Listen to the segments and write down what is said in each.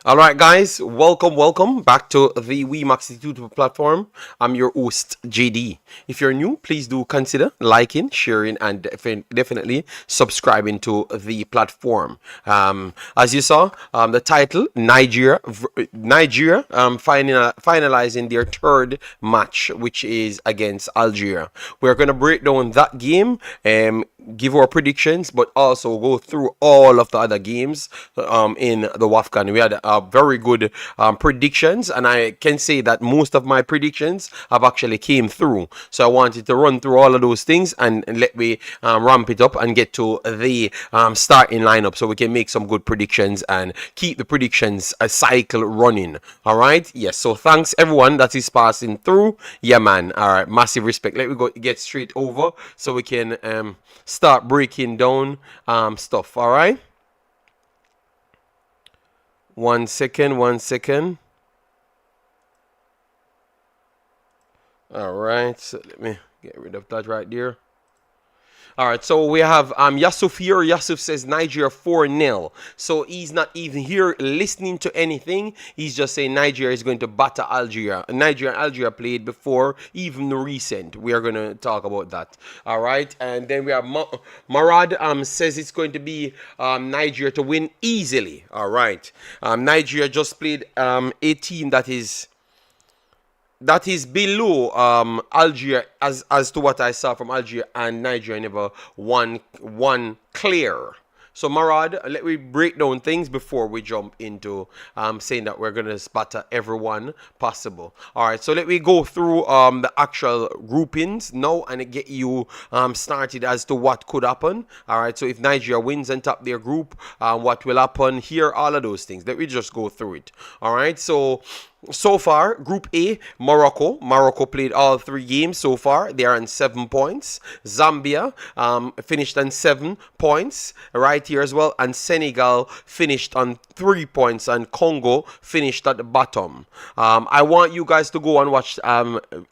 All right, guys, welcome back to the Wemaxit YouTube platform. I'm your host, JD. If you're new, please do consider liking, sharing, and definitely subscribing to the platform. As you saw, the title, Nigeria finalizing their third match, which is against Algeria. We're going to break down that game, give our predictions, but also go through all of the other games in the WAFCON. We had very good predictions, and I can say that most of my predictions have actually came through. So I wanted to run through all of those things and let me ramp it up and get to the starting lineup so we can make some good predictions and keep the predictions a cycle running. All right, yes. So thanks everyone that is passing through. Yeah, man. All right, massive respect. Let me go get straight over so we can start breaking down stuff. All right. 1 second, 1 second. All right, so let me get rid of that right there. All right, so we have Yasuf here. Yasuf says Nigeria 4-0. So he's not even here listening to anything. He's just saying Nigeria is going to batter Algeria. Nigeria and Algeria played before, even recent. We are going to talk about that. All right, and then we have Marad says it's going to be Nigeria to win easily. All right, Nigeria just played a team that is below Algeria as to what I saw from Algeria, and Nigeria never won clear. So Marad, let me break down things before we jump into saying that we're gonna spatter everyone possible. All right, so let me go through the actual groupings now and get you started as to what could happen. All right, so if Nigeria wins and top their group, what will happen here? All of those things. Let me just go through it. All right, so far, Group A, Morocco. Morocco played all 3 games so far. They are on 7 points. Zambia finished on 7 points right here as well. And Senegal finished on 3 points. And Congo finished at the bottom. I want you guys to go and watch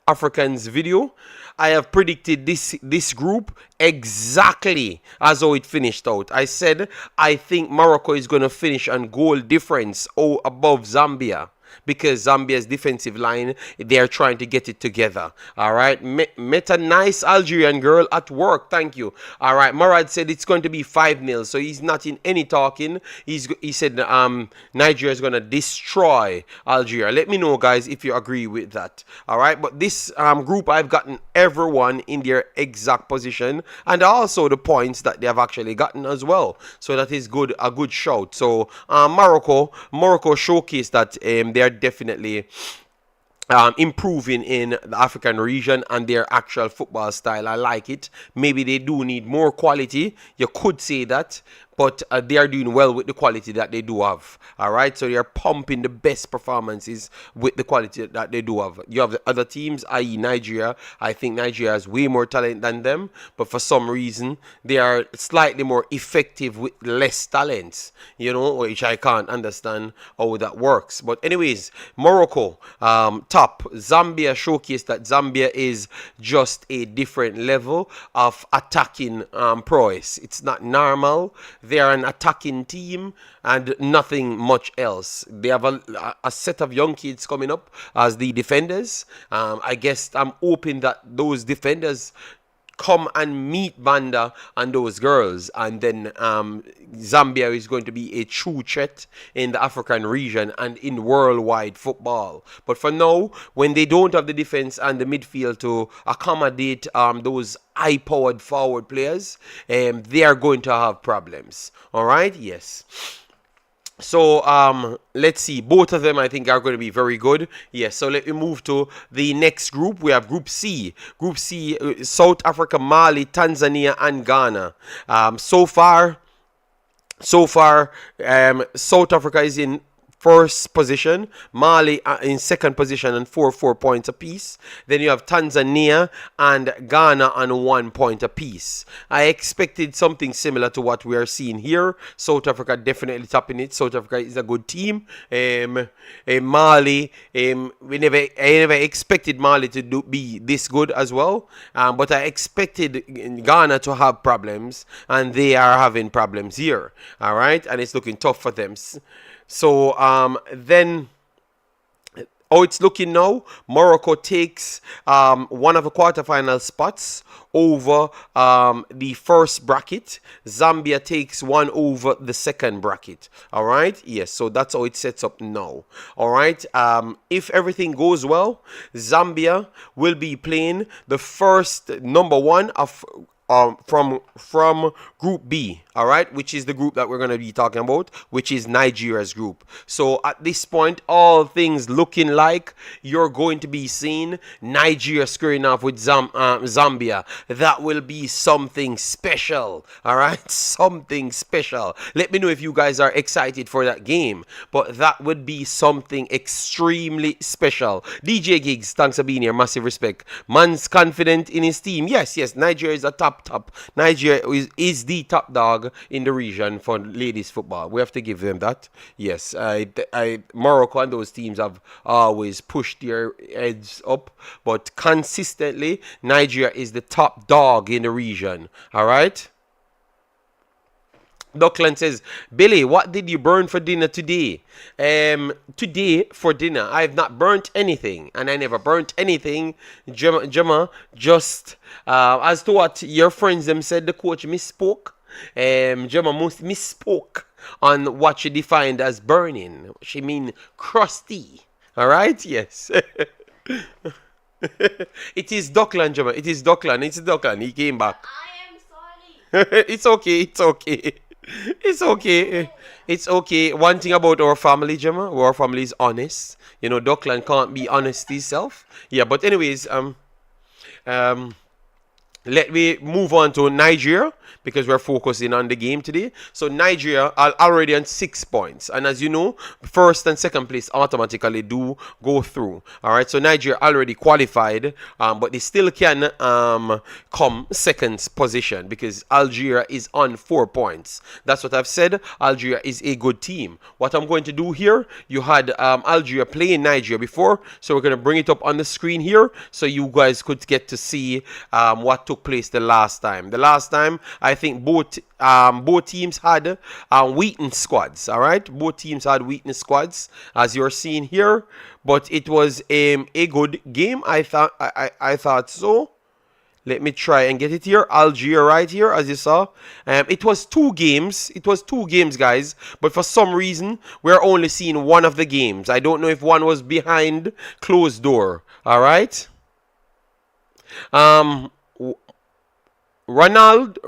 African's video. I have predicted this group exactly as how it finished out. I said I think Morocco is going to finish on goal difference above Zambia, because Zambia's defensive line, they're trying to get it together. All right. Met a nice Algerian girl at work. Thank you. All right. Murad said it's going to be 5-0. So he's not in any talking. He said Nigeria is going to destroy Algeria. Let me know, guys, if you agree with that. All right. But this group, I've gotten everyone in their exact position and also the points that they have actually gotten as well. So that is good, a good shout. So Morocco showcased that they are definitely improving in the African region and their actual football style. I like it. Maybe they do need more quality. You could say that. But they are doing well with the quality that they do have. All right, so they are pumping the best performances with the quality that they do have. You have the other teams, i.e. Nigeria. I think Nigeria has way more talent than them, but for some reason they are slightly more effective with less talents. You know, which I can't understand how that works. But anyways, Morocco top. Zambia showcased that Zambia is just a different level of attacking prowess. It's not normal. They are an attacking team and nothing much else. They have a set of young kids coming up as the defenders. I guess I'm hoping that those defenders come and meet Banda and those girls, and then Zambia is going to be a true threat in the African region and in worldwide football. But for now, when they don't have the defense and the midfield to accommodate those high-powered forward players, they are going to have problems. All right, yes. So let's see. Both of them I think are going to be very good. Yes, so let me move to the next group. We have Group C. Group C, South Africa, Mali, Tanzania, and Ghana. So far, South Africa is in first position, Mali in second position and 4 points apiece. Then you have Tanzania and Ghana on 1 point apiece. I expected something similar to what we are seeing here. South Africa definitely topping it. South Africa is a good team. Mali, I never expected Mali to be this good as well. But I expected Ghana to have problems, and they are having problems here. All right, and it's looking tough for them. So then how it's looking now, Morocco takes one of the quarterfinal spots over the first bracket. Zambia takes one over the second bracket. All right. Yes. So that's how it sets up now. All right. If everything goes well, Zambia will be playing the first number one of from Group B, all right, which is the group that we're going to be talking about, which is Nigeria's group. So at this point, all things looking like you're going to be seeing Nigeria squaring off with Zambia. That will be something special, all right, something special. Let me know if you guys are excited for that game, but that would be something extremely special. DJ Gigs, thanks for being here, massive respect. Man's confident in his team. Yes, Nigeria is a top. Nigeria is the top dog in the region for ladies football. We have to give them that. Yes, Morocco and those teams have always pushed their heads up, but consistently Nigeria is the top dog in the region. All right. Duckland says, Billy, what did you burn for dinner today? Today for dinner, I have not burnt anything, and I never burnt anything. Gemma, just as to what your friends them said, the coach misspoke. Gemma misspoke on what she defined as burning. She mean crusty. All right? Yes. It is Duckland, Gemma. It is Duckland. It's Duckland. He came back. I am sorry. It's okay. It's okay. It's okay. It's okay. One thing about our family, Gemma, our family is honest. You know, Duckland can't be honest himself. Yeah, but anyways, let me move on to Nigeria because we're focusing on the game today. So Nigeria are already on 6 points, and as you know, first and second place automatically do go through. All right, so Nigeria already qualified, but they still can come second position because Algeria is on 4 points. That's what I've said. Algeria is a good team. What I'm going to do here, you had Algeria playing Nigeria before, so we're going to bring it up on the screen here so you guys could get to see what took place the last time. The last time, I think both teams had weakened squads. All right, both teams had weakened squads, as you're seeing here. But it was a good game. I thought so. Let me try and get it here. Algeria right here, as you saw. It was 2 games. It was 2 games, guys. But for some reason, we're only seeing one of the games. I don't know if one was behind closed door. All right. Ronald,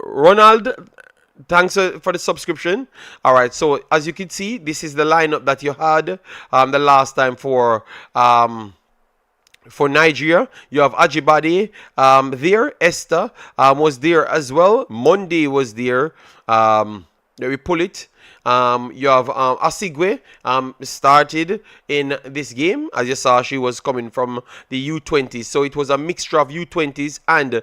thanks for the subscription. All right, so as you can see, this is the lineup that you had the last time for Nigeria. You have Ajibade there. Esther was there as well. Monday was there. Let me pull it. You have Asigwe started in this game. As you saw, she was coming from the U20s. So it was a mixture of U20s and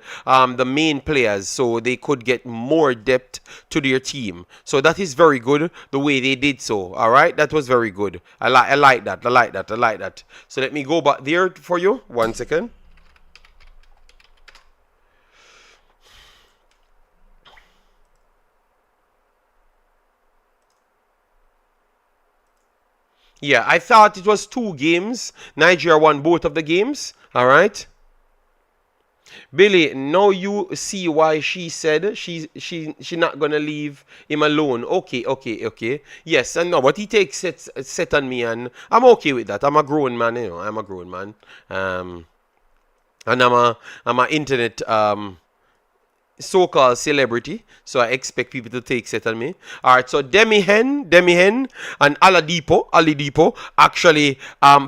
the main players. So they could get more depth to their team. So that is very good the way they did so. All right. That was very good. I like that. I like that. So let me go back there for you. 1 second. Yeah, I thought it was 2 games. Nigeria won both of the games. All right. Billy, now you see why she said she not gonna leave him alone. Okay. Yes, and no, but he takes set on me, and I'm okay with that. I'm a grown man, you know. I'm a grown man. And I'm a internet so-called celebrity, so I expect people to take set on me. All right, so Demi Hen and Aladipo actually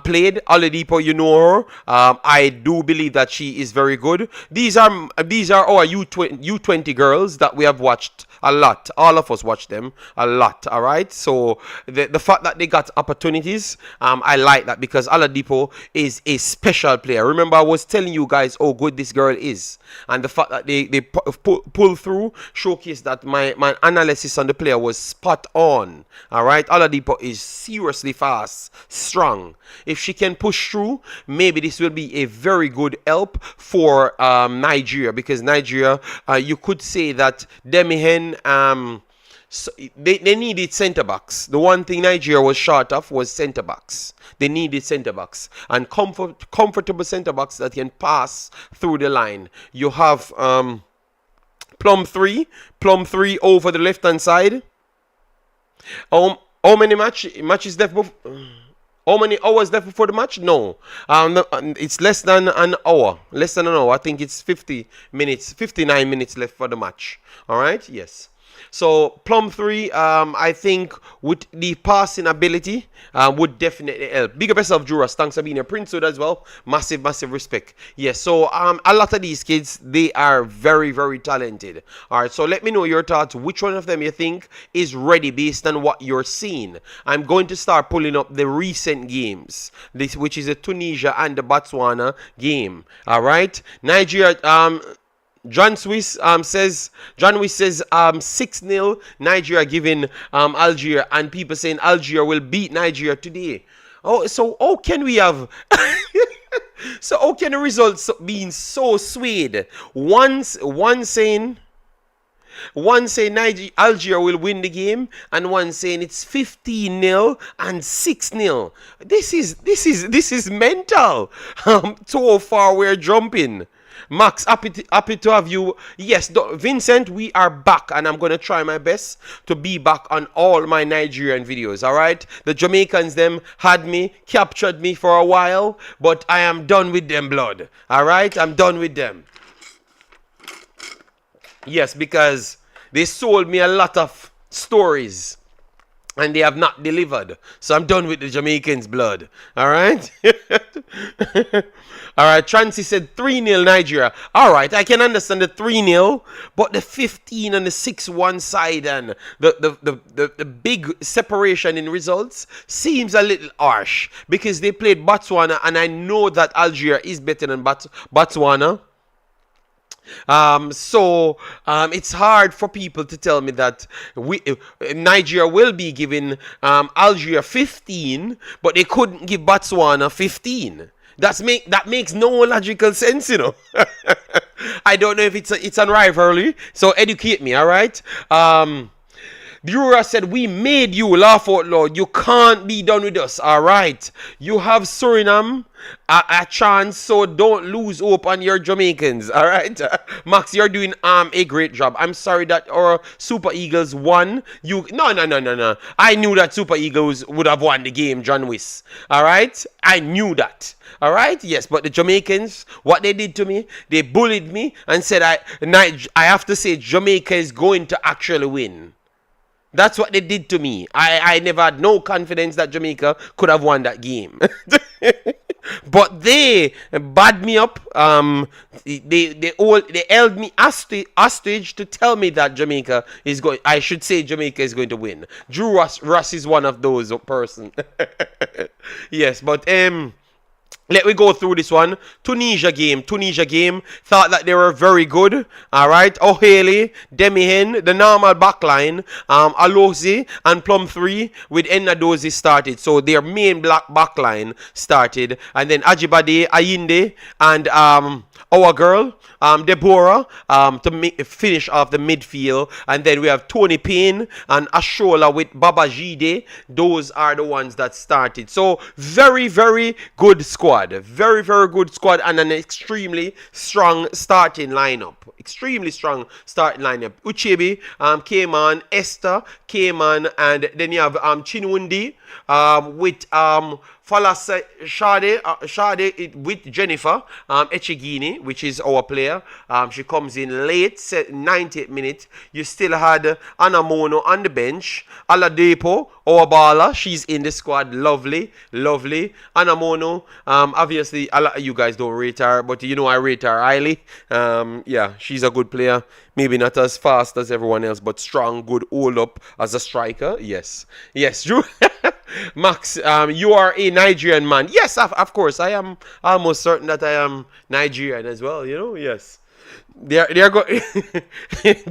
played. Aladipo, you know her. I do believe that she is very good. These are our U20 girls that we have watched a lot. All of us watch them a lot. All right, so the fact that they got opportunities, I like that because Aladipo is a special player. Remember, I was telling you guys how good this girl is, and the fact that they pull through showcase that my analysis on the player was spot on. All right, Aladipo is seriously fast, strong. If she can push through, maybe this will be a very good help for Nigeria, because Nigeria, you could say that Demi Hen So they needed centre backs. The one thing Nigeria was short of was centre backs. They needed centre backs and comfortable centre backs that can pass through the line. You have Plum three over the left hand side. How many matches left? How many hours left before the match? No. It's less than an hour. Less than an hour. I think it's 50 minutes, 59 minutes left for the match. All right? Yes. So, Plum 3, I think with the passing ability, would definitely help. Big up yourself, Juras. Thanks for being here. Prince Hood as well. Massive, massive respect. Yes, so a lot of these kids, they are very, very talented. All right, so let me know your thoughts. Which one of them you think is ready based on what you're seeing? I'm going to start pulling up the recent games, which is the Tunisia and the Botswana game. All right, Nigeria. John Swiss says 6-0 Nigeria giving Algeria, and people saying Algeria will beat Nigeria today. Oh, so how can we have so how can the results being so swayed? One saying Algeria will win the game, and one saying it's 15-0 and 6-0. This is mental. So far we're jumping. Max, happy to have you. Yes, Vincent, we are back, and I'm going to try my best to be back on all my Nigerian videos, all right? The Jamaicans, them, captured me for a while, but I am done with them, blood, all right? I'm done with them. Yes, because they sold me a lot of stories, and they have not delivered. So I'm done with the Jamaicans, blood. All right? All right, Trancy said 3-0 Nigeria. All right, I can understand the 3-0, but the 15 and the 6-1 side and the big separation in results seems a little harsh because they played Botswana, and I know that Algeria is better than Botswana. It's hard for people to tell me that Nigeria will be giving Algeria 15, but they couldn't give Botswana 15. That makes no logical sense, you know. I don't know if it's on rivalry, so educate me, all right? Dura said, we made you laugh out loud. You can't be done with us, all right? You have Suriname a chance, so don't lose hope on your Jamaicans, all right? Max, you're doing a great job. I'm sorry that our Super Eagles won. No. I knew that Super Eagles would have won the game, John Wiss, all right? I knew that. All right, yes, but the Jamaicans, what they did to me, they bullied me and said I have to say Jamaica is going to actually win. That's what they did to me. I never had no confidence that Jamaica could have won that game. But they bad me up. They held me hostage to tell me that Jamaica is going. I should say Jamaica is going to win. Drew Russ is one of those person. Yes, but let me go through this one. Tunisia game. Thought that they were very good. Alright. O'Haley, Demihen, the normal backline. Alozi and Plum 3 with Enadozi started. So their main backline started. And then Ajibade, Ayinde, and our girl, Deborah, to finish off the midfield. And then we have Tony Payne and Ashola with Babajide. Those are the ones that started. So very, very good squad. Very, very good squad and an extremely strong starting lineup. Uchebi came on, Esther came on, and then you have Chinwundi with Falasa Shade with Jennifer Echigini, which is our player. She comes in late, 90th minute. You still had Anamono on the bench. Aladepo, our baller, she's in the squad. Lovely. Anamono, obviously, you guys don't rate her, but you know I rate her highly. Yeah, she's a good player. Maybe not as fast as everyone else, but strong, good, hold up as a striker. Yes, Drew. Max, you are a Nigerian man. Yes, of course. I am almost certain that I am Nigerian as well, you know. Yes. They're going.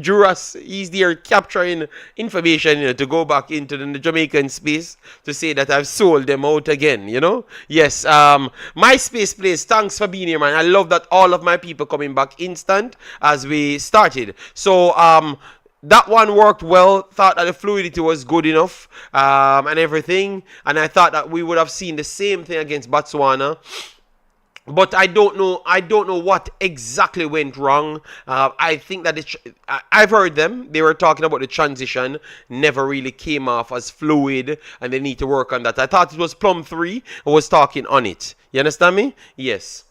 Juras, he's there capturing information, you know, to go back into the Jamaican space to say that I've sold them out again, you know. Yes, MySpace Place, thanks for being here, man. I love that all of my people coming back instant as we started. So, that one worked well. Thought that the fluidity was good enough, and everything. And I thought that we would have seen the same thing against Botswana. But I don't know. I don't know what exactly went wrong. I think that I've heard them. They were talking about the transition never really came off as fluid, and they need to work on that. I thought it was Plum 3 who was talking on it. You understand me? Yes.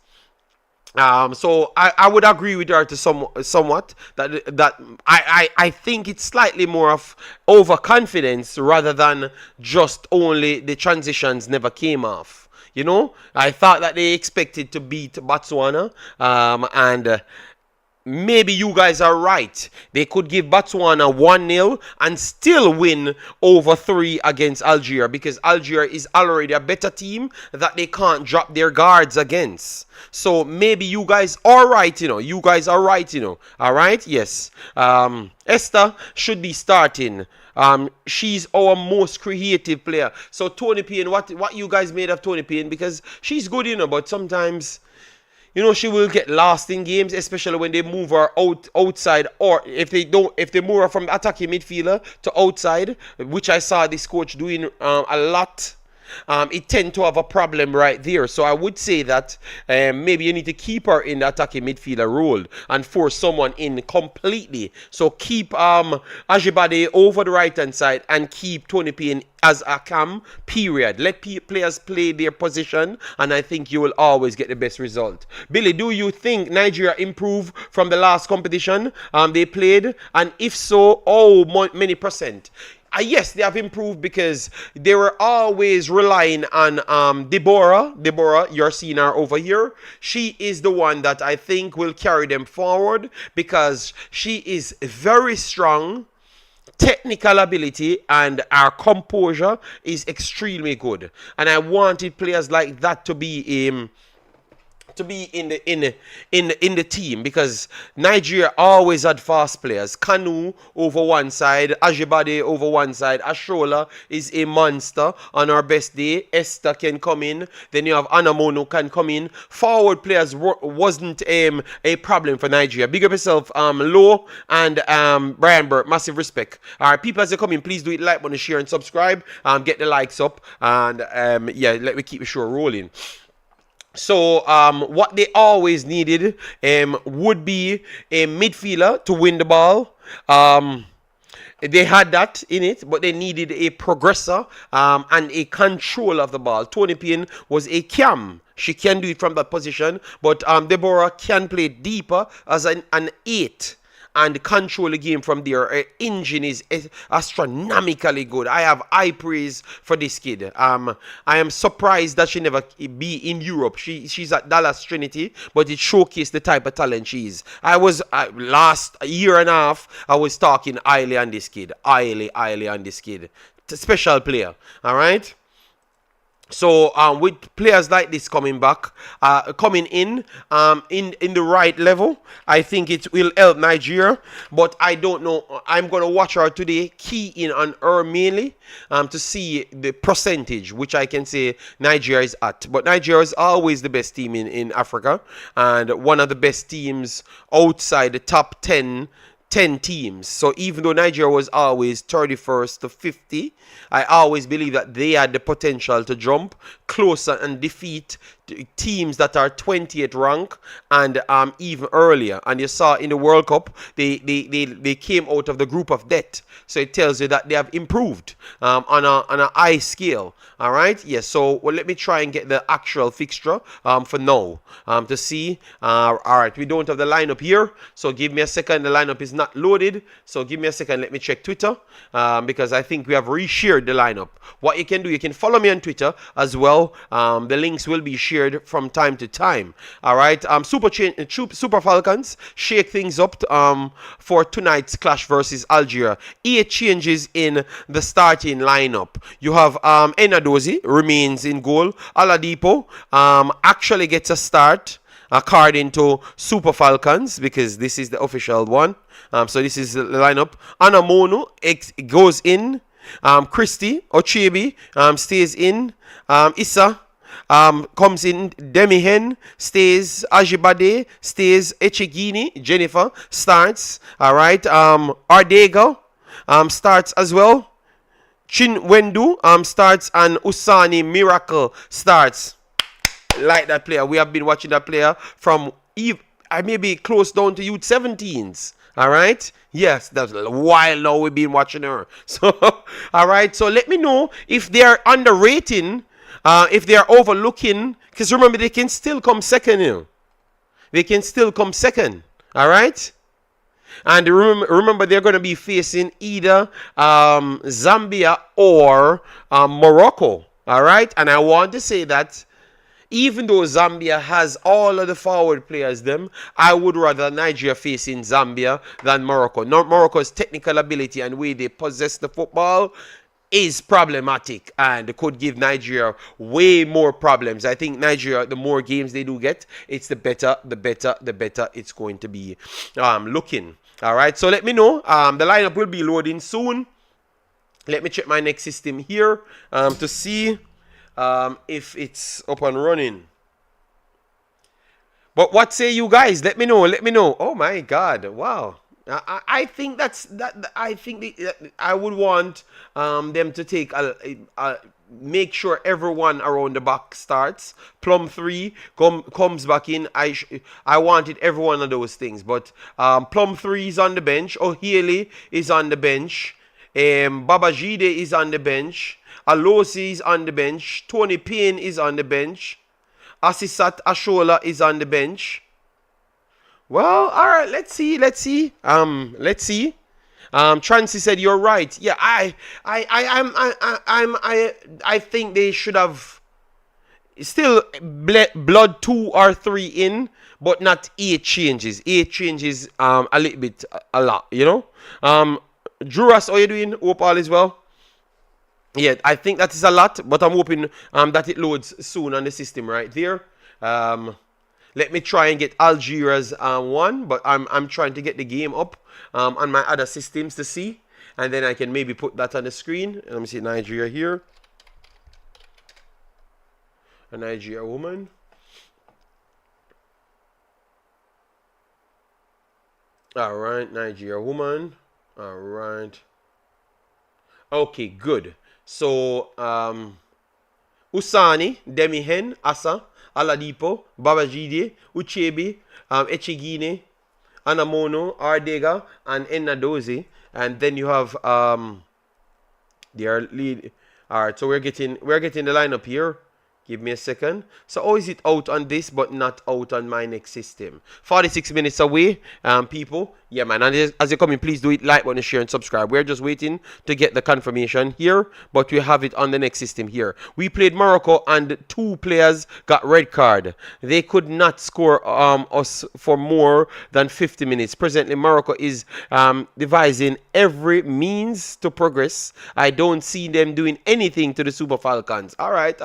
So I would agree with her to somewhat that I think it's slightly more of overconfidence rather than just only the transitions never came off. You know, I thought that they expected to beat Botswana, and maybe you guys are right. They could give Botswana 1-0 and still win over 3 against Algeria, because Algeria is already a better team that they can't drop their guards against. So maybe you guys are right, you know. You guys are right, you know. All right? Yes. Esther should be starting. She's our most creative player. So Tony Payne, what you guys made of Tony Payne? Because she's good, you know, but sometimes, you know, she will get lost in games, especially when they move her outside, or if they move her from attacking midfielder to outside, which I saw this coach doing a lot. It tend to have a problem right there. So I would say that maybe you need to keep her in the attacking midfielder role and force someone in completely. So keep Ajibade over the right hand side and keep Tony Payne as a cam, period. Let players play their position, and I think you will always get the best result. Billy, do you think Nigeria improved from the last competition they played? And if so, how many percent? Yes, they have improved, because they were always relying on Deborah. Deborah, you're seeing her over here. She is the one that I think will carry them forward, because she is very strong. Technical ability and our composure is extremely good. And I wanted players like that to be in the team, because Nigeria always had fast players. Kanu over one side, Ajibade over one side. Ashola is a monster on our best day. Esther can come in. Then you have Anamono can come in. Forward players wasn't a problem for Nigeria. Big up yourself, Low and Brian Burke. Massive respect. All right, people, as you come in, please do it, like, want to share and subscribe. Get the likes up, and yeah, let me keep the show rolling. So what they always needed would be a midfielder to win the ball. They had that in it, but they needed a progressor and a control of the ball. Tony Payne was a cam. She can do it from that position, but Deborah can play deeper as an 8. And control the game from there. Her engine is astronomically good. I have high praise for this kid. I am surprised that she never be in Europe. She's at Dallas Trinity, but it showcased the type of talent she is. I was last year and a half, I was talking highly on this kid. Highly on this kid. Special player. All right. So with players like this coming back, coming in the right level, I think it will help Nigeria. But I don't know. I'm gonna watch her today, key in on her mainly, to see the percentage, which I can say Nigeria is at. But Nigeria is always the best team in Africa, and one of the best teams outside the top 10 teams. So even though Nigeria was always 31st to 50, I always believe that they had the potential to jump closer and defeat teams that are 20th rank and even earlier. And you saw in the World Cup, they came out of the group of death. So it tells you that they have improved on a high scale. All right. Yes. So let me try and get the actual fixture for now to see. All right. We don't have the lineup here, so give me a second. The lineup is not loaded, so give me a second. Let me check Twitter because I think we have reshared the lineup. What you can do, you can follow me on Twitter as well. The links will be shared from time to time. All right. Super Falcons shake things up for tonight's clash versus Algeria. 8 changes in the starting lineup. You have Enadozi remains in goal. Oladipo actually gets a start according to Super Falcons, because this is the official one. So this is the lineup. Anamono goes in. Christy Ochebi stays in. Issa comes in. Demihen stays. Ajibade stays. Echegini Jennifer starts. All right. Ardega starts as well. Chinwendu starts, and Usani Miracle starts. Like that player. We have been watching that player from I may be close down to youth 17s. All right. Yes, that's a while now we've been watching her. So, all right. So let me know if they are underrating, if they are overlooking. Because remember, they can still come second. They can still come second. All right. And remember, they're going to be facing either Zambia or Morocco. All right. And I want to say that even though Zambia has all of the forward players, I would rather Nigeria facing Zambia than Morocco. Morocco's technical ability and way they possess the football is problematic and could give Nigeria way more problems. I think Nigeria, the more games they do get, it's the better it's going to be looking. All right, so let me know. The lineup will be loading soon. Let me check my next system here to see if it's up and running. But what say you guys? Let me know. Let me know. Oh my God! Wow. I think I think I would want them to take make sure everyone around the back starts. Plum 3 comes back in. I wanted every one of those things, but Plum 3 is on the bench. O'Haley is on the bench. Babajide is on the bench. Alosi is on the bench. Tony Payne is on the bench. Asisat Ashola is on the bench. Well, all right. Let's see. Trancy said you're right. Yeah, I think they should have still blood 2 or 3 in, but not 8 changes. 8 changes a little bit a lot, you know. Juras, how you doing? Hope all is well. Yeah, I think that is a lot, but I'm hoping that it loads soon on the system right there. Let me try and get Algeria's one, but I'm trying to get the game up on my other systems to see, and then I can maybe put that on the screen. Let me see Nigeria here. A Nigeria woman. All right, Nigeria woman. All right. Okay, good. So, Usani, Demihen, Asa, Aladipo, Babajide, Uchebe, Echegine, Anamono, Ardega, and Enadoze. And then you have their lead. Alright, so we're getting the lineup here. Give me a second. So how is it out on this but not out on my next system? 46 minutes away, people. Yeah, man. And as you come in, please do it, like button, share, and subscribe. We're just waiting to get the confirmation here, but we have it on the next system here. We played Morocco, and 2 players got red card. They could not score us for more than 50 minutes. Presently, Morocco is devising every means to progress. I don't see them doing anything to the Super Falcons. All right.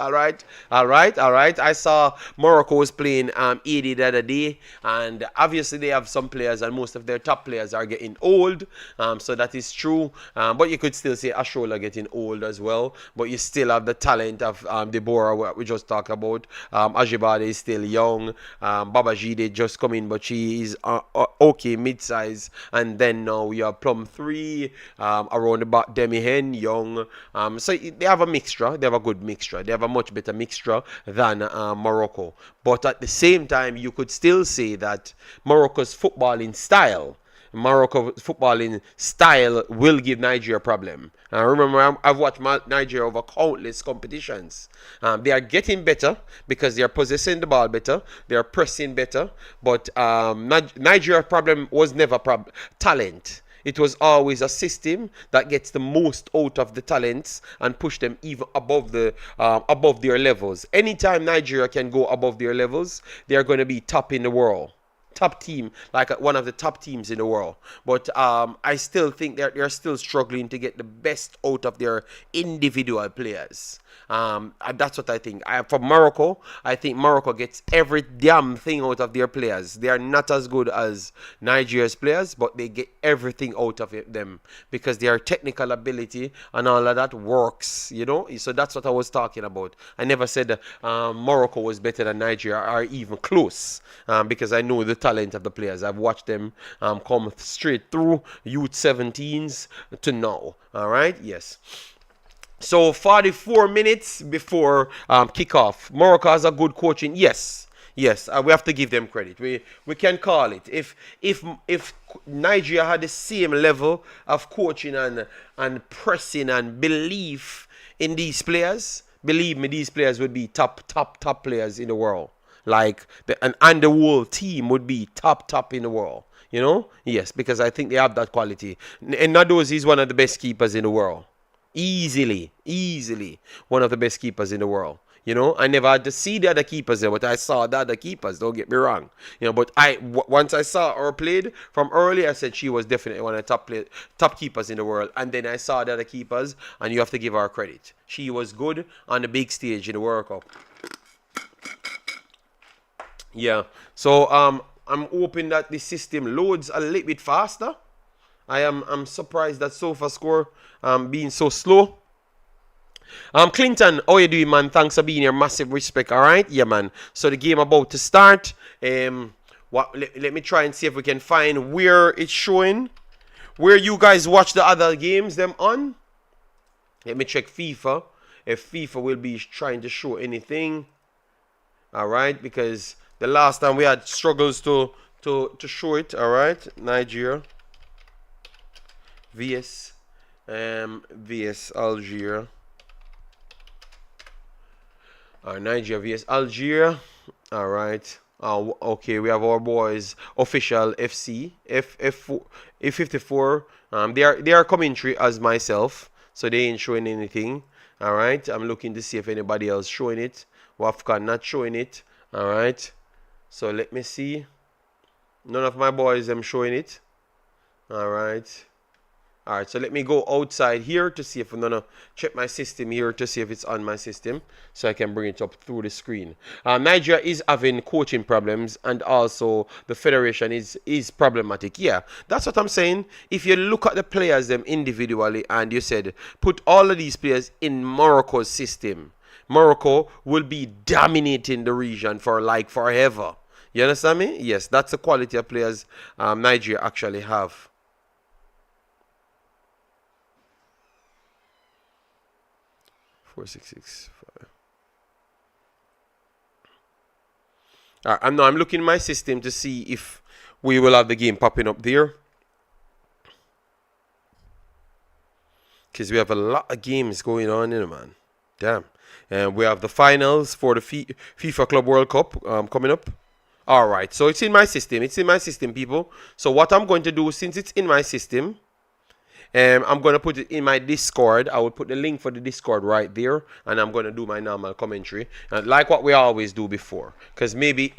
I saw Morocco was playing 80 the other day, and obviously they have some players, and most of their top players are getting old, so that is true, but you could still say Ashola getting old as well, but you still have the talent of Deborah, what we just talked about. Ajibade is still young. Babajide just come in, but she is okay, mid-size. And then now you have Plum 3 around about Demihen, young. So they have a mixture. They have a good mixture. They have a much better mixture than Morocco. But at the same time, you could still say that Morocco's footballing style will give Nigeria a problem. Remember, I've watched Nigeria over countless competitions. They are getting better because they are possessing the ball better. They are pressing better. But Nigeria's problem was never talent. It was always a system that gets the most out of the talents and push them even above their levels. Anytime Nigeria can go above their levels, they are going to be top in the world. top team, like one of the top teams in the world. But I still think they're still struggling to get the best out of their individual players. And that's what I think. For Morocco, I think Morocco gets every damn thing out of their players. They are not as good as Nigeria's players, but they get everything out of them because their technical ability and all of that works, you know. So that's what I was talking about. I never said Morocco was better than Nigeria or even close, because I know the talent of the players. I've watched them come straight through youth 17s to now. All right, yes. So 44 minutes before kickoff. Morocco has a good coaching. Yes, yes, we have to give them credit. We can call it. If Nigeria had the same level of coaching and pressing and belief in these players, believe me, these players would be top players in the world. Like and the whole team would be top in the world. You know? Yes, because I think they have that quality. And Nadozi is one of the best keepers in the world. Easily one of the best keepers in the world. You know, I never had to see the other keepers there, but I saw the other keepers. Don't get me wrong. You know, but once I saw her played from early, I said she was definitely one of the top keepers in the world. And then I saw the other keepers, and you have to give her credit. She was good on the big stage in the World Cup. Yeah. So I'm hoping that the system loads a little bit faster. I'm surprised that SofaScore being so slow. Clinton, how you doing, man? Thanks for being here. Massive respect, all right? Yeah, man. So the game about to start. Let me try and see if we can find where it's showing. Where you guys watch the other games them on. Let me check FIFA. If FIFA will be trying to show anything. All right? Because the last time we had struggles to show it, all right? Nigeria. VS Algeria. Nigeria vs Algeria. All right. Okay, we have our boys official FC F54. They are commentary as myself, so they ain't showing anything. All right. I'm looking to see if anybody else showing it. Wafcan not showing it. All right. So let me see. None of my boys am showing it. All right. All right, so let me go outside here to see if I'm gonna check my system here to see if it's on my system, so I can bring it up through the screen. Nigeria is having coaching problems, and also the federation is problematic. Yeah, that's what I'm saying. If you look at the players them individually, and you said put all of these players in Morocco's system, Morocco will be dominating the region for like forever. You understand me? Yes, that's the quality of players Nigeria actually have. 4665. All right, I'm looking in my system to see if we will have the game popping up there, because we have a lot of games going on in it, man. Damn. And we have the finals for the FIFA Club World Cup coming up. All right, so it's in my system. It's in my system, people. So what I'm going to do, since it's in my system, I'm going to put it in my Discord. I will put the link for the Discord right there. And I'm going to do my normal commentary. Like what we always do before. Because maybe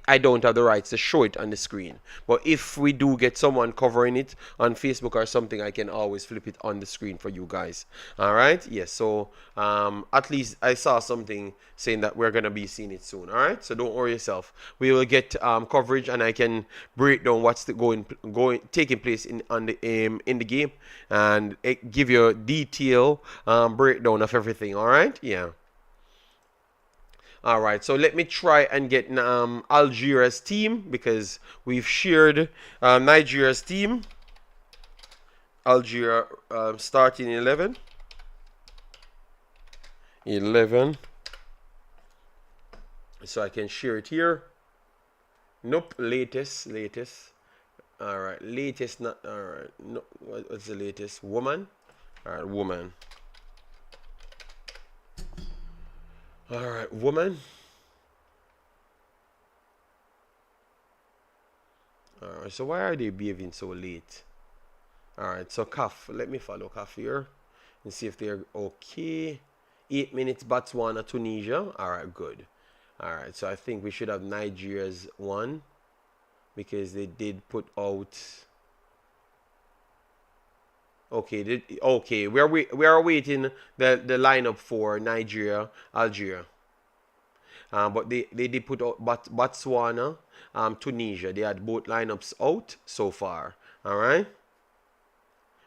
I don't have the rights to show it on the screen. But if we do get someone covering it on Facebook or something, I can always flip it on the screen for you guys. Alright? Yes, so at least I saw something saying that we're going to be seeing it soon. Alright? So don't worry yourself. We will get coverage, and I can break down what's taking place in the game, and it give you a detailed breakdown of everything. All right, yeah. All right, so let me try and get Algeria's team, because we've shared Nigeria's team. Algeria starting 11. So I can share it here. Nope, latest. All right, latest, not all right. No, what's the latest? Woman. All right, woman. All right, woman. All right, so why are they behaving so late? All right, so CAF. Let me follow CAF here and see if they're okay. 8 minutes, Botswana, Tunisia. All right, good. All right, so I think we should have Nigeria's one. because they did put out. Okay, we are waiting the lineup for Nigeria, Algeria. But they did put out Botswana, Tunisia. They had both lineups out so far. All right.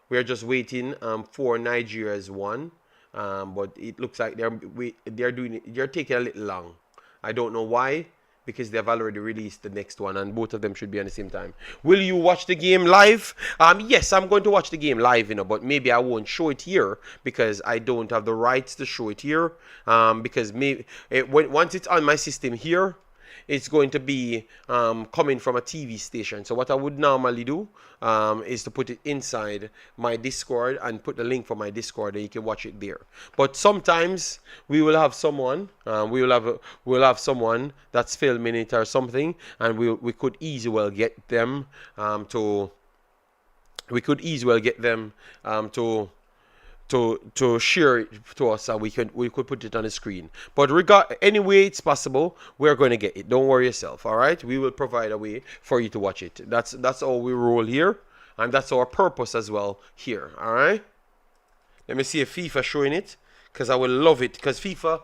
We are just waiting for Nigeria's one. But it looks like they're taking a little long. I don't know why, because they've already released the next one, and both of them should be on the same time. Will you watch the game live? Yes, I'm going to watch the game live, but maybe I won't show it here because I don't have the rights to show it here. Because once it's on my system here, it's going to be coming from a TV station. So what I would normally do is to put it inside my Discord and put the link for my Discord, and you can watch it there. But sometimes we will have someone, we'll have someone that's filming it or something, and we could easily well get them to share it to us, and we could put it on the screen. But any way it's possible, we're going to get it. Don't worry yourself. All right, we will provide a way for you to watch it. That's how we roll here, and that's our purpose as well here. All right. Let me see if FIFA showing it, because I will love it. Because FIFA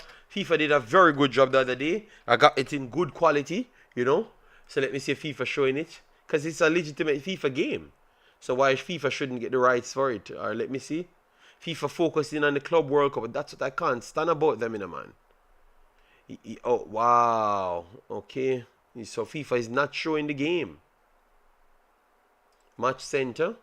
did a very good job the other day. I got it in good quality, So let me see if FIFA showing it, because it's a legitimate FIFA game. So why FIFA shouldn't get the rights for it? All right, let me see. FIFA focusing on the Club World Cup. That's what I can't stand about them, man. Oh, wow. Okay. So FIFA is not showing the game. Match center.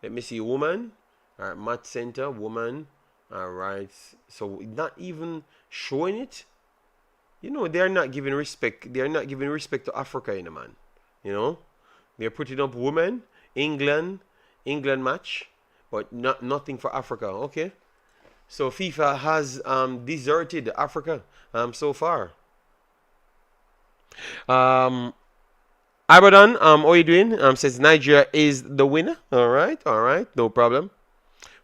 Let me see. Woman. All right. Match center. Woman. All right. So not even showing it. They're not giving respect. They're not giving respect to Africa, man. They're putting up women. England match. But nothing for Africa. Okay. So FIFA has deserted Africa so far. Abadan, how are you doing? Says Nigeria is the winner. All right, no problem.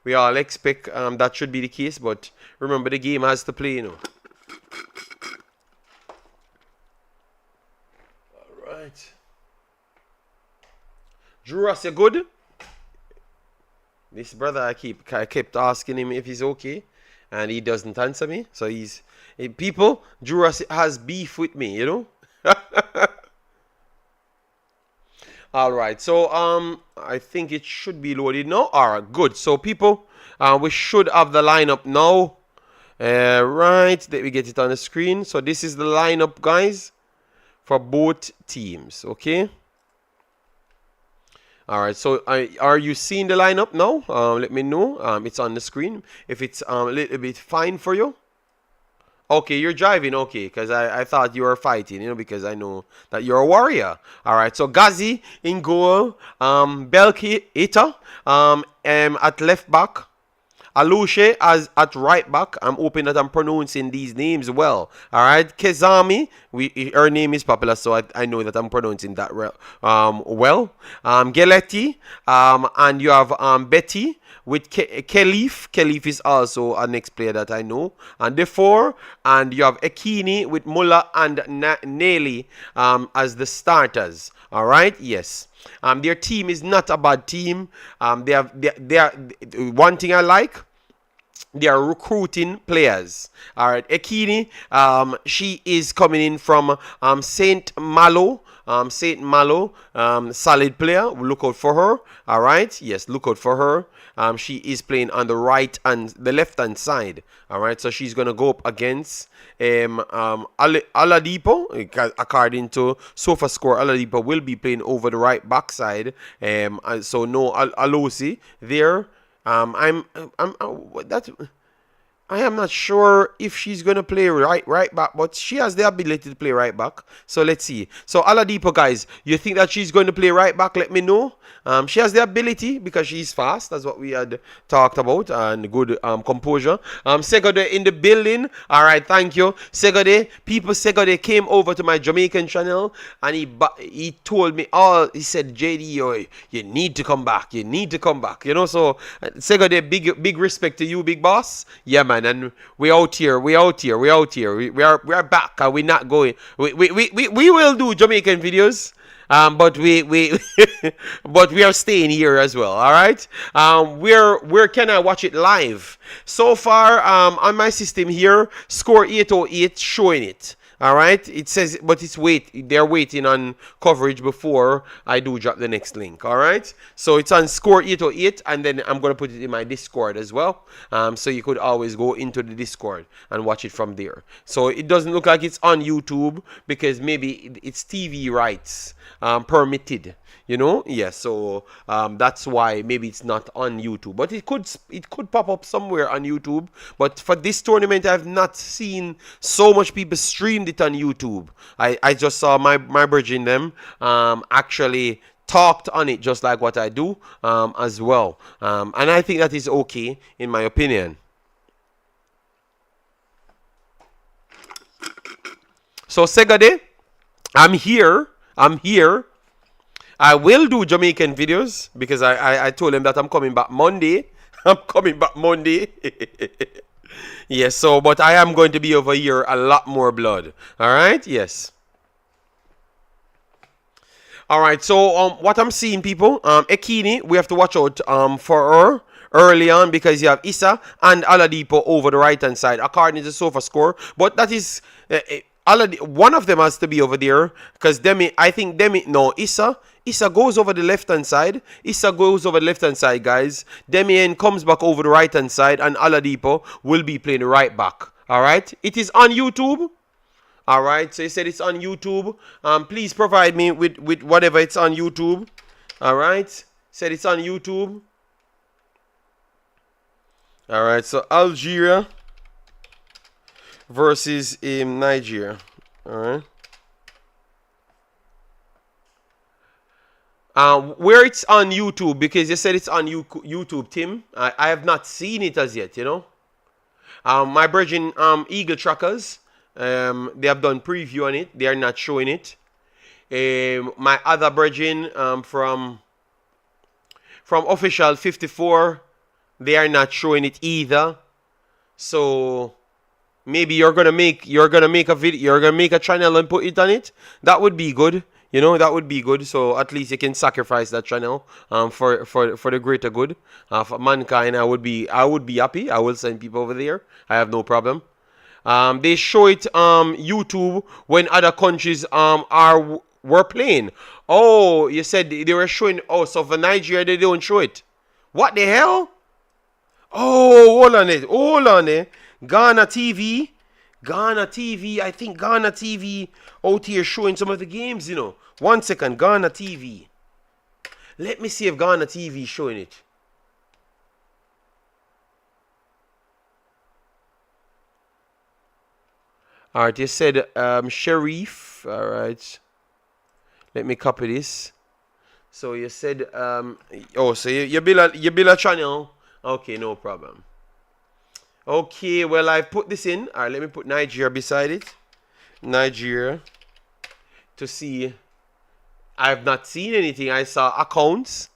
We all expect that should be the case, but remember the game has to play, All right. Drew Ross, you good? This brother, I kept asking him if he's okay, and he doesn't answer me. So people, Drew Ross has beef with me, All right, so I think it should be loaded now. All right, good. So people, we should have the lineup now. Right, let me get it on the screen. So this is the lineup, guys, for both teams. Okay. All right, so are you seeing the lineup now? Let me know. It's on the screen. If it's a little bit fine for you. Okay, you're driving. Okay, because I thought you were fighting, because I know that you're a warrior. All right, so Ghazi in goal. Belki Ita at left back. Alushe as at right back. I'm hoping that I'm pronouncing these names well. All right, Kezami. Her name is popular, so I know that I'm pronouncing that well. Geleti. And you have Betty with Khalif. Khalif is also a next player that I know. And the four. And you have Ekini with Mullah and Nelly as the starters. All right. Yes. Their team is not a bad team. They are one thing I like. They are recruiting players. All right, Ekini, she is coming in from Saint Malo. Solid player. We'll look out for her. All right. Yes, look out for her. She is playing on the left hand side. All right. So she's gonna go up against Oladipo. According to SofaScore, Oladipo will be playing over the right backside. So no Alosi there. I am not sure if she's going to play right back, but she has the ability to play right back. So let's see. So Oladipo, guys, you think that she's going to play right back? Let me know. She has the ability because she's fast. That's what we had talked about. And good composure. Segode in the building. All right, thank you. Segode. Segode came over to my Jamaican channel and he told me he said, JD, you need to come back. You need to come back. So Segode, big respect to you, big boss. Yeah, man. And we out here. We are back. And we're not going. We will do Jamaican videos. But we but we are staying here as well. All right. Where can I watch it live? So far, on my system here, score 808 showing it. All right, it says, but they're waiting on coverage before I do drop the next link. All right, so it's on score 808, and then I'm gonna put it in my Discord as well. So you could always go into the Discord and watch it from there. So it doesn't look like it's on YouTube because maybe it's TV rights permitted. Yes. So that's why maybe it's not on YouTube, but it could pop up somewhere on YouTube. But for this tournament, I've not seen so much people streamed it on YouTube. I just saw my bridging them actually talked on it just like what I do as well, and I think that is okay in my opinion. So Segade, I'm here. I'm here. I will do Jamaican videos because I told them that I'm coming back Monday. I'm coming back Monday. Yes, so, but I am going to be over here a lot more blood. All right, yes. All right, so what I'm seeing, people, Ekini, we have to watch out for her early on because you have Issa and Aladipo over the right hand side according to the sofa score. But that is one of them has to be over there because Demi, I think Demi, no, Issa goes over the left hand side. Issa goes over the left hand side, guys. Demian comes back over the right hand side, and Aladipo will be playing the right back. All right, it is on YouTube. All right, so he said it's on YouTube. Please provide me with whatever it's on YouTube. All right, said it's on YouTube. All right, so Algeria versus Nigeria. All right. Where it's on YouTube, because you said it's on YouTube, Tim. I have not seen it as yet, My brethren, Eagle Trackers, they have done preview on it. They are not showing it. My other brethren from Official 54, they are not showing it either. So maybe you're gonna make a video, you're gonna make a channel and put it on it. That would be good. That would be good. So at least you can sacrifice that channel for the greater good for mankind. I would be happy. I will send people over there. I have no problem. They show it YouTube when other countries were playing. Oh, you said they were showing. Oh, so for Nigeria they don't show it. What the hell? Oh, hold on it. Ghana TV. I think Ghana TV out here showing some of the games, 1 second, Ghana TV. Let me see if Ghana TV is showing it. All right, you said Sharif. All right. Let me copy this. So you said so you build a channel. Okay, no problem. Okay, well, I've put this in. All right, let me put Nigeria beside it. Nigeria. To see. I have not seen anything. I saw accounts.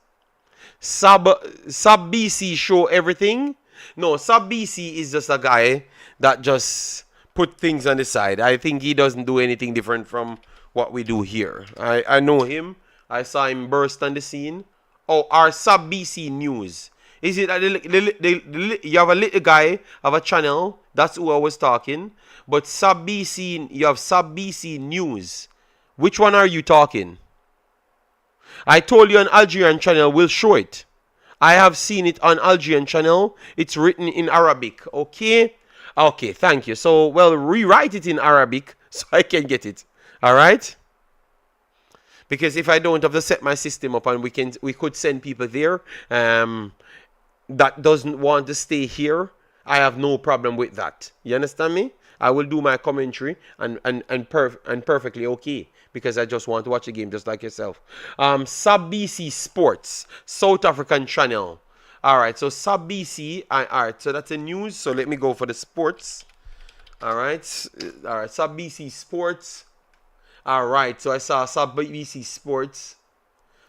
Sub BC show everything. No, Sub BC is just a guy that just put things on the side. I think he doesn't do anything different from what we do here. I know him. I saw him burst on the scene. Oh, our Sub BC News. Is it you have a little guy of a channel? That's who I was talking. But Sub BC, you have Sub BC News. Which one are you talking? I told you an Algerian channel will show it. I have seen it on Algerian channel. It's written in Arabic. Okay? Okay, thank you. So, well, rewrite it in Arabic so I can get it. All right? Because if I don't have to set my system up and we could send people there that doesn't want to stay here, I have no problem with that. You understand me? I will do my commentary and perfectly okay because I just want to watch the game just like yourself. Sub BC Sports, South African channel. All right, so Sub BC. All right, so that's the news. So let me go for the sports. All right, Sub BC Sports. All right, so I saw Sub BC Sports.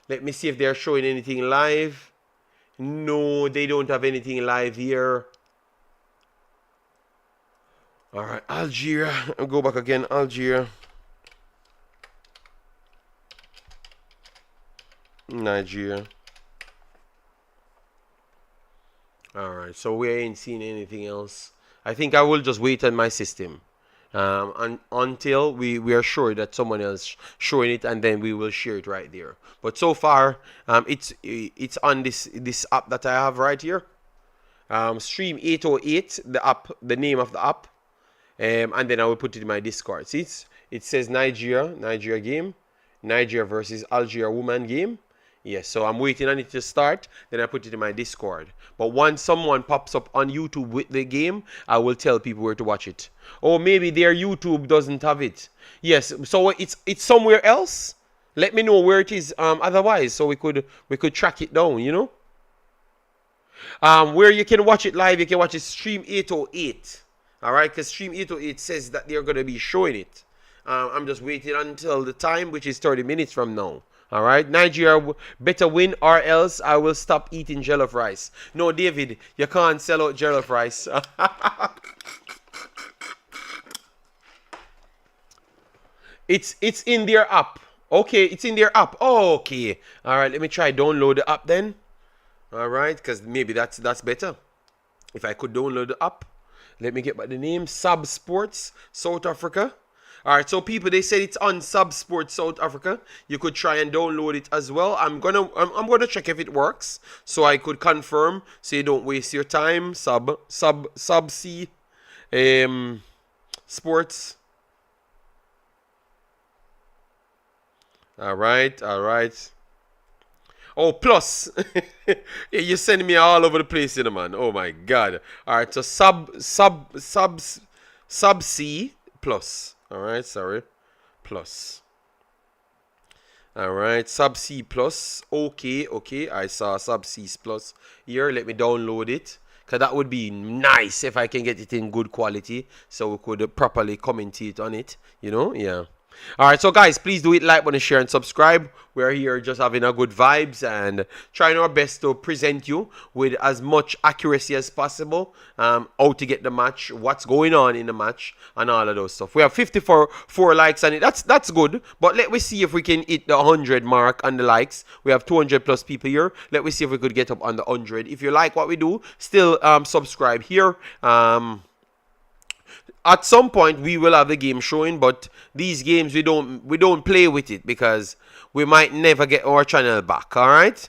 Let me see if they're showing anything live. No, they don't have anything live here. All right, Algeria. I'll go back again. Algeria. Nigeria. Alright, so we ain't seen anything else. I think I will just wait on my system. Until we are sure that someone else showing it, and then we will share it right there. But so far, it's on this app that I have right here. Stream 808, the app, the name of the app, and then I will put it in my Discord. See, it says Nigeria game, Nigeria versus Algeria woman game. Yes, so I'm waiting on it to start, then I put it in my Discord. But once someone pops up on YouTube with the game, I will tell people where to watch it. Or maybe their YouTube doesn't have it. Yes, so it's somewhere else. Let me know where it is. Otherwise, so we could track it down. Where you can watch it live, you can watch it Stream 808. All right, because Stream 808 says that they're gonna be showing it. I'm just waiting until the time, which is 30 minutes from now. All right, Nigeria better win, or else I will stop eating jollof rice. No, David, you can't sell out jollof rice. It's in their app. Okay, it's in their app. Oh, okay. All right, let me try download the app then. All right, because maybe that's better. If I could download the app, let me get back the name. Sub Sports South Africa. All right, so people, they said it's on Sub Sports South Africa. You could try and download it as well. I'm gonna check if it works, so I could confirm, so you don't waste your time. Sub C, Sports. All right. Oh, plus, you're sending me all over the place, man. Oh my God. All right, so sub C plus. All right, sorry, plus. All right, sub C plus. Okay. I saw sub C plus here. Let me download it, because that would be nice if I can get it in good quality, so we could properly commentate on it. Yeah. All right, so guys, please do hit like button, share, and subscribe. We're here just having a good vibes and trying our best to present you with as much accuracy as possible. How to get the match, what's going on in the match, and all of those stuff. We have 54 likes on it. That's good. But let me see if we can hit the 100 mark on the likes. We have 200 plus people here. Let me see if we could get up on the 100. If you like what we do, still subscribe here. At some point we will have the game showing, but these games we don't play with it because we might never get our channel back. All right,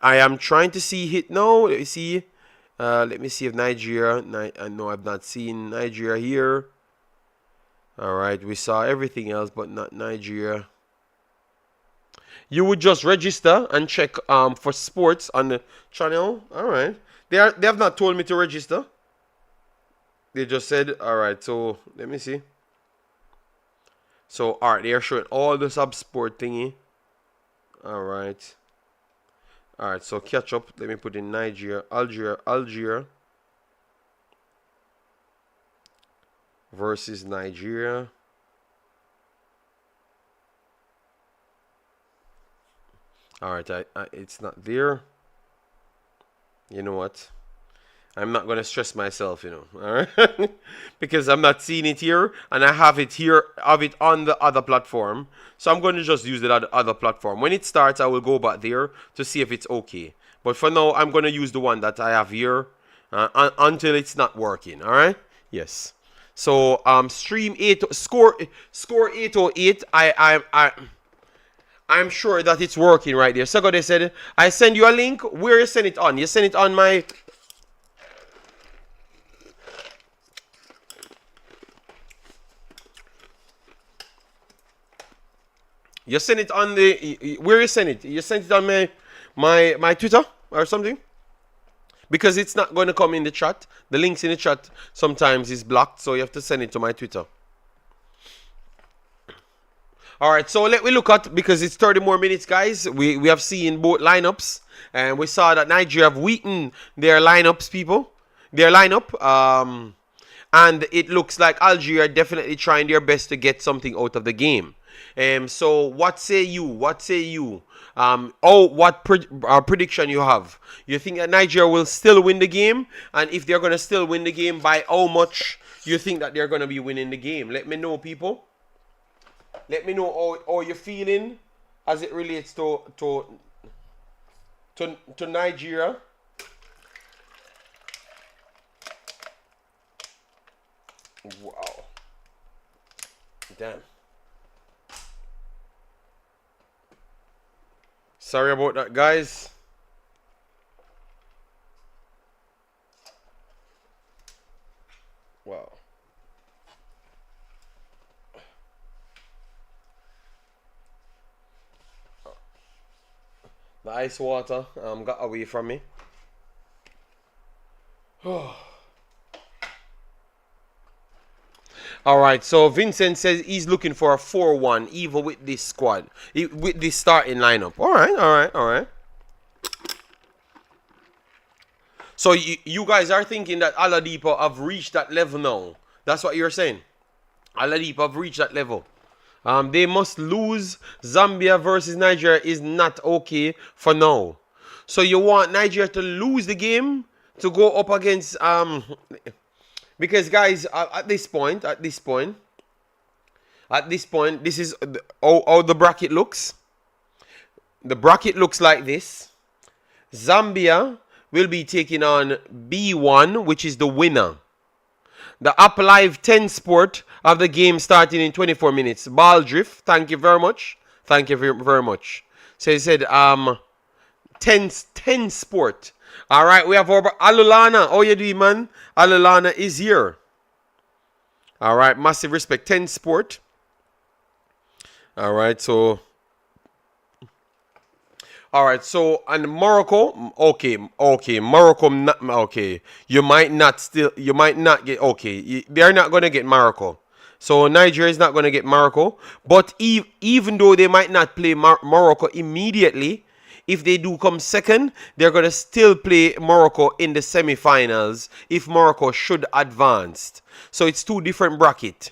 I am trying to see hit now. Let me see. Let me see if Nigeria. I know I've not seen Nigeria here. All right, we saw everything else but not Nigeria. You would just register and check for sports on the channel. All right, they have not told me to register. They just said, all right, so let me see. So, all right, they are showing all the sub-sport thingy. All right. All right, so catch up. Let me put in Nigeria, Algeria versus Nigeria. All right, it's not there. You know what? I'm not going to stress myself, all right? Because I'm not seeing it here, and I have it here, on the other platform. So I'm going to just use the other platform. When it starts, I will go back there to see if it's okay. But for now, I'm going to use the one that I have here until it's not working, all right? Yes. So stream 8, score 808. I'm sure that it's working right there. So they said, I send you a link. Where you send it on? You send it on my... You send it on the... Where you send it? You send it on my Twitter or something? Because it's not going to come in the chat. The links in the chat sometimes is blocked, so you have to send it to my Twitter. All right, so let me look at, because it's 30 more minutes, guys. We have seen both lineups, and we saw that Nigeria have weakened their lineups, people. Their lineup. And it looks like Algeria are definitely trying their best to get something out of the game. So what say you? What prediction you have? You think that Nigeria will still win the game? And if they're going to still win the game, by how much you think that they're going to be winning the game? Let me know, people. Let me know how you're feeling as it relates to to Nigeria. Wow. Damn. Sorry about that, guys. Wow. The ice water got away from me. All right, so Vincent says he's looking for a 4-1 even with this squad, with this starting lineup. All right, all right, all right. So you guys are thinking that Aladipo have reached that level now. That's what you're saying. Aladipo have reached that level. They must lose. Zambia versus Nigeria is not okay for now. So you want Nigeria to lose the game to go up against because guys at this point, this is how the bracket looks. The bracket looks like this. Zambia will be taking on B1, which is the winner. The Up Live 10 sport of the game starting in 24 minutes. Ball drift, thank you very much. Thank you very much. So he said 10 sport. All right, we have our Alulana. How you doing, man? Alulana is here. All right, massive respect. 10 sport. All right, so and Morocco, okay, Morocco, okay. You might not get, okay. They're not gonna get Morocco. So Nigeria is not gonna get Morocco. But even though they might not play Morocco immediately, if they do come second, they're gonna still play Morocco in the semi-finals if Morocco should advance. So it's two different brackets.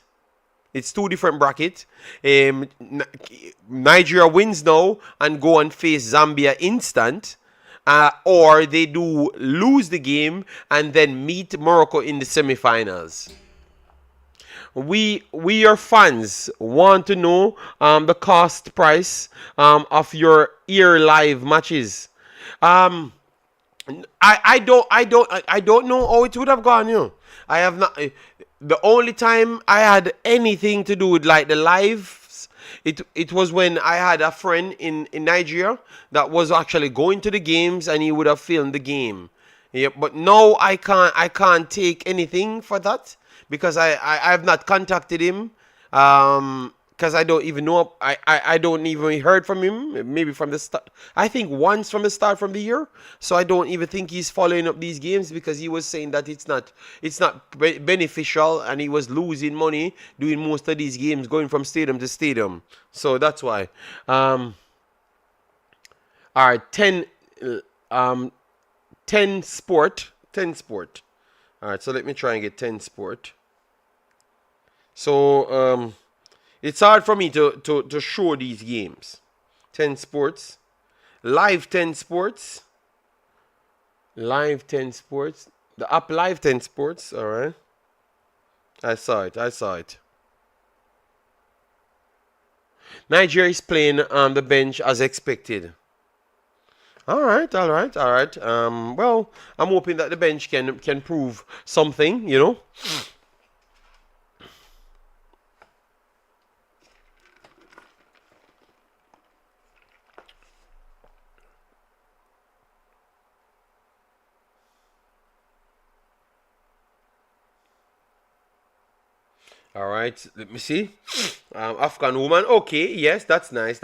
Nigeria wins now and go and face Zambia instant. Or they do lose the game and then meet Morocco in the semi-finals. We your fans want to know the cost price of your ear live matches. I don't know how it would have gone, you know. I have not. The only time I had anything to do with like the lives, it was when I had a friend in Nigeria that was actually going to the games and he would have filmed the game. Yeah, but no, I can't take anything for that because I have not contacted him. Because I don't even know. I don't even heard from him. Maybe from the start. I think once from the start from the year. So I don't even think he's following up these games because he was saying that it's not beneficial and he was losing money doing most of these games, going from stadium to stadium. So that's why. All right, 10 sport. All right, so let me try and get 10 sport. So it's hard for me to show these games. 10 sports. Live 10 sports. Live 10 sports. The Up Live 10 sports. Alright. I saw it. Nigeria is playing on the bench as expected. Alright. Well, I'm hoping that the bench can prove something, you know. All right, let me see. Afghan woman. Okay, yes, that's nice.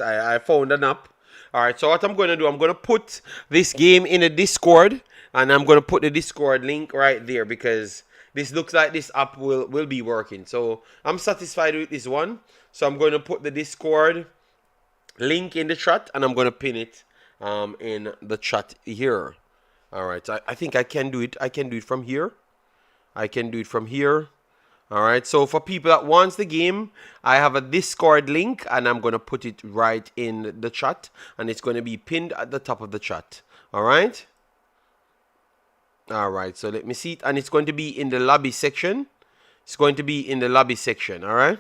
I found an app. All right, so what I'm going to do, I'm going to put this game in a Discord, and I'm going to put the Discord link right there because this looks like this app will be working. So I'm satisfied with this one. So I'm going to put the Discord link in the chat, and I'm going to pin it in the chat here. All right, I think I can do it. I can do it from here. All right, so for people that wants the game, I have a Discord link, and I'm going to put it right in the chat, and it's going to be pinned at the top of the chat. All right, so let me see it, and it's going to be in the lobby section. All right.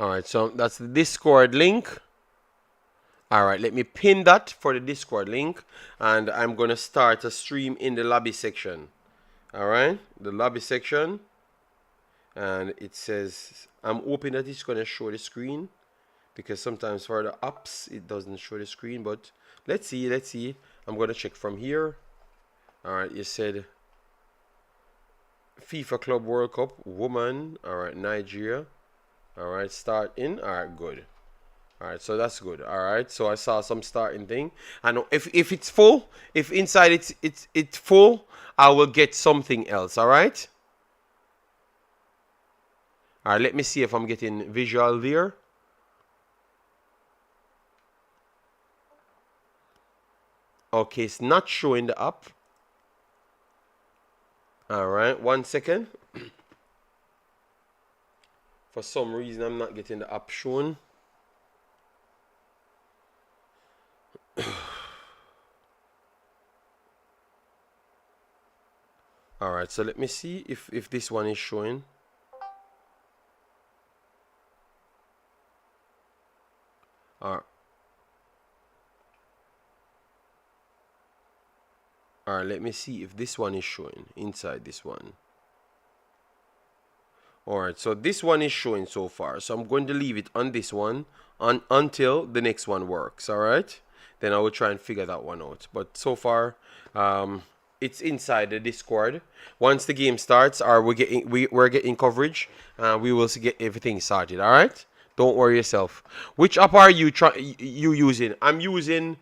All right, so that's the Discord link. All right, let me pin that for the Discord link, and I'm going to start a stream in the lobby section. All right, the lobby section, and it says, I'm hoping that it's going to show the screen, because sometimes for the apps, it doesn't show the screen, but let's see. I'm going to check from here. All right, you said FIFA Club World Cup, woman. All right, Nigeria. All right, start in. All right, good. All right, so that's good. All right, so I saw some starting thing. And if it's full, if inside it's full, I will get something else. All right. All right, let me see if I'm getting visual there. Okay, it's not showing the app. All right, 1 second. For some reason, I'm not getting the app shown. All right, so let me see if this one is showing. All right, let me see if this one is showing inside this one. All right, so this one is showing so far. So I'm going to leave it on this one until the next one works. All right, then I will try and figure that one out. But so far, it's inside the Discord. Once the game starts, or we're getting coverage, we will get everything started. All right, don't worry yourself. Which app are you using? I'm using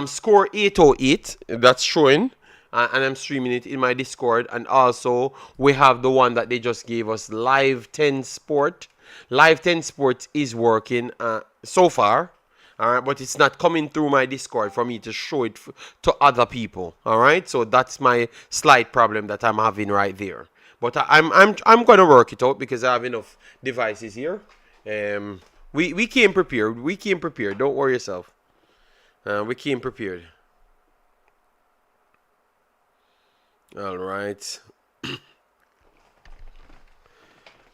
Score 808. That's showing. And I'm streaming it in my Discord. And also, we have the one that they just gave us, Live 10 Sport. Live 10 Sport is working so far. All right, but it's not coming through my Discord for me to show it to other people. All right, so that's my slight problem that I'm having right there. But I'm gonna work it out because I have enough devices here. We came prepared. We came prepared. Don't worry yourself. We came prepared. All right.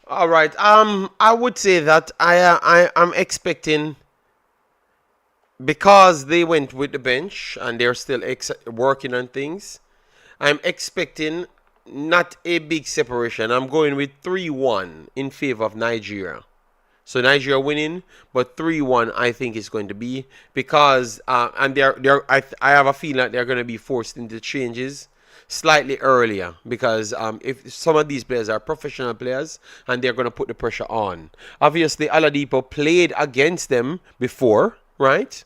All right. I would say that I'm expecting, because they went with the bench and they're still working on things. I'm expecting not a big separation. I'm going with 3-1 in favor of Nigeria. So Nigeria winning, but 3-1 I think is going to be, because and I have a feeling that they're going to be forced into changes slightly earlier, because if some of these players are professional players and they're going to put the pressure on. Obviously, Oladipo played against them before, right?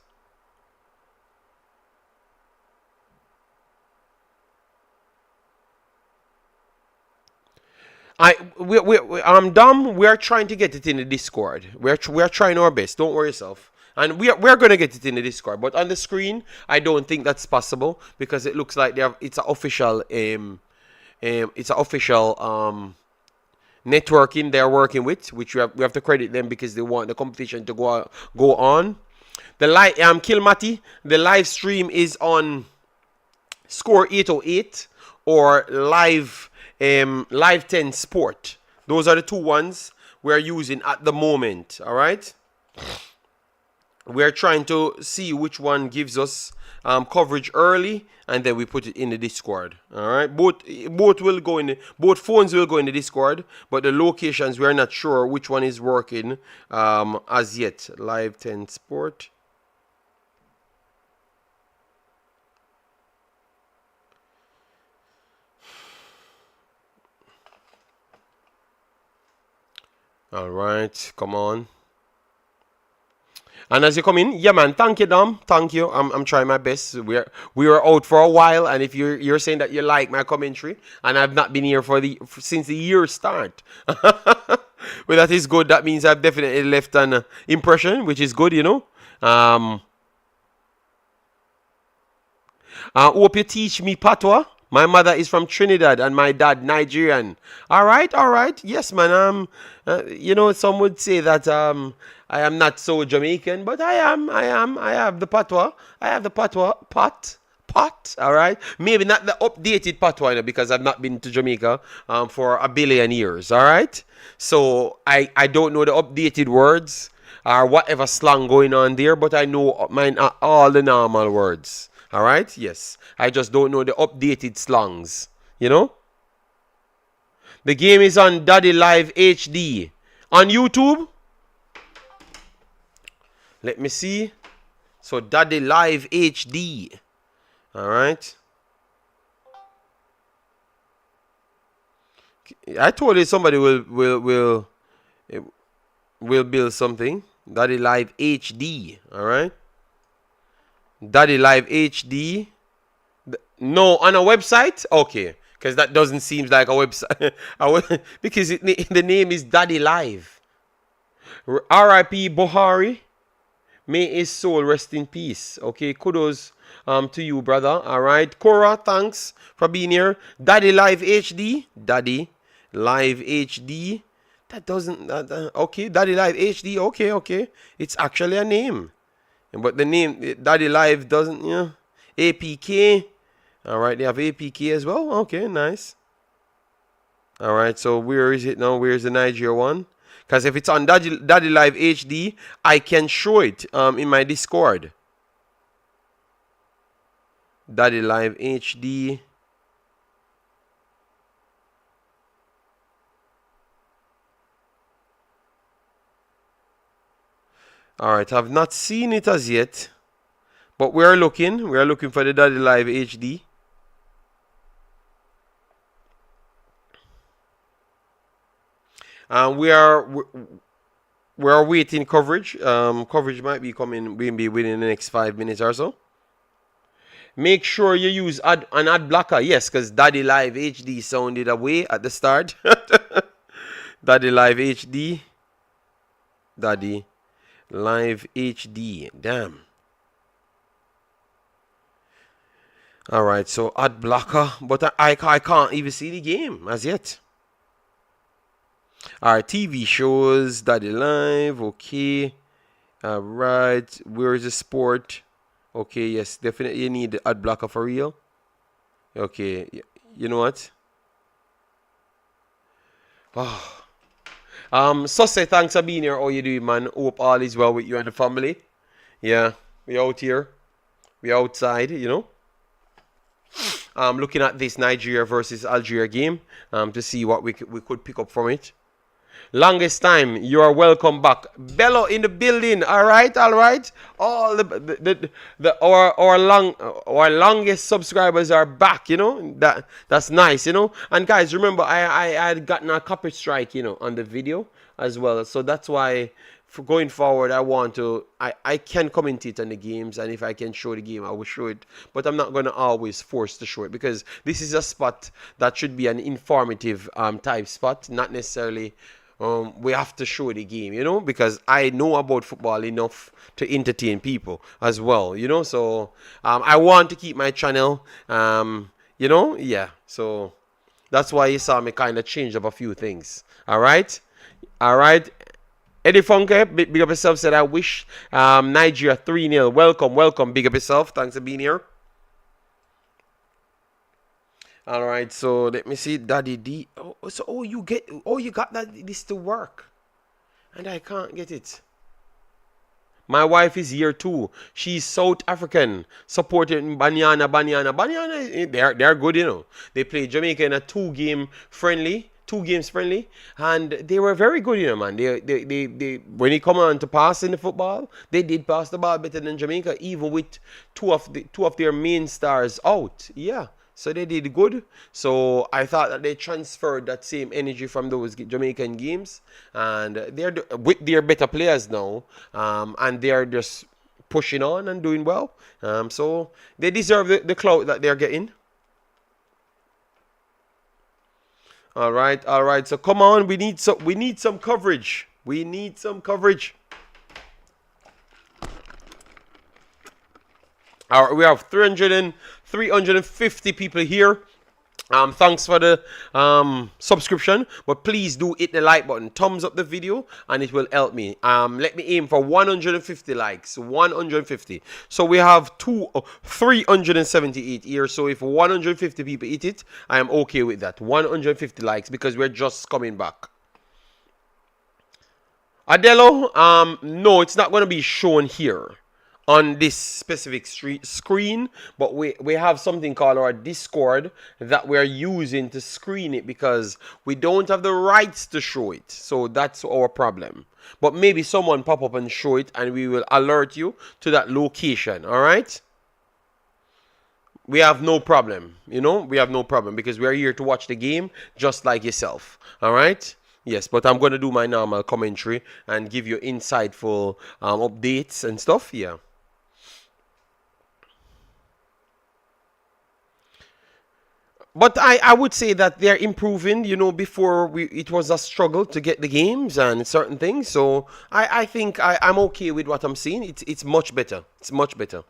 We're trying to get it in the Discord. We're trying our best. Don't worry yourself. And we're gonna get it in the Discord. But on the screen, I don't think that's possible, because it looks like it's an official networking they're working with, which we have to credit them, because they want the competition to go on. The Kilmati, the live stream is on Score 808 or Live 10 Sport. Those are the two ones we're using at the moment. All right, we're trying to see which one gives us coverage early, and then we put it in the Discord. All right, both phones will go in the Discord, but the locations we're not sure which one is working as yet. Live 10 Sport. All right, come on. And as you come in, yeah, man, thank you, Dom. Thank you. I'm trying my best. We were out for a while, and if you're saying that you like my commentary, and I've not been here since the year start, well, that is good. That means I've definitely left an impression, which is good, you know. Hope you teach me patois. My mother is from Trinidad and my dad Nigerian. All right, all right. Yes, man. You know, some would say that I am not so Jamaican, but I am. I have the patois. I have the patois. pot, all right? Maybe not the updated patois because I've not been to Jamaica for a billion years, all right? So I don't know the updated words or whatever slang going on there, but I know mine are all the normal words, all right? Yes, I just don't know the updated slangs, you know? The game is on Daddy Live HD. On YouTube? Let me see. So Daddy Live HD. Alright. I told you somebody will build something. Daddy Live HD. Alright. Daddy Live HD. No, on a website? Okay. Because that doesn't seem like a website. Because the name is Daddy Live. R.I.P. Buhari. May his soul rest in peace. Okay, kudos to you, brother. All right, Cora, thanks for being here. Daddy Live HD. Daddy Live HD. That doesn't... okay, Daddy Live HD. Okay, okay. It's actually a name. But the name, Daddy Live doesn't... Yeah. APK. All right, they have APK as well. Okay, nice. All right, so where is it now? Where's the Nigeria one? Because if it's on Daddy Live HD, I can show it in my Discord. Daddy Live HD. All right, I've not seen it as yet. But we're looking. We're looking for the Daddy Live HD. We are waiting coverage. Coverage might be coming maybe within the next 5 minutes or so. Make sure you use an ad blocker. Yes, because Daddy Live HD sounded away at the start. Daddy Live HD. Daddy Live HD. Damn. Alright, so ad blocker. But I can't even see the game as yet. Alright, TV shows, Daddy Live, okay. Alright, where is the sport? Okay, yes, definitely you need the ad blocker for real. Okay, you know what? Oh. Susse, thanks for being here. How you doing, man? Hope all is well with you and the family. Yeah, we out here. We outside, you know. Looking at this Nigeria versus Algeria game to see what we could pick up from it. Longest time, you are welcome back. Bello in the building. All right. All our longest subscribers are back. You know that's nice. You know. And guys, remember I had gotten a copy strike. You know, on the video as well. So that's why for going forward, I can commentate on the games, and if I can show the game, I will show it. But I'm not gonna always force to show it because this is a spot that should be an informative type spot, not necessarily. We have to show the game, you know, because I know about football enough to entertain people as well, you know. So I want to keep my channel, you know, yeah. So that's why you saw me kind of change up a few things. All right. Eddie Funke, big up yourself, said, I wish Nigeria 3-0. Welcome, big up yourself. Thanks for being here. All right, so let me see, Daddy D. You got this to work, and I can't get it. My wife is here too. She's South African, supporting Banyana. They're good, you know. They played Jamaica in a 2 games friendly, and they were very good, you know, man. They when it come on to passing the football, they did pass the ball better than Jamaica, even with two of their main stars out. Yeah. So they did good. So I thought that they transferred that same energy from those Jamaican games, and they're with their better players now, and they're just pushing on and doing well. So they deserve the clout that they're getting. All right. So come on, we need some coverage. We have 350 people here. Thanks for the subscription, but please do hit the like button, thumbs up the video, and it will help me. Let me aim for 150 likes, 150. So we have 378 here. So if 150 people hit it, I am okay with that. 150 likes because we're just coming back. Adelo, no, it's not going to be shown here on this specific screen, but we have something called our Discord that we're using to screen it because we don't have the rights to show it. So that's our problem. But maybe someone pop up and show it and we will alert you to that location, all right? We have no problem, you know? We have no problem because we're here to watch the game just like yourself, all right? Yes, but I'm going to do my normal commentary and give you insightful updates and stuff, yeah. But I would say that they're improving. You know, before it was a struggle to get the games and certain things. So I think I'm okay with what I'm seeing. It's much better. It's much better.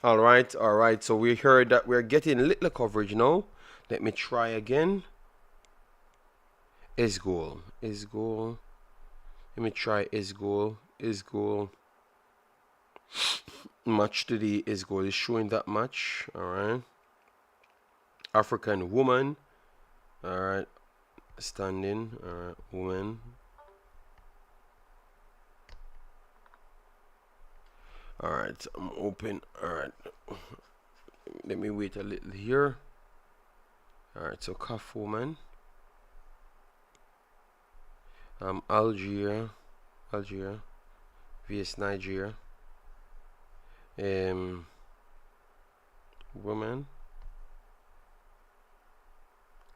All right, all right. So we heard that we're getting little coverage now. Let me try again. Is goal. Is goal. Let me try is goal. Is goal. Match today is goal. Is showing that match. All right. African woman. All right. Standing. All right. Woman. All right. I'm open. All right. Let me wait a little here. All right. So CAF woman. Algeria vs Nigeria. Woman.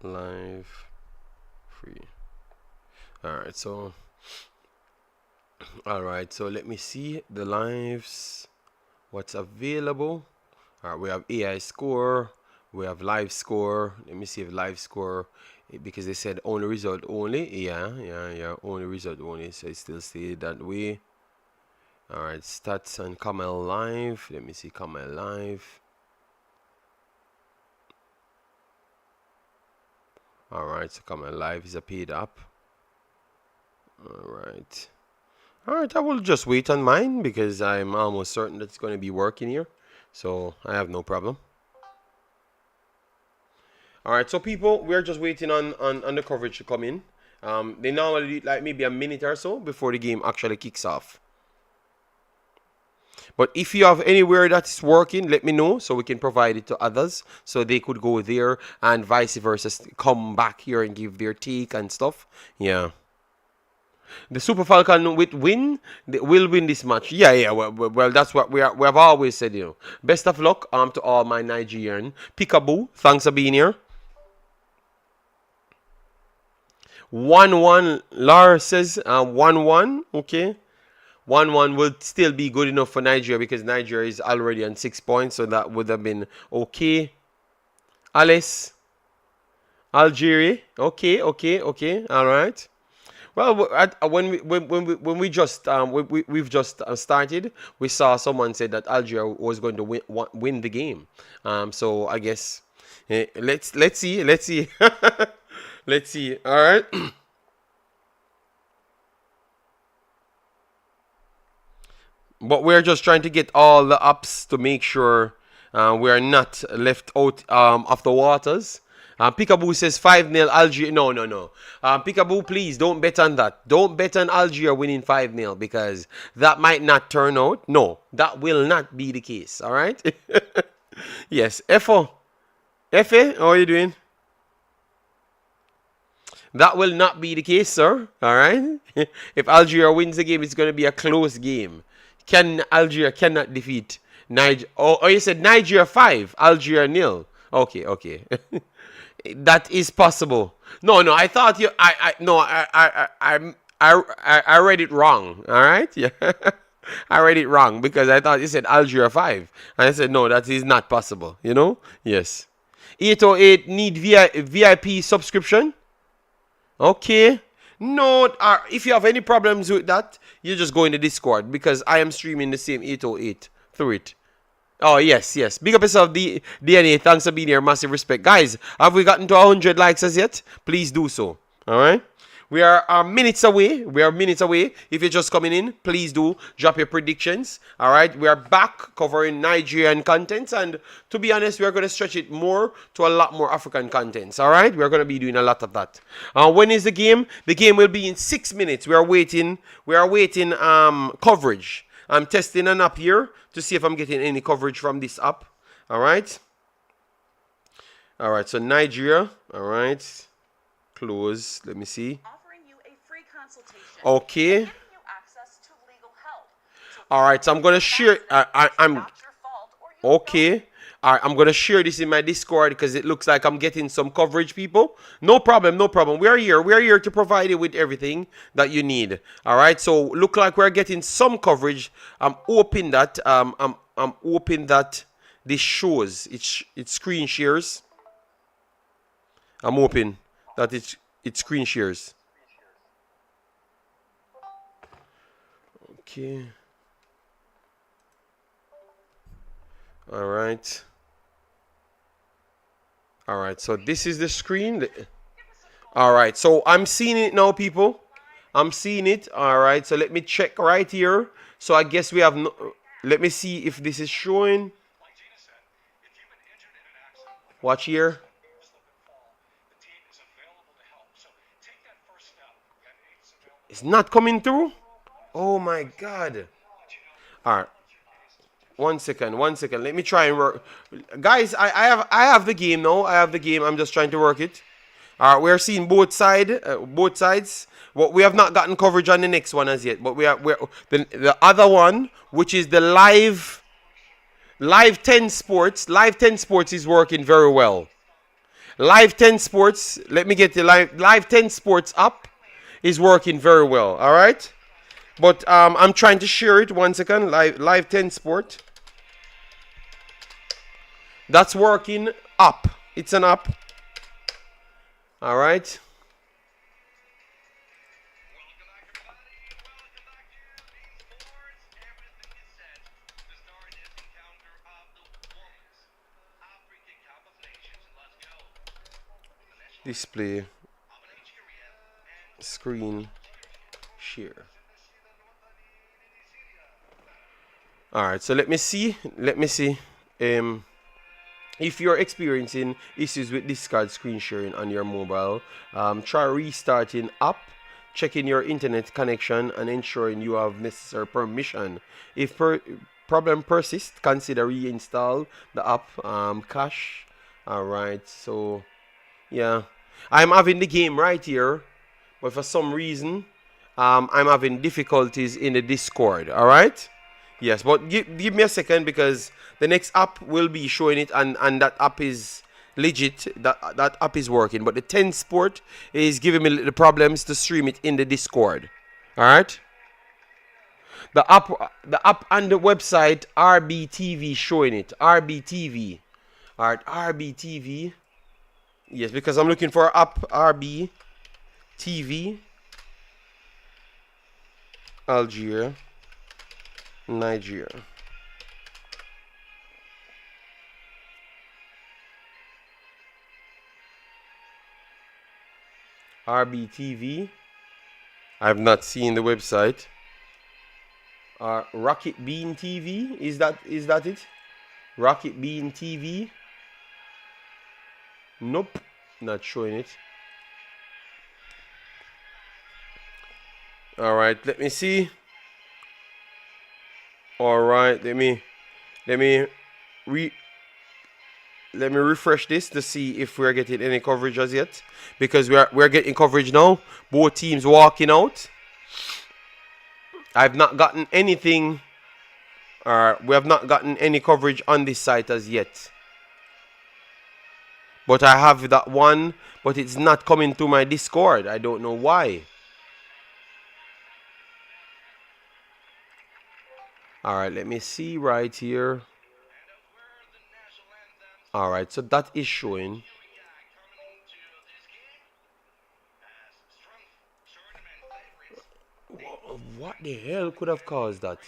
Live free. Alright, so let me see the lives, what's available. Alright, we have AI score, we have live score. Let me see if live score, because they said only result only. Yeah, only result only, so it still stayed that way. Alright, stats and Camel live. Let me see Camel live. Alright, so Camel live is a paid app. Alright, I will just wait on mine because I'm almost certain that it's going to be working here, so I have no problem. Alright, so people, we're just waiting on the coverage to come in. They normally like maybe a minute or so before the game actually kicks off. But if you have anywhere that's working, let me know so we can provide it to others so they could go there and vice versa, come back here and give their take and stuff. Yeah. The Super Falcon will win this match. Yeah. Well, that's what we have always said, you know. Best of luck to all my Nigerian. Peekaboo, thanks for being here. 1-1, Lar says 1-1, okay. 1-1 would still be good enough for Nigeria because Nigeria is already on 6 points, so that would have been okay. Alice, Algeria, okay, all right. Well, when we just we've just started, we saw someone said that Algeria was going to win the game. So I guess let's see, let's see. All right. But we're just trying to get all the ups to make sure we're not left out of the waters. Peekaboo says 5-0 Algeria. No. Peekaboo, please don't bet on that. Don't bet on Algeria winning 5-0 because that might not turn out. No, that will not be the case. All right? Yes. Efo, how are you doing? That will not be the case, sir. All right? If Algeria wins the game, it's going to be a close game. Algeria cannot defeat Nigeria. Oh, you said Nigeria 5, Algeria 0. Okay. That is possible. No, I thought you. I read it wrong. All right, yeah. I read it wrong because I thought you said Algeria 5, and I said no, that is not possible. You know? Yes. 808 need VIP subscription. Okay. No, if you have any problems with that, you just go in the Discord because I am streaming the same 808 through it. Oh, yes, yes. Big up yourself, DNA. Thanks for being here. Massive respect. Guys, have we gotten to 100 likes as yet? Please do so. All right? We are minutes away. We are minutes away. If you're just coming in, please do drop your predictions. All right? We are back covering Nigerian contents. And to be honest, we are going to stretch it more to a lot more African contents. All right? We're going to be doing a lot of that. When is the game? The game will be in 6 minutes. We are waiting. Coverage. I'm testing an app here to see if I'm getting any coverage from this app. All right. All right. So Nigeria. All right. Close. Let me see. Offering you a free consultation. Okay. Giving you access to legal help. All right. So I'm gonna share. I'm Not your fault or you'll okay. All right. I'm gonna share this in my Discord because it looks like I'm getting some coverage, people. No problem. No problem. We are here. We are here to provide you with everything that you need. All right. So look like we're getting some coverage. I'm hoping that I'm hoping that this shows it screen shares. I'm hoping that it screen shares. Okay. All right. All right. So this is the screen. All right. So I'm seeing it now, people. I'm seeing it. All right. So let me check right here. So I guess we have no. Let me see if this is showing. Watch here. It's not coming through. Oh my God. All right. 1 second. 1 second. Let me try and work. Guys, I have the game now. I have the game. I'm just trying to work it. All right. We're seeing both sides. Well, we have not gotten coverage on the next one as yet, but we're the other one, which is the live 10 sports. Live 10 sports is working very well. Live 10 sports. Let me get the live 10 sports up. Is working very well. All right. But I'm trying to share it. 1 second. Live 10 sport. That's working up. It's an up. All right. Display. Screen. Share. All right. So let me see. If you're experiencing issues with discard screen sharing on your mobile, try restarting app, checking your internet connection, and ensuring you have necessary permission. If problem persists, consider reinstall the app. Cache. All right. So yeah, I'm having the game right here, but for some reason, I'm having difficulties in the Discord. All right. Yes, but give me a second because the next app will be showing it, and that app is legit. That app is working, but the 10 Sport is giving me the problems to stream it in the Discord. All right. The app and the website RBTV showing it. RBTV. All right, RBTV. Yes, because I'm looking for app RBTV. Algeria. Nigeria. RBTV. I have not seen the website. Rocket Bean TV. Is that it? Rocket Bean TV. Nope, not showing it. All right, let me see. All right, let me refresh this to see if we're getting any coverage as yet, because we're getting coverage now. Both teams walking out. I've not gotten anything. We have not gotten any coverage on this site as yet. But I have that one, but it's not coming to my Discord. I don't know why. All right, let me see right here. All right, so that is showing. What the hell could have caused that?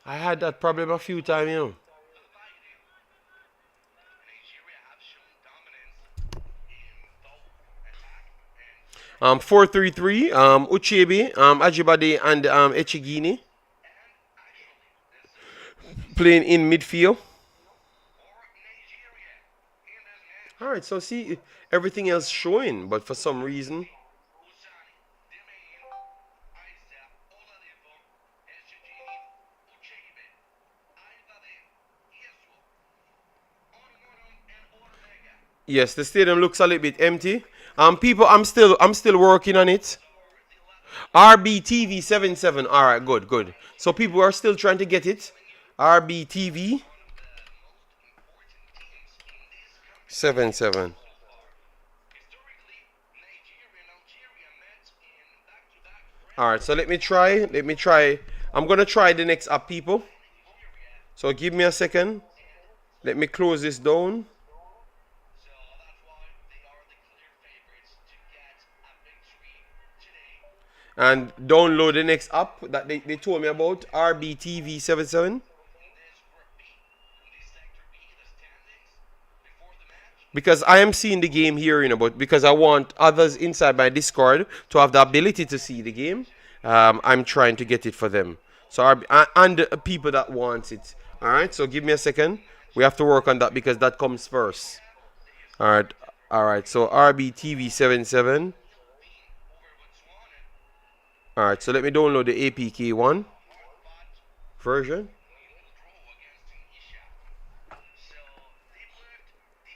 I had that problem a few times, you know. 4-3-3. Uchebe, Ajibade, and Echigini playing in midfield. All right, so see everything else showing, but for some reason. Yes, the stadium looks a little bit empty. People, I'm still working on it. RBTV 77. All right, good, good. So people are still trying to get it. RBTV 77. All right, so let me try. Let me try. I'm gonna try the next app, people. So give me a second. Let me close this down. And download the next app that they told me about, RBTV 77. Because I am seeing the game here, but because I want others inside my Discord to have the ability to see the game, I'm trying to get it for them. So and the people that want it. All right, so give me a second. We have to work on that because that comes first. All right. So RBTV 77. All right, so let me download the APK one version.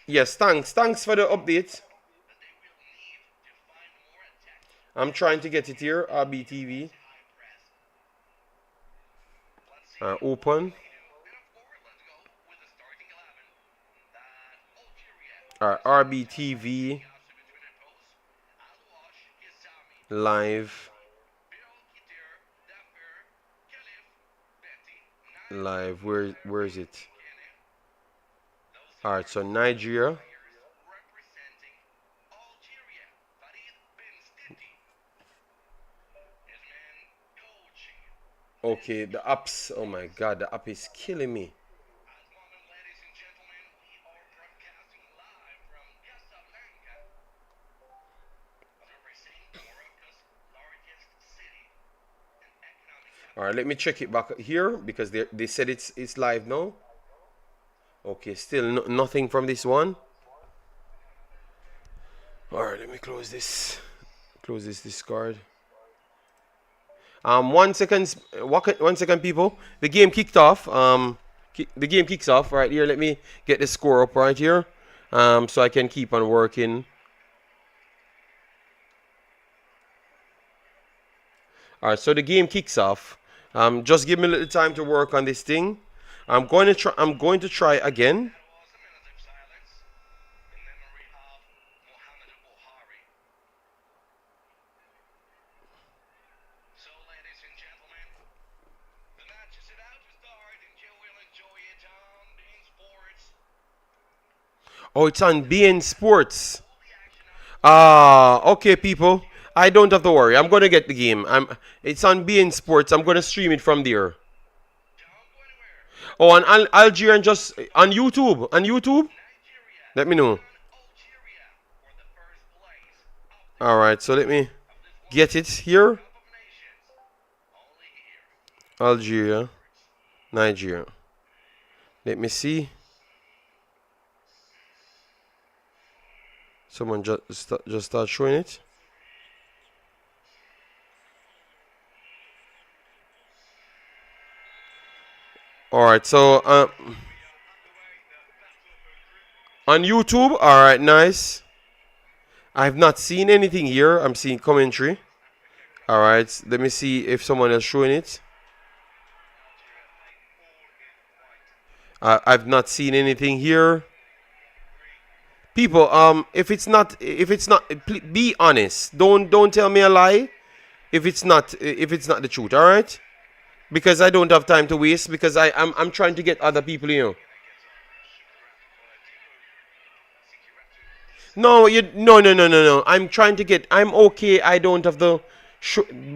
Yes, thanks for the update. I'm trying to get it here, RBTV. Open. RBTV live. Where is it? All right, so Nigeria. Okay, the apps. Oh my God, the app is killing me. All right, let me check it back here because they said it's live now. Okay, still nothing from this one. All right, let me close this. Close this Discord. 1 second. 1 second, people. The game kicked off. The game kicks off right here. Let me get the score up right here. So I can keep on working. All right, so the game kicks off. Just give me a little time to work on this thing. I'm going to try again. Oh, it's on beIN Sports. Okay, people. I don't have to worry. I'm gonna get the game. It's on beIN Sports. I'm gonna stream it from there. Oh, on Algeria and just on YouTube. On YouTube. Let me know. All right. So let me get it here. Algeria, Nigeria. Let me see. Someone just start showing it. All right, so on YouTube. All right, nice. I've not seen anything here. I'm seeing commentary. All right, let me see if someone else showing it. I've not seen anything here. People, if it's not, be honest. Don't tell me a lie. If it's not the truth, all right? Because I don't have time to waste. Because I'm trying to get other people. No, no. I'm trying to get. I'm okay. I don't have the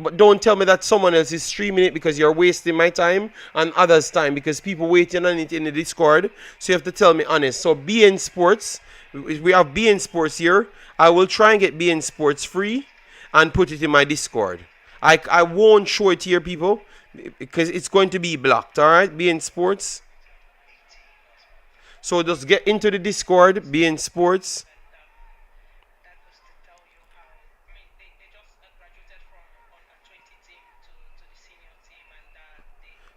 But don't tell me that someone else is streaming it because you're wasting my time and others' time because people waiting on it in the Discord. So you have to tell me honest. So BN Sports, we have BN Sports here. I will try and get BN Sports free and put it in my Discord. I won't show it here, people, because it's going to be blocked. All right, BN Sports. So just get into the Discord, BN Sports.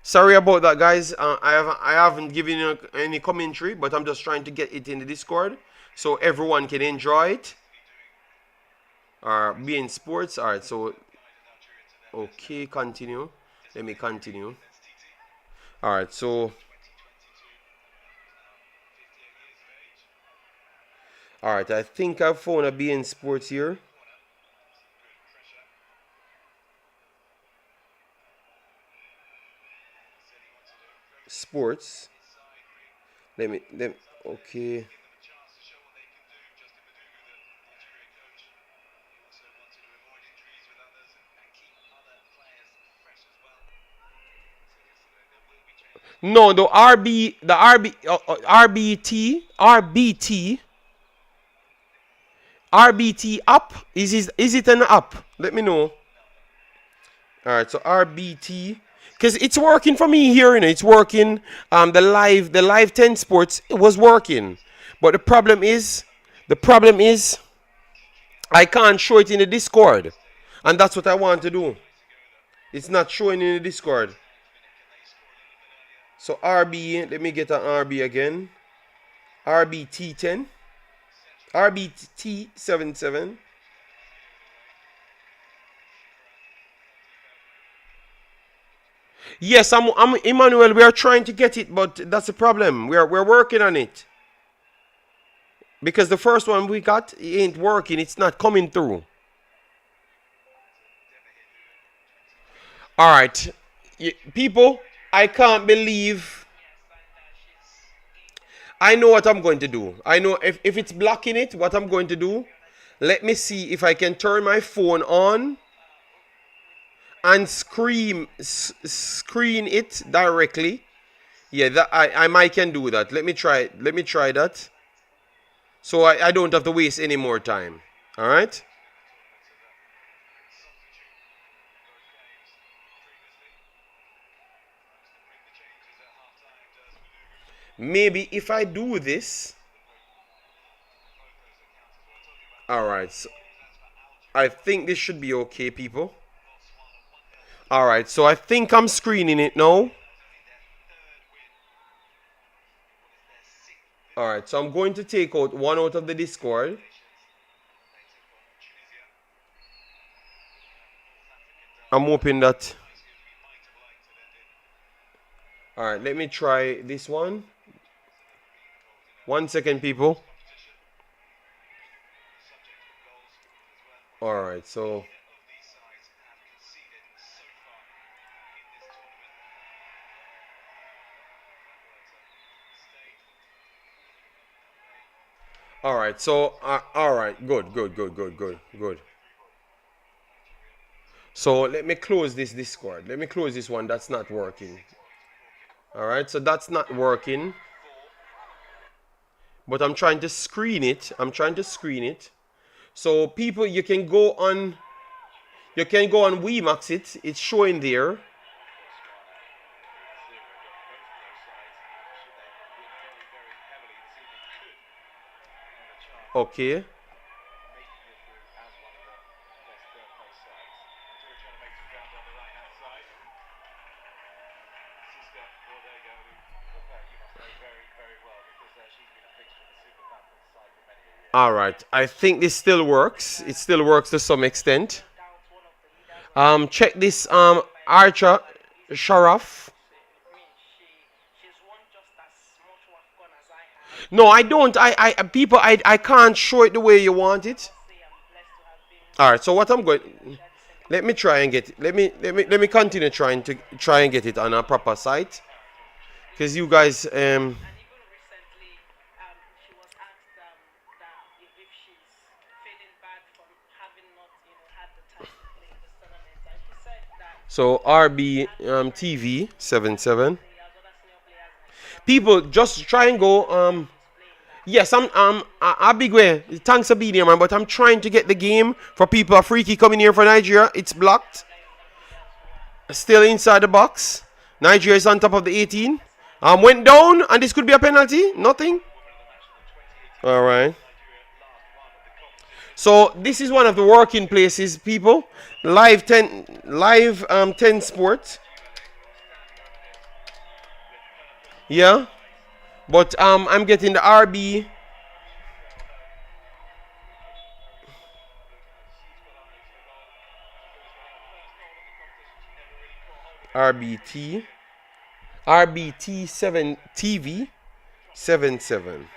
Sorry about that, guys. I haven't given you any commentary, but I'm just trying to get it in the Discord so everyone can enjoy it. Be in sports. All right. So okay, continue. Let me continue. All right. So all right. I think I've found a be in sports here. Sports. Okay. No, the RBT app. Is it an app? Let me know. All right, so RBT, because it's working for me here. It's working. The live 10 sports, it was working, but the problem is, I can't show it in the Discord, and that's what I want to do. It's not showing in the Discord. So RB, let me get an RB again. RBT10, RBT77. Yes, I'm Emmanuel. We are trying to get it, but that's the problem. We're working on it. Because the first one we got, it ain't working. It's not coming through. All right, people, I can't believe. I know what I'm going to do. I know if it's blocking it, what I'm going to do. Let me see if I can turn my phone on and screen it directly. Yeah, that I might can do that. Let me try that. So I don't have to waste any more time. All right. Maybe if I do this. All right. So I think this should be okay, people. All right. So I think I'm screening it now. All right. So I'm going to take out one out of the Discord. I'm hoping that. All right. Let me try this one. 1 second, people. All right. So. All right. So. All right. Good. So let me close this Discord. Let me close this one. That's not working. All right. So that's not working. But I'm trying to screen it. So people, you can go on Wemaxit. It's showing there. Okay. All right. I think this still works. It still works to some extent. Check this. Archer Sharaf. No, I don't. I can't show it the way you want it. All right. So what I'm going. Let me try and get it. Let me continue trying and get it on a proper site. Because you guys So RB TV 77. People just try and go. Yes, a big way. Thanks for being here, man. But I'm trying to get the game for people. A free kick coming here for Nigeria. It's blocked. Still inside the box. Nigeria is on top of the 18. Went down, and this could be a penalty. Nothing. All right. So this is one of the working places, people. Live 10 Sport. Yeah. But I'm getting the RBT 7 TV 77.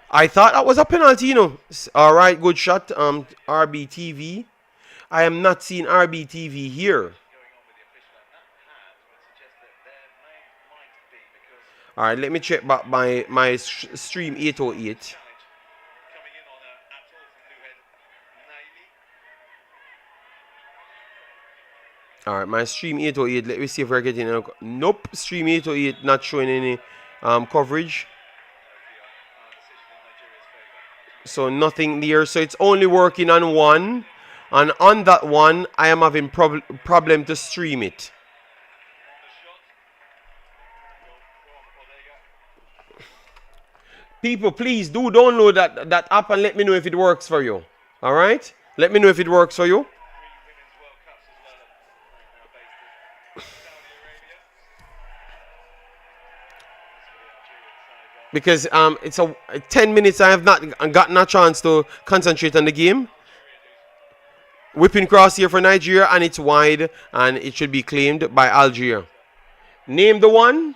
I thought that was a penalty, you know. All right, good shot. RBTV. I am not seeing RBTV here. All right, let me check back my stream 808. All right, my stream 808. Let me see if we're getting a... Nope, stream 808 not showing any coverage. So nothing there. So it's only working on one. And on that one, I am having problem to stream it. People, please do download that app and let me know if it works for you. All right? Let me know if it works for you. Because it's a 10 minutes I have not gotten a chance to concentrate on the game. Whipping cross here for Nigeria, and it's wide, and it should be claimed by Algeria. Name the one.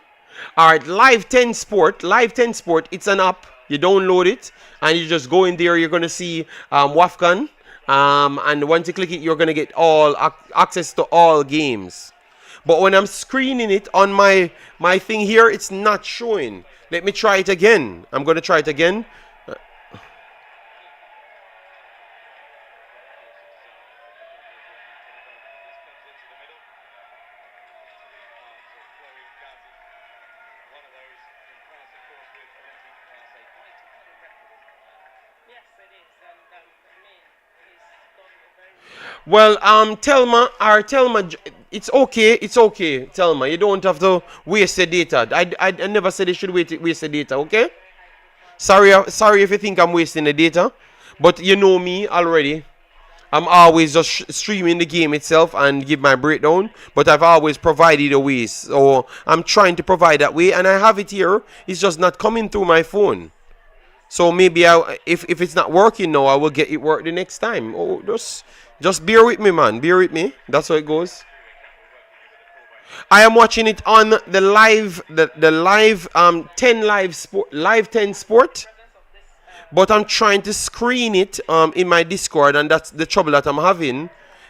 All right, Live 10 Sport. Live 10 Sport, it's an app. You download it, and you just go in there. You're going to see WAFCON. And once you click it, you're going to get all access to all games. But when I'm screening it on my thing here, it's not showing. Let me try it again. I'm going to try it again. Well, Telma, it's okay, Telma. You don't have to waste the data. I never said you should waste the data, okay? Sorry if you think I'm wasting the data, but you know me already. I'm always just streaming the game itself and give my breakdown, but I've always provided a way. So I'm trying to provide that way, and I have it here. It's just not coming through my phone. So maybe if it's not working now, I will get it work the next time. Oh, just bear with me, man. Bear with me. That's how it goes. I am watching it on the live 10 sport. But I'm trying to screen it in my Discord, and that's the trouble that I'm having.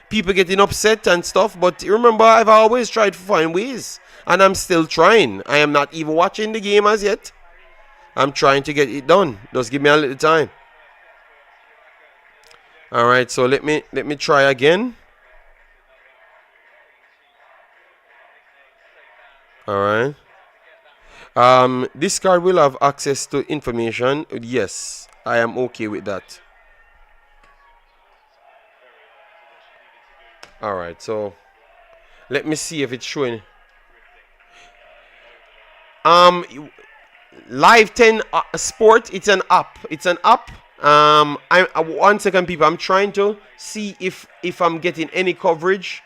People getting upset and stuff, but remember, I've always tried to find ways, and I'm still trying. I am not even watching the game as yet. I'm trying to get it done. Just give me a little time. All right, so let me try again. All right. This card will have access to information. Yes, I am okay with that. All right, so let me see if it's showing. Live 10 Sport, it's an app. It's an app. One second, people. I'm trying to see if I'm getting any coverage.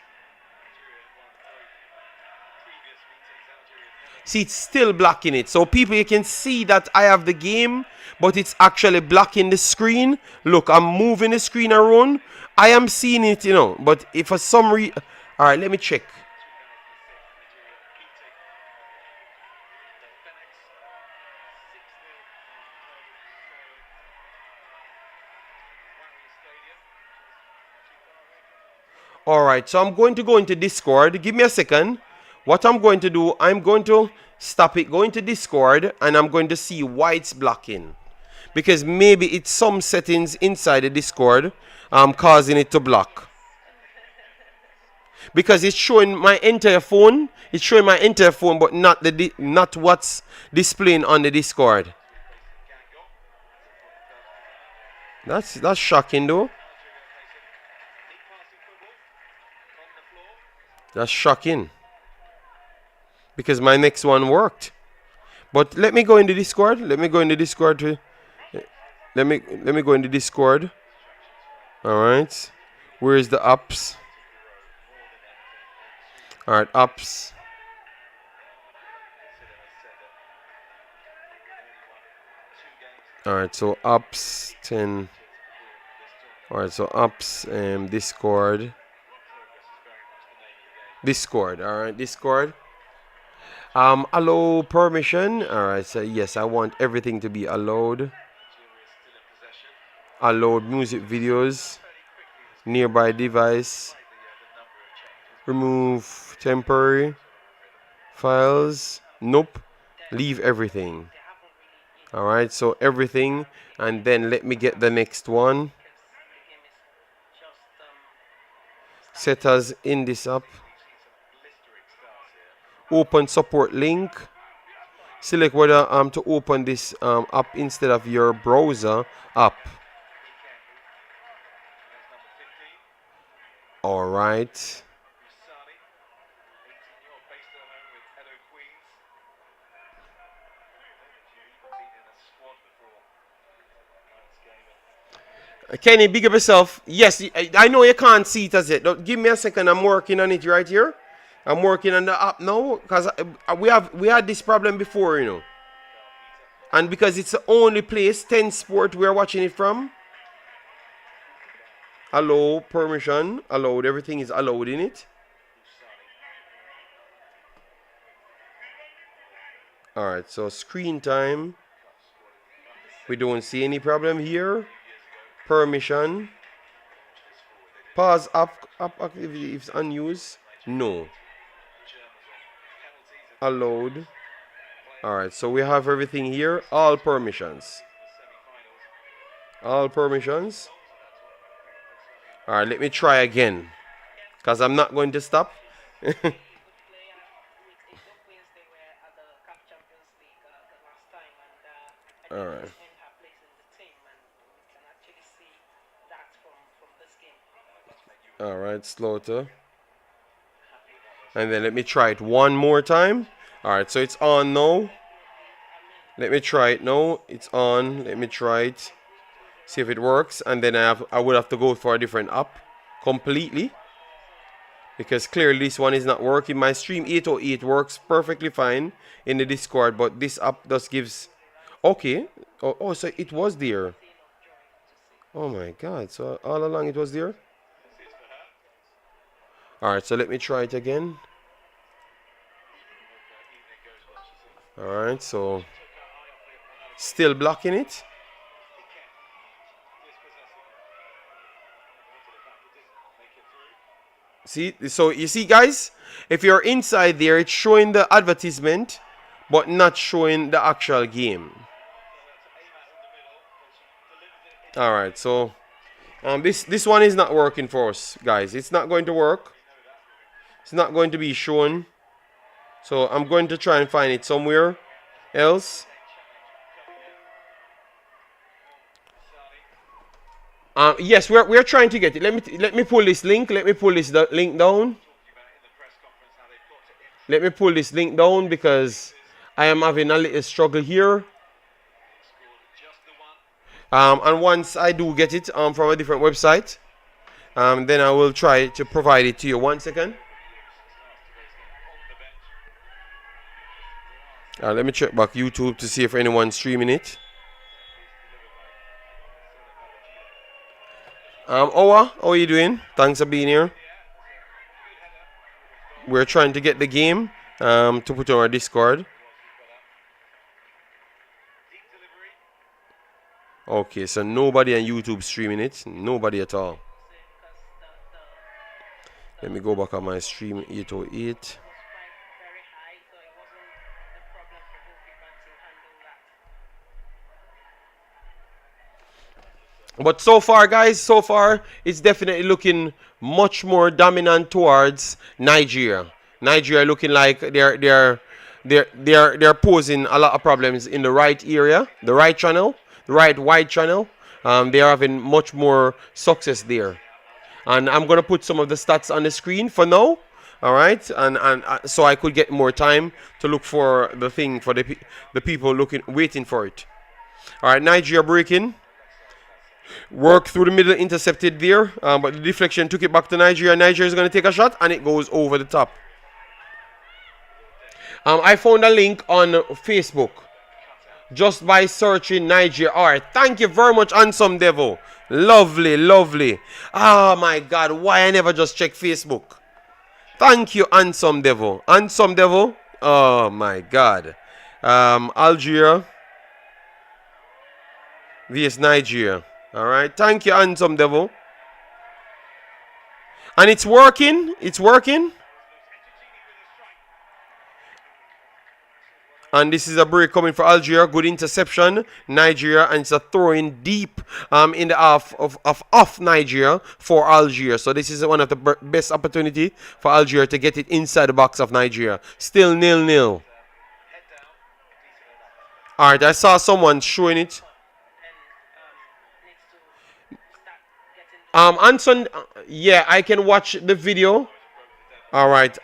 See, it's still blocking it. So people, you can see that I have the game, but it's actually blocking the screen. Look, I'm moving the screen around. I am seeing it, you know, but if for some reason... All right, let me check. All right, so I'm going to go into Discord. Give me a second. What I'm going to do, I'm going to stop it, go into Discord, and I'm going to see why it's blocking. Because maybe it's some settings inside the Discord causing it to block. because it's showing my entire phone. It's showing my entire phone, but not not what's displaying on the Discord. That's shocking though. That's shocking. Because my next one worked. But let me go in the Discord. Let me go in the Discord to let me go in the Discord. Alright. Where is the apps? Alright, apps. Alright, so apps 10. Alright, so apps Discord. Discord, alright, Discord. Allow permission. Alright, so yes, I want everything to be allowed. Allowed music videos. Nearby device. Remove temporary files. Nope. Leave everything. Alright, so everything. And then let me get the next one. Set us in this app. Open support link. Select whether to open this app instead of your browser app. Alright. Kenny, big up yourself. Yes, I know you can't see it as yet. Give me a second. I'm working on it right here. I'm working on the app now because we had this problem before, you know. And because it's the only place 10 Sport we're watching it from. Allow permission. Allowed. Everything is allowed in it. Alright, so screen time. We don't see any problem here. Permission. Pause app activity if it's unused. No. Allowed. Alright, so we have everything here. All permissions. All permissions. Alright, let me try again. Because I'm not going to stop. Alright. Alright, slaughter. And then let me try it one more time. Alright, so it's on now. Let me try it now. It's on. Let me try it. See if it works. And then I would have to go for a different app completely. Because clearly this one is not working. My Stream 808 works perfectly fine in the Discord. But this app just gives... Okay. Oh, so it was there. Oh my god. So all along it was there? Alright, so let me try it again. Alright, so still blocking it. See, so you see guys, if you're inside there, it's showing the advertisement but not showing the actual game. Alright, so this one is not working for us, guys. It's not going to work. It's not going to be shown. So I'm going to try and find it somewhere else. Yes, we're trying to get it. Let me pull this link. Let me pull this link down. Let me pull this link down because I am having a little struggle here. And once I do get it from a different website, then I will try to provide it to you. 1 second. Let me check back YouTube to see if anyone's streaming it. Owa, how are you doing? Thanks for being here. We're trying to get the game to put on our Discord. Okay, so nobody on YouTube streaming it. Nobody at all. Let me go back on my stream 808. But so far, guys, so far it's definitely looking much more dominant towards Nigeria. Nigeria looking like they're posing a lot of problems in the right area, the right channel, the right wide channel. They are having much more success there. And I'm gonna put some of the stats on the screen for now. All right, and so I could get more time to look for the thing for the people waiting for it. All right, Nigeria breaking. Work through the middle, intercepted there, but the deflection took it back to Nigeria. Nigeria is going to take a shot, and it goes over the top. I found a link on Facebook just by searching Nigeria. All right, thank you very much, Handsome Devil. Lovely, lovely. Oh my God, why I never just check Facebook? Thank you, Handsome Devil. Handsome Devil. Oh my God. Algeria vs Nigeria. All right, thank you, Handsome Devil. And it's working. It's working. And this is a break coming for Algeria. Good interception. Nigeria. And it's a throwing deep in the half of Nigeria for Algeria. So this is one of the best opportunity for Algeria to get it inside the box of Nigeria. Still 0-0. All right, I saw someone showing it. Anson, yeah, I can watch the video. All right,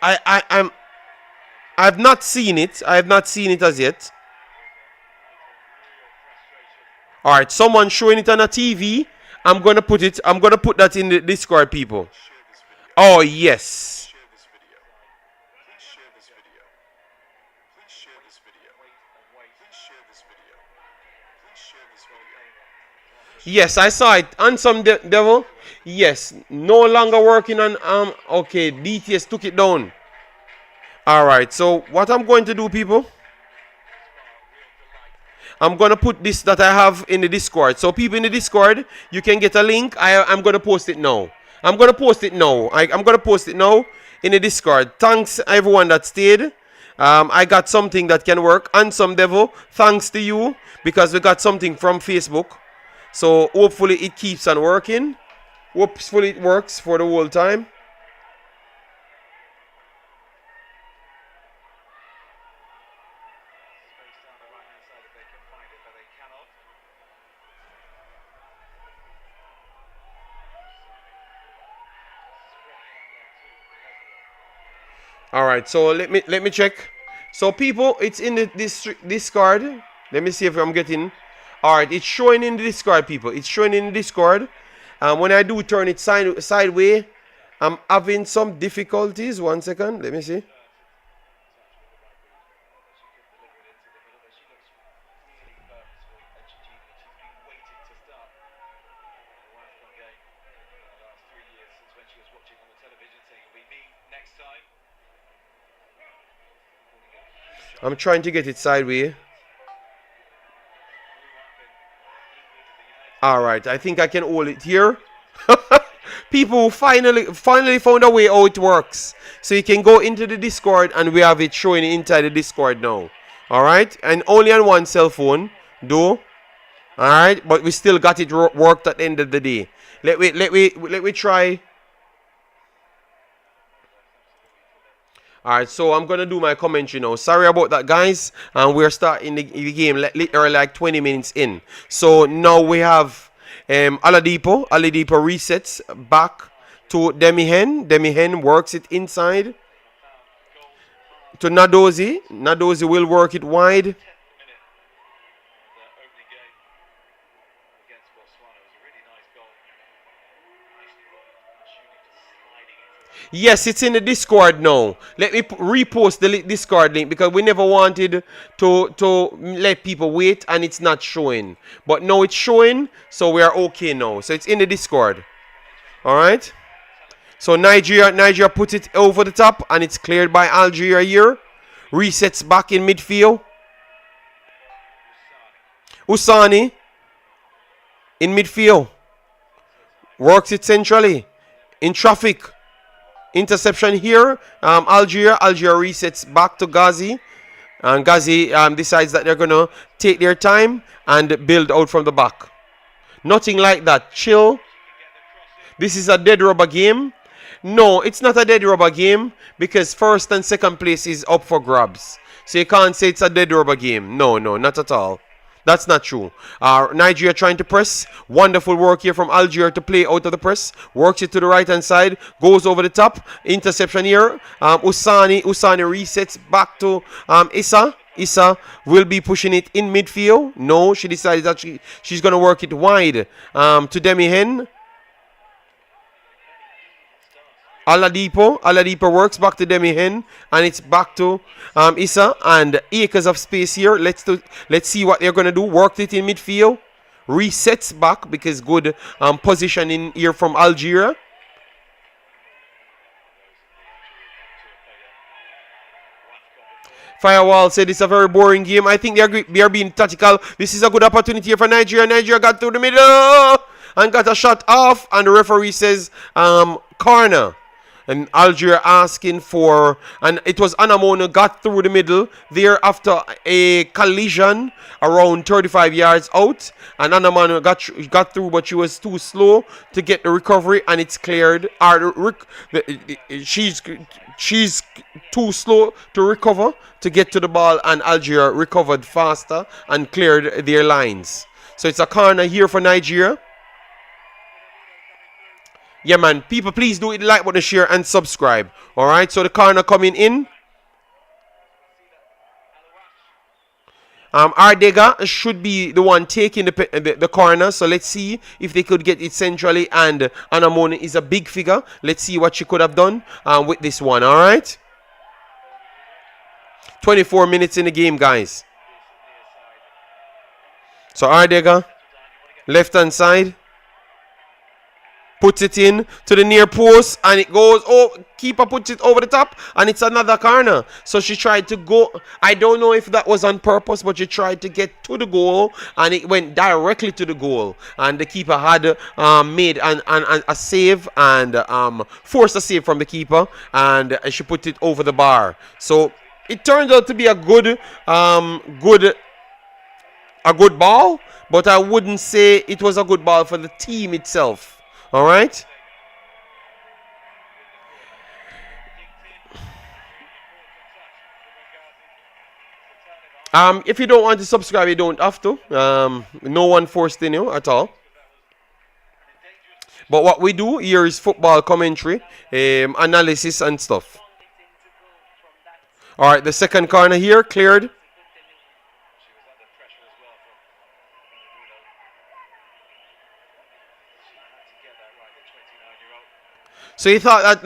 I've not seen it. I have not seen it as yet. All right, someone showing it on a TV. I'm gonna put that in the Discord, people. Oh yes. Yes, I saw it. Handsome Devil. Yes, no longer working on okay, DTS took it down. All right, so what I'm going to do, people, I'm going to put this that I have in the Discord. So people in the Discord, you can get a link. I'm going to post it now. I'm going to post it now. I'm going to post it now in the Discord. Thanks everyone that stayed. I got something that can work. Handsome Devil, thanks to you because we got something from Facebook. So hopefully it keeps on working. Hopefully it works for the whole time. All right, so let me check. So people, it's in the Discord. Let me see if I'm getting. All right, it's showing in the Discord, people. It's showing in the Discord. When I do turn it sideways, I'm having some difficulties. 1 second, let me see. I'm trying to get it sideways. All right, I think I can hold it here. People finally found a way how it works. So you can go into the Discord and we have it showing inside the Discord now. All right, and only on one cell phone, though. All right, but we still got it worked at the end of the day. Let me try. All right, so I'm gonna do my commentary now. Sorry about that, guys. And we're starting the game literally like 20 minutes in. So now we have Aladipo. Aladipo resets back to Demihen. Demihen works it inside to Nadozi. Nadozi will work it wide. Yes, it's in the Discord now. Let me repost the Discord link because we never wanted to let people wait and it's not showing. But now it's showing, so we are okay now. So it's in the Discord. All right. So Nigeria put it over the top and it's cleared by Algeria here. Resets back in midfield. Usani in midfield. Works it centrally. In traffic. Interception here. Algeria resets back to Ghazi. And Ghazi decides that they're going to take their time and build out from the back. Nothing like that. Chill. This is a dead rubber game. No, it's not a dead rubber game because first and second place is up for grabs. So you can't say it's a dead rubber game. No, not at all. That's not true. Nigeria trying to press. Wonderful work here from Algeria to play out of the press. Works it to the right hand side. Goes over the top. Interception here. Usani resets back to Issa. Issa will be pushing it in midfield. No, she decided that she's going to work it wide to Demi Hen. Aladipo works back to Demi Hen, and it's back to Issa, and acres of space here. Let's see what they're gonna do. Worked it in midfield, resets back because good positioning here from Algeria. Firewall said it's a very boring game. I think they are being tactical. This is a good opportunity here for Nigeria. Nigeria got through the middle and got a shot off, and the referee says corner. And Algeria asking for, and it was Anamona got through the middle there after a collision around 35 yards out, and Anamona got through, but she was too slow to get the recovery, and it's cleared. She's too slow to recover to get to the ball, and Algeria recovered faster and cleared their lines. So it's a corner here for Nigeria. Yeah, man. People, please do it, like button, share, and subscribe. All right. So the corner coming in. Ardega should be the one taking the corner. So let's see if they could get it centrally. And Anamone is a big figure. Let's see what she could have done with this one. All right. 24 minutes in the game, guys. So Ardega, left hand side. Puts it in to the near post, and it goes, oh, keeper puts it over the top, and it's another corner. So she tried to go, I don't know if that was on purpose, but she tried to get to the goal, and it went directly to the goal. And the keeper had made a save, and forced a save from the keeper, and she put it over the bar. So it turned out to be a good ball, but I wouldn't say it was a good ball for the team itself. All right. If you don't want to subscribe, you don't have to. No one forced in you at all. But what we do here is football commentary, analysis and stuff. All right, the second corner here cleared. So you thought that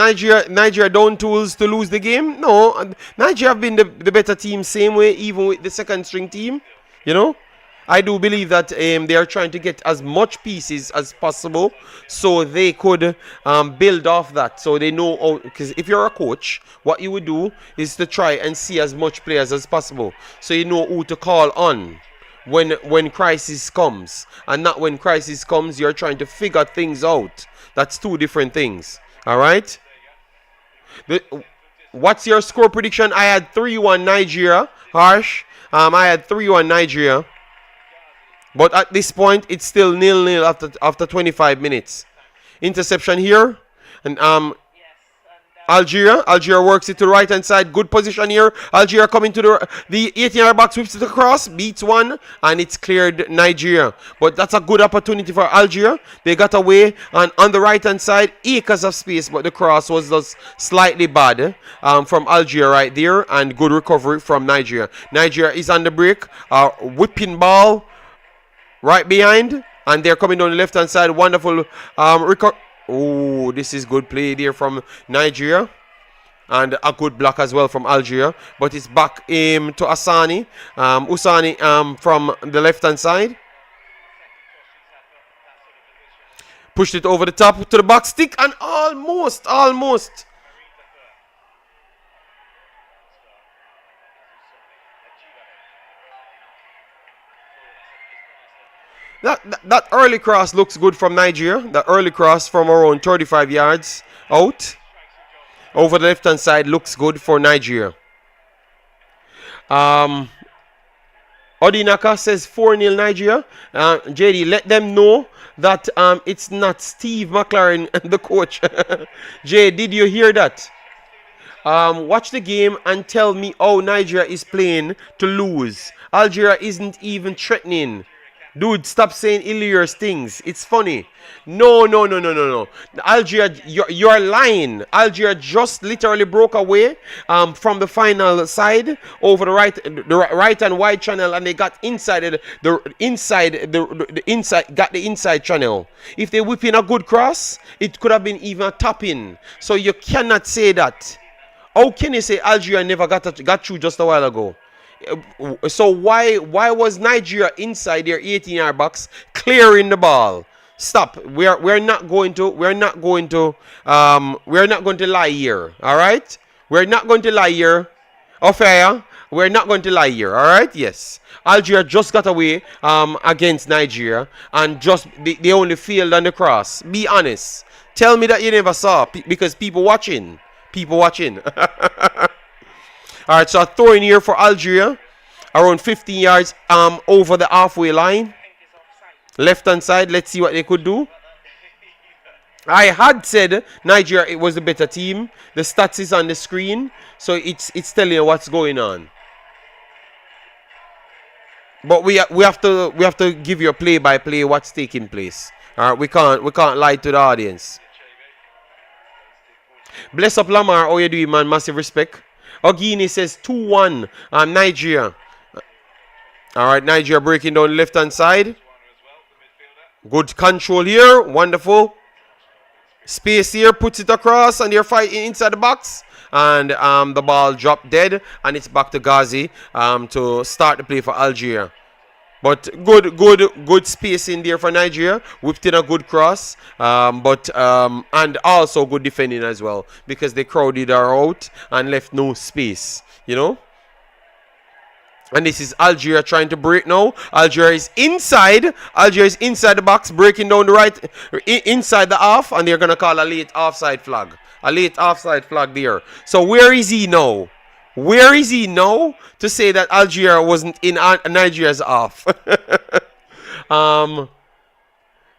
Nigeria don't tools to lose the game? No, Nigeria have been the better team same way, even with the second string team. You know, I do believe that they are trying to get as much pieces as possible so they could build off that. So they know, because if you're a coach, what you would do is to try and see as much players as possible, so you know who to call on when crisis comes, and not when crisis comes you're trying to figure things out. That's two different things. All right. What's your score prediction? I had 3-1 Nigeria. Harsh. I had 3-1 Nigeria. But at this point, it's still 0-0 after 25 minutes. Interception here. And Algeria works it to the right hand side. Good position here. Algeria coming to the 18-yard box, whips it across, beats one, and it's cleared Nigeria. But that's a good opportunity for Algeria. They got away, and on the right hand side, acres of space, but the cross was just slightly bad from Algeria right there, and good recovery from Nigeria. Nigeria is on the break. Whipping ball right behind, and they're coming down the left hand side. Wonderful recovery. Oh, this is good play there from Nigeria. And a good block as well from Algeria. But it's back to Usani from the left-hand side. Pushed it over the top to the box stick. And almost. That early cross looks good from Nigeria. The early cross from around 35 yards out over the left hand side looks good for Nigeria. Odinaka says 4-0 Nigeria. JD, let them know that it's not Steve McLaren, the coach. Jay, did you hear that? Watch the game and tell me how Nigeria is playing to lose. Algeria isn't even threatening. Dude, stop saying Illyrious things. It's funny. No. Algeria, you're lying. Algeria just literally broke away from the final side over the right and wide channel, and they got inside the inside channel. If they whip in a good cross, it could have been even a tap in. So you cannot say that. How can you say Algeria never got through just a while ago? So why was Nigeria inside their 18-yard box clearing the ball? Stop. We're not going to lie here. All right? We're not going to lie here. Ofaya, we're not going to lie here. All right? Yes. Algeria just got away against Nigeria and just they only failed on the cross. Be honest. Tell me that you never saw because people watching. All right, so a throw in here for Algeria, around 15 yards over the halfway line. Left hand side, let's see what they could do. I had said Nigeria it was the better team. The stats is on the screen, so it's telling you what's going on. But we have to give you a play-by-play what's taking place. All right, we can't lie to the audience. Bless up Lamar, how you doing, man? Massive respect. Ogini says 2-1 Nigeria. All right, Nigeria breaking down the left-hand side. Good control here. Wonderful. Space here. Puts it across and they're fighting inside the box. And the ball dropped dead. And it's back to Ghazi to start the play for Algeria. But good space in there for Nigeria. Whipped in a good cross. And also good defending as well. Because they crowded her out and left no space. You know? And this is Algeria trying to break now. Algeria is inside the box. Breaking down the right. Inside the half. And they're going to call a late offside flag. A late offside flag there. So where is he now? Where is he now to say that Algeria wasn't in Nigeria's half?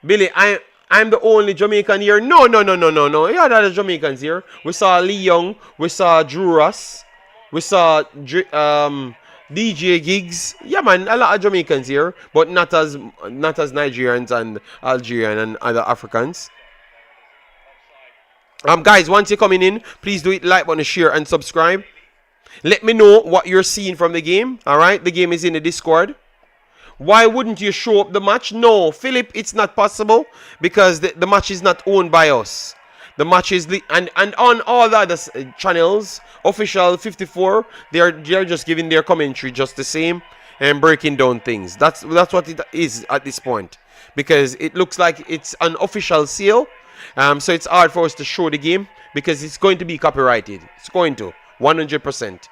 Billy, I'm the only Jamaican here. No. You had other Jamaicans here. We saw Lee Young. We saw Drew Ross. We saw DJ Giggs. Yeah, man, a lot of Jamaicans here, but not as Nigerians and Algerian and other Africans. Guys, once you're coming in, please do it like button, share, and subscribe. Let me know what you're seeing from the game. All right, the game is in the Discord. Why wouldn't you show up the match? No, Philip, it's not possible because the match is not owned by us. The match is and on all the other channels, official 54, they're just giving their commentary just the same and breaking down things. That's what it is at this point because it looks like it's an official sale. So it's hard for us to show the game because it's going to be copyrighted. It's going to 100%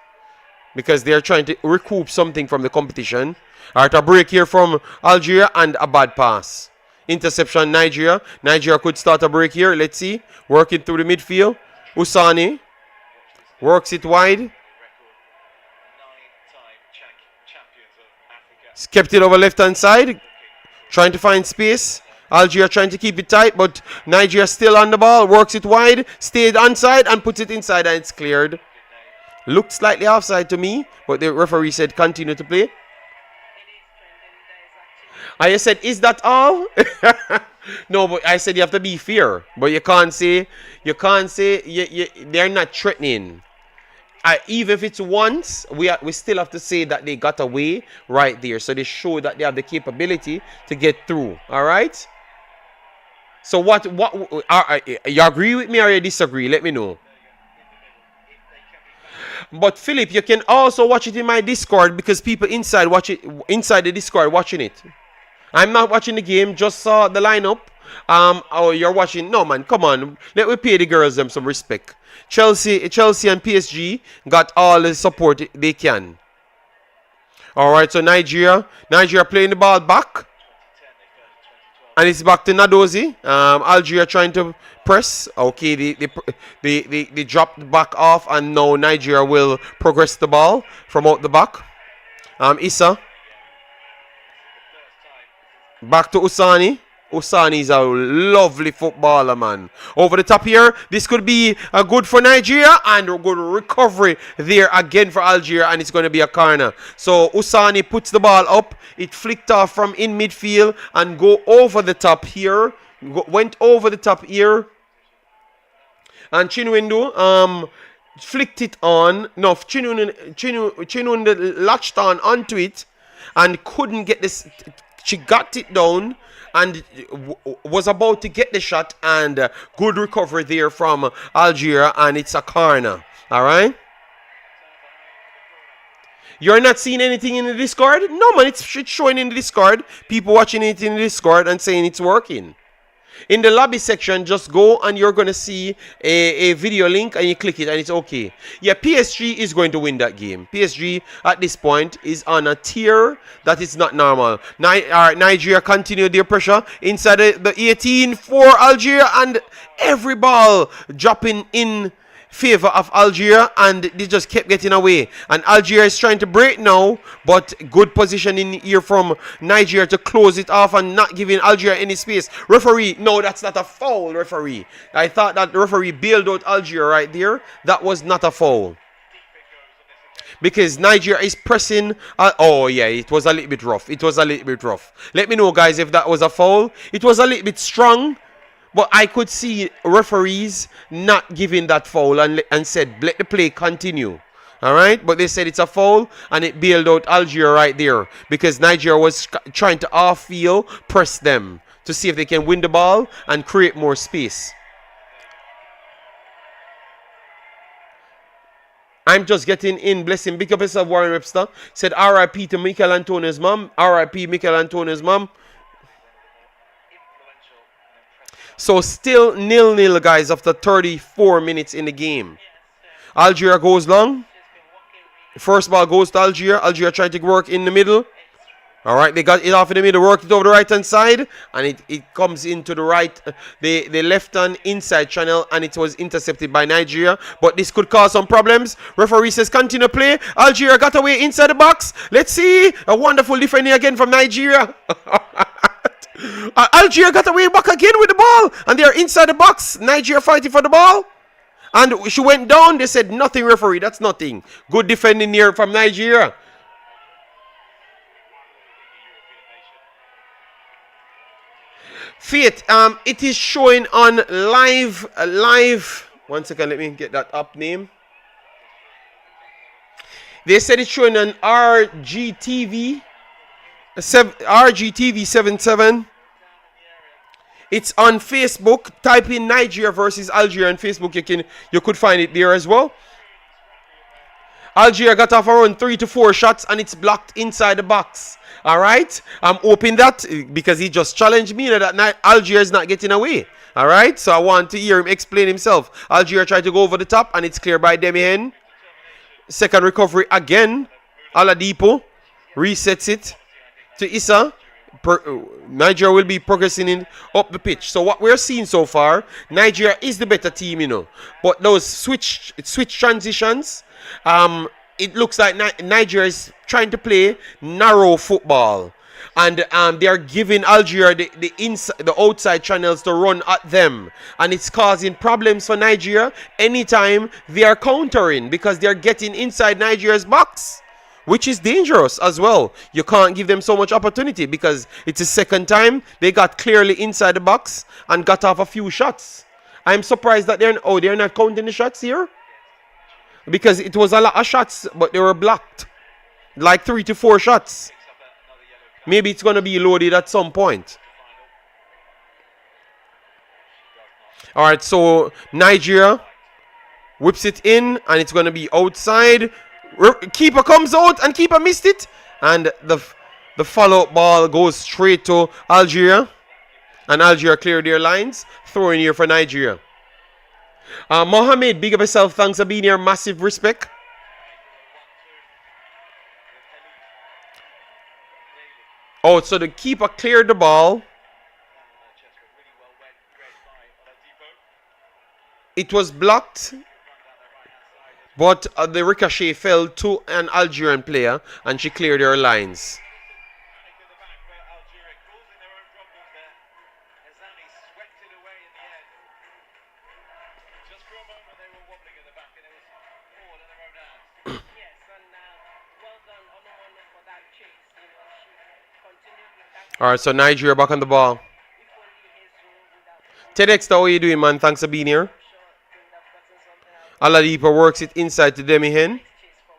because they're trying to recoup something from the competition. All right, a break here from Algeria and a bad pass. Interception Nigeria. Nigeria could start a break here. Let's see. Working through the midfield. Usani works it wide. Kept it over left hand side. Trying to find space. Algeria trying to keep it tight, but Nigeria still on the ball. Works it wide. Stayed onside and puts it inside and it's cleared. Looked slightly offside to me, but the referee said continue to play. I said, is that all? No, but I said you have to be fair. But you can't say they're not threatening. Even if it's once, we still have to say that they got away right there. So they show that they have the capability to get through. All right? So what you agree with me or you disagree? Let me know. But Philip, you can also watch it in my Discord because people inside the Discord watching it. I'm not watching the game, just saw the lineup. Oh, you're watching. No, man, come on. Let me pay the girls them some respect. Chelsea and PSG got all the support they can. All right, so Nigeria playing the ball back. And it's back to Nadozi. Algeria trying to press. Okay, they dropped back off, and now Nigeria will progress the ball from out the back. Issa Back to Usani. Usani is a lovely footballer, man. Over the top here. This could be a good for Nigeria and a good recovery there again for Algeria, and it's going to be a corner. So Usani puts the ball up. It flicked off from in midfield and go over the top here. Went over the top here. And Chinwendu flicked it on. No, Chinwendu latched on onto it and couldn't get this. She got it down and was about to get the shot, and good recovery there from Algeria, and it's a corner. All right. You're not seeing anything in the Discord? No, man, it's showing in the Discord. People watching it in the Discord and saying it's working. In the lobby section, just go and you're going to see a video link and you click it and it's okay. Yeah, PSG is going to win that game. PSG at this point is on a tier that is not normal. Nigeria continue their pressure inside the 18 for Algeria, and every ball dropping in favor of Algeria, and they just kept getting away. And Algeria is trying to break now, but good positioning here from Nigeria to close it off and not giving Algeria any space. Referee, no, that's not a foul, referee. I thought that the referee bailed out Algeria right there. That was not a foul, because Nigeria is pressing. Oh yeah, it was a little bit rough. It was a little bit rough. Let me know, guys, if that was a foul. It was a little bit strong, but I could see referees not giving that foul and said, let the play continue. All right? But they said it's a foul, and it bailed out Algeria right there, because Nigeria was trying to off-field press them to see if they can win the ball and create more space. I'm just getting in. Blessing. Big up yourself, Warren Webster. Said R.I.P. to Michael Antonio's mom. R.I.P. Michael Antonio's mom. So still 0-0, guys, after 34 minutes in the game. Algeria goes long. First ball goes to Algeria. Algeria trying to work in the middle. All right, they got it off in the middle, worked it over the right-hand side, and it comes into the right, the left-hand inside channel, and it was intercepted by Nigeria. But this could cause some problems. Referee says continue play. Algeria got away inside the box. Let's see. A wonderful defending again from Nigeria. Algeria got away back again with the ball, and they're inside the box. Nigeria fighting for the ball, and she went down. They said nothing, referee. That's nothing. Good defending here from Nigeria. Faith, it is showing on live. 1 second, let me get that up name. They said it's showing on RGTV. RGTV 77. It's on Facebook. Type in Nigeria versus Algeria on Facebook. You could find it there as well. Algeria got off around 3 to 4 shots, and it's blocked inside the box. All right, I'm hoping that, because he just challenged me that Algeria is not getting away. All right, so I want to hear him explain himself. Algeria tried to go over the top, and it's clear by Demihen. Second recovery again. Aladipo resets it to Issa. Nigeria will be progressing up the pitch. So what we're seeing so far, Nigeria is the better team, you know. But those switch transitions, it looks like Nigeria is trying to play narrow football, and they are giving Algeria the outside channels to run at them, and it's causing problems for Nigeria anytime they are countering, because they are getting inside Nigeria's box, which is dangerous as well. You can't give them so much opportunity, because it's the second time they got clearly inside the box and got off a few shots. I'm surprised that they're not counting the shots here, because it was a lot of shots, but they were blocked. Like 3 to 4 shots. Maybe it's going to be loaded at some point. All right, so Nigeria whips it in, and it's going to be outside. Keeper comes out, and keeper missed it. And the follow-up ball goes straight to Algeria. And Algeria cleared their lines. Throwing here for Nigeria. Mohammed, big up yourself. Thanks for being here. Massive respect. Oh, so the keeper cleared the ball. It was blocked, but the ricochet fell to an Algerian player, and she cleared her lines. Yes, and well done on for that chase. She continued with that. All right, so Nigeria back on the ball. If only Jesus would have TEDx, how are you doing, man? Thanks for being here. sure could have gotten something out Aladipa works it inside to Demi Hen. chase for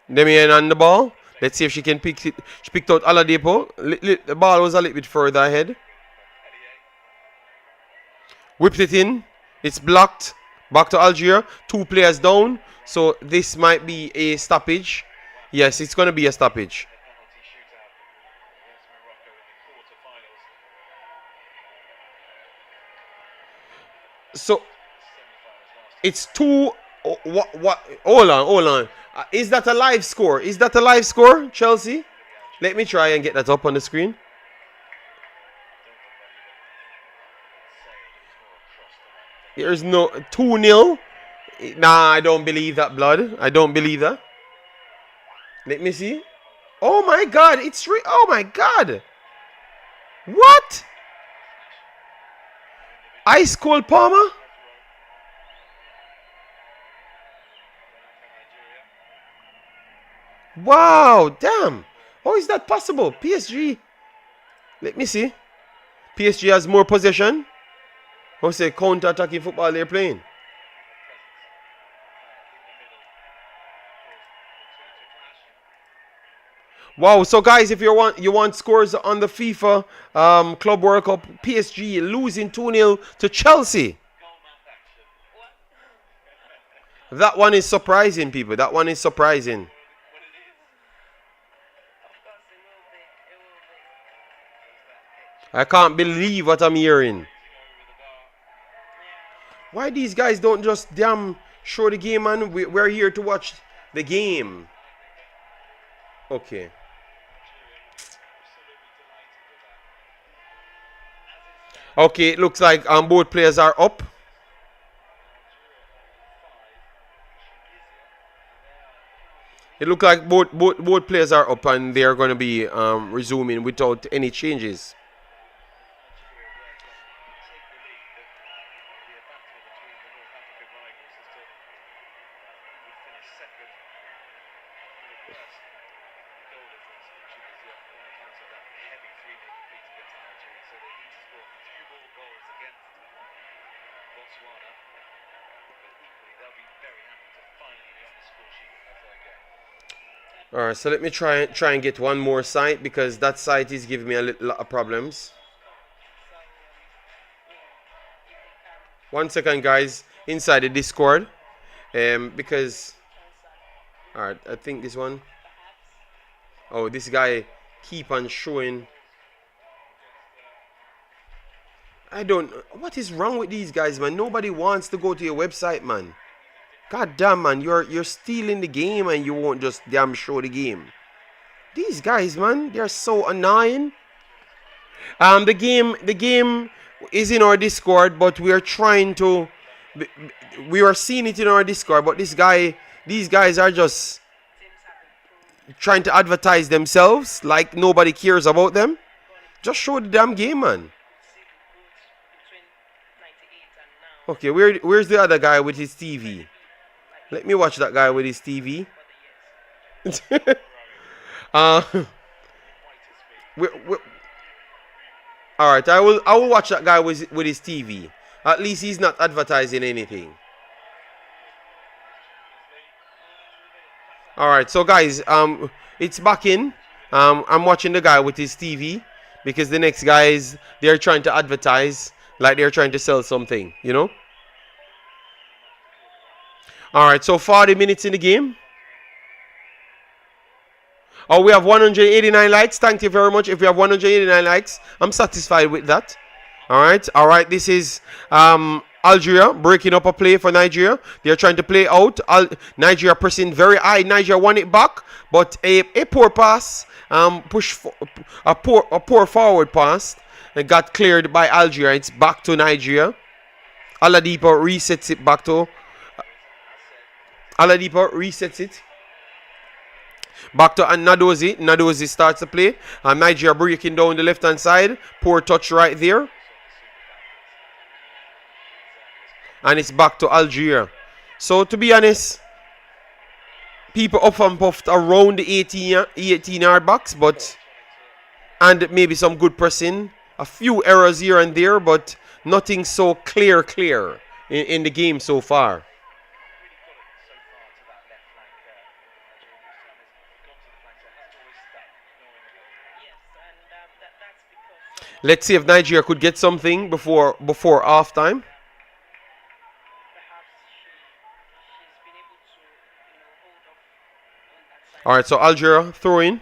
one. Demi Hen on the ball. Let's see if she can pick it. She picked out Aladipo. The ball was a little bit further ahead. Whipped it in. It's blocked. Back to Algeria. 2 players down. So this might be a stoppage. Yes, it's going to be a stoppage. So it's 2. What? Hold on. Is that a live score? Is that a live score, Chelsea? Let me try and get that up on the screen. There's no 2-0. Nah, I don't believe that, blood. I don't believe that. Let me see. Oh my God, it's oh my God. What? Ice cold Palmer? Wow, damn. How is that possible? PSG. Let me see. PSG has more possession. How say counter-attacking football they're playing? Wow, so guys, if you want scores on the FIFA Club World Cup, PSG losing 2-0 to Chelsea. That one is surprising, people. That one is surprising. I can't believe what I'm hearing. Why these guys don't just damn show the game, man? We're here to watch the game. Okay. Okay, it looks like both players are up. It looks like both players are up and they are going to be resuming without any changes. Alright, so let me try and get one more site because that site is giving me a lot of problems. 1 second, guys, inside the Discord. Because alright, I think this one. Oh, this guy keep on showing. I don't. What is wrong with these guys, man? Nobody wants to go to your website, man. God damn, man, you're stealing the game and you won't just damn show the game. These guys, man, they're so annoying. The game is in our Discord, but we are trying to. We are seeing it in our Discord, but these guys are just trying to advertise themselves like nobody cares about them. Just show the damn game, man. Okay, where's the other guy with his TV? Let me watch that guy with his TV. Alright, I will watch that guy with his TV. At least he's not advertising anything. Alright, so guys, it's back in. I'm watching the guy with his TV because the next guys, they're trying to advertise like they're trying to sell something, you know? Alright, so 40 minutes in the game. Oh, we have 189 likes. Thank you very much. If we have 189 likes, I'm satisfied with that. Alright, this is Algeria breaking up a play for Nigeria. They're trying to play out. Nigeria pressing very high. Nigeria won it back, but a poor pass, a poor forward pass, and got cleared by Algeria. It's back to Nigeria. Aladipo resets it back to. Aladipo resets it. Back to Nadozi. Nadozi starts to play. Nigeria breaking down the left-hand side. Poor touch right there. and it's back to Algeria. So to be honest, people up and puffed around the 18-yard box, but and maybe some good pressing, a few errors here and there, but nothing so clear in the game so far. Let's see if Nigeria could get something before halftime. All right, so Algeria throw in.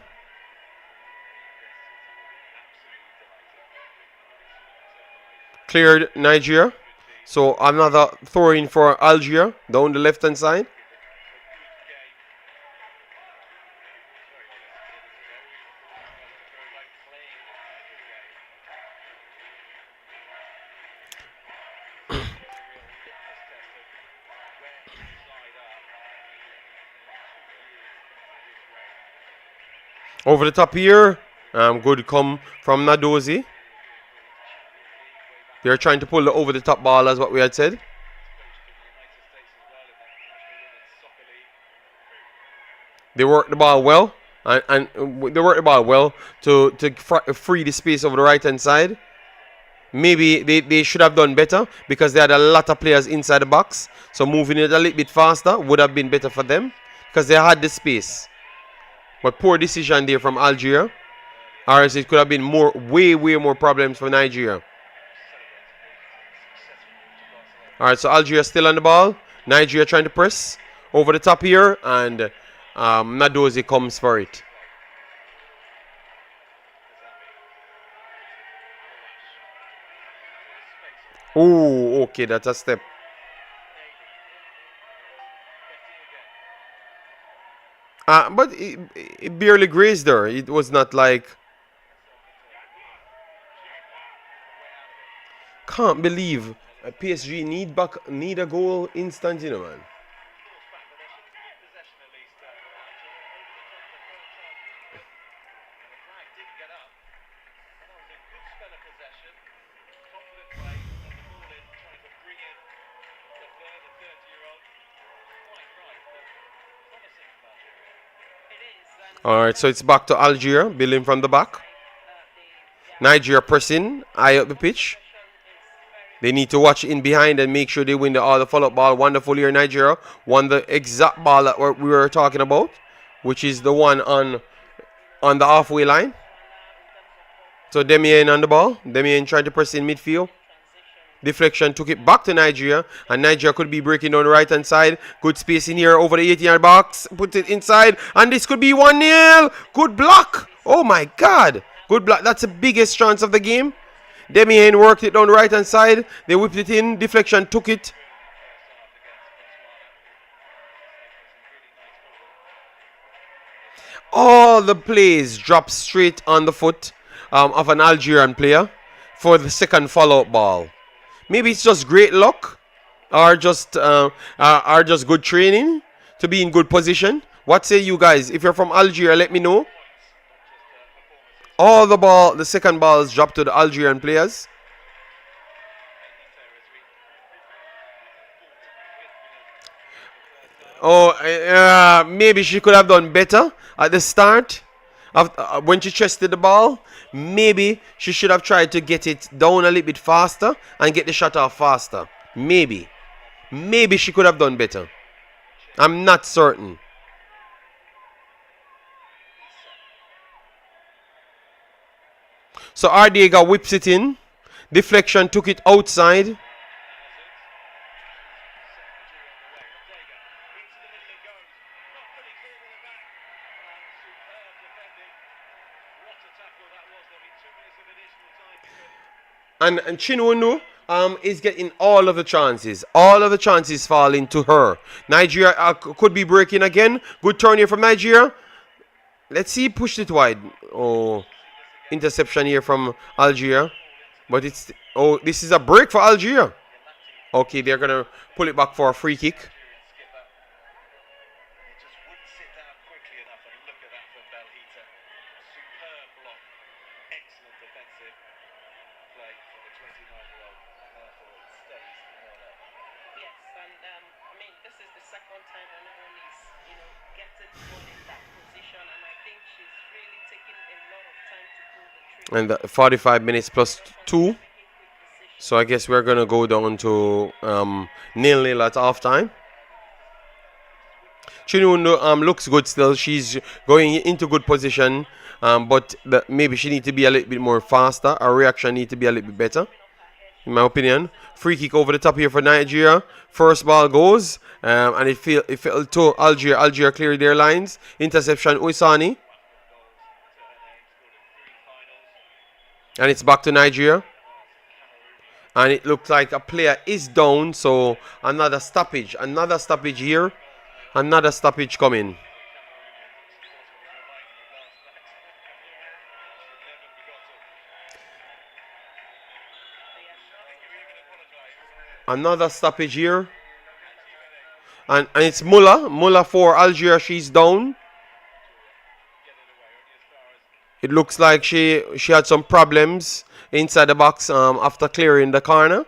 Cleared Nigeria. So another throw in for Algeria down the left hand side. Over the top here. Good come from Nadozi. They're trying to pull the over the top ball as what we had said. They work the ball well. And they work the ball well to free the space over the right hand side. Maybe they should have done better because they had a lot of players inside the box. So moving it a little bit faster would have been better for them because they had the space. But poor decision there from Algeria. Or else it could have been way more problems for Nigeria. Alright, so Algeria still on the ball. Nigeria trying to press over the top here. And Nadozi comes for it. Oh, okay, that's a step. But it barely grazed her. It was not like... Can't believe PSG need a goal instant, you know, man. Alright, so it's back to Algeria, building from the back. Nigeria pressing, high up the pitch. They need to watch in behind and make sure they win the follow-up ball. Wonderful here, Nigeria. Won the exact ball that we were talking about, which is the one on the halfway line. So Demien on the ball. Demien tried to press in midfield. Deflection took it back to Nigeria, and Nigeria could be breaking down the right-hand side. Good space in here over the 18-yard box. Put it inside, and this could be 1-0. Good block. Oh, my God. Good block. That's the biggest chance of the game. Demien worked it down the right-hand side. They whipped it in. Deflection took it. All the plays dropped straight on the foot of an Algerian player for the second follow-up ball. Maybe it's just great luck or just good training to be in good position. What say you guys? If you're from Algeria, let me know. All the second balls dropped to the Algerian players. Oh, maybe she could have done better at the start of when she chested the ball. Maybe she should have tried to get it down a little bit faster and get the shot off faster. Maybe she could have done better. I'm not certain. So Ardega whips it in. Deflection took it outside. And Chinwunu is getting all of the chances. All of the chances fall into her. Nigeria could be breaking again. Good turn here from Nigeria. Let's see, pushed it wide. Oh, interception here from Algeria. But this is a break for Algeria. Okay, they're going to pull it back for a free kick. is the second time Onomon is, getting the ball in that position, and I think she's really taking a lot of time to pull the trigger. And 45 minutes plus 2. Making quick decisions. So I guess we're going to go down to 0-0 at halftime. Chinundu looks good still. She's going into good position, but maybe she needs to be a little bit more faster. Her reaction needs to be a little bit better, in my opinion. Free kick over the top here for Nigeria. First ball goes, and it fell to Algeria. Algeria cleared their lines. Interception, Uisani. And it's back to Nigeria. And it looks like a player is down, so another stoppage. Another stoppage here. Another stoppage coming. Another stoppage here. And it's Muller for Algeria. She's down. It looks like she had some problems inside the box after clearing the corner.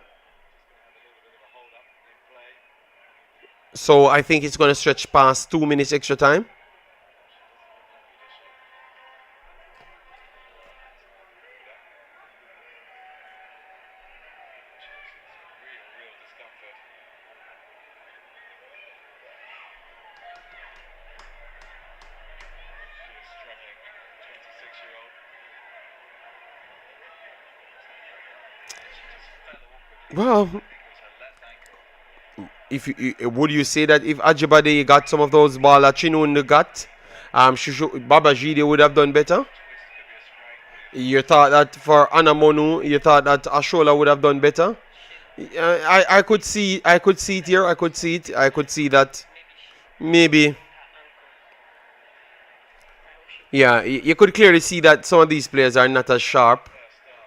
So I think it's going to stretch past 2 minutes extra time. Well, would you say that if Ajibade got some of those balls that Chinundu got, Baba Jide would have done better? You thought that for Anamonu, you thought that Ashola would have done better? I could see it here. I could see that maybe. Yeah, you could clearly see that some of these players are not as sharp,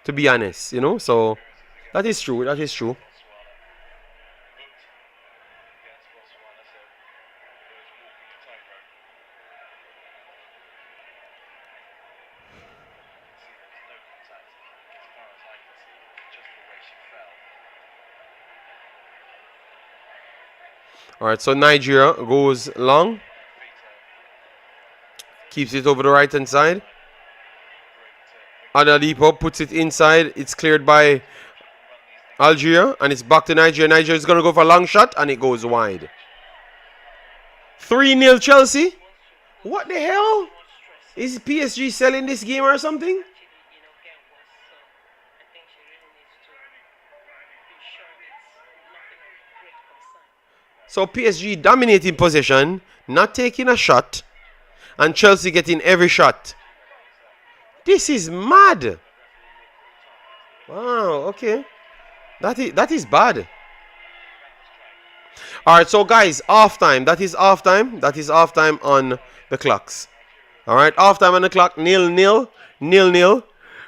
to be honest, so that is true. All right, so Nigeria goes long. Keeps it over the right hand side. Adalipo puts it inside. It's cleared by Algeria, and it's back to Nigeria. Nigeria is going to go for a long shot, and it goes wide. 3-0 Chelsea. What the hell? Is PSG selling this game or something? So PSG dominating possession, not taking a shot, and Chelsea getting every shot. This is mad. Wow, okay. That is bad. Alright, so guys, halftime. That is halftime on the clocks. Alright, halftime on the clock, 0-0.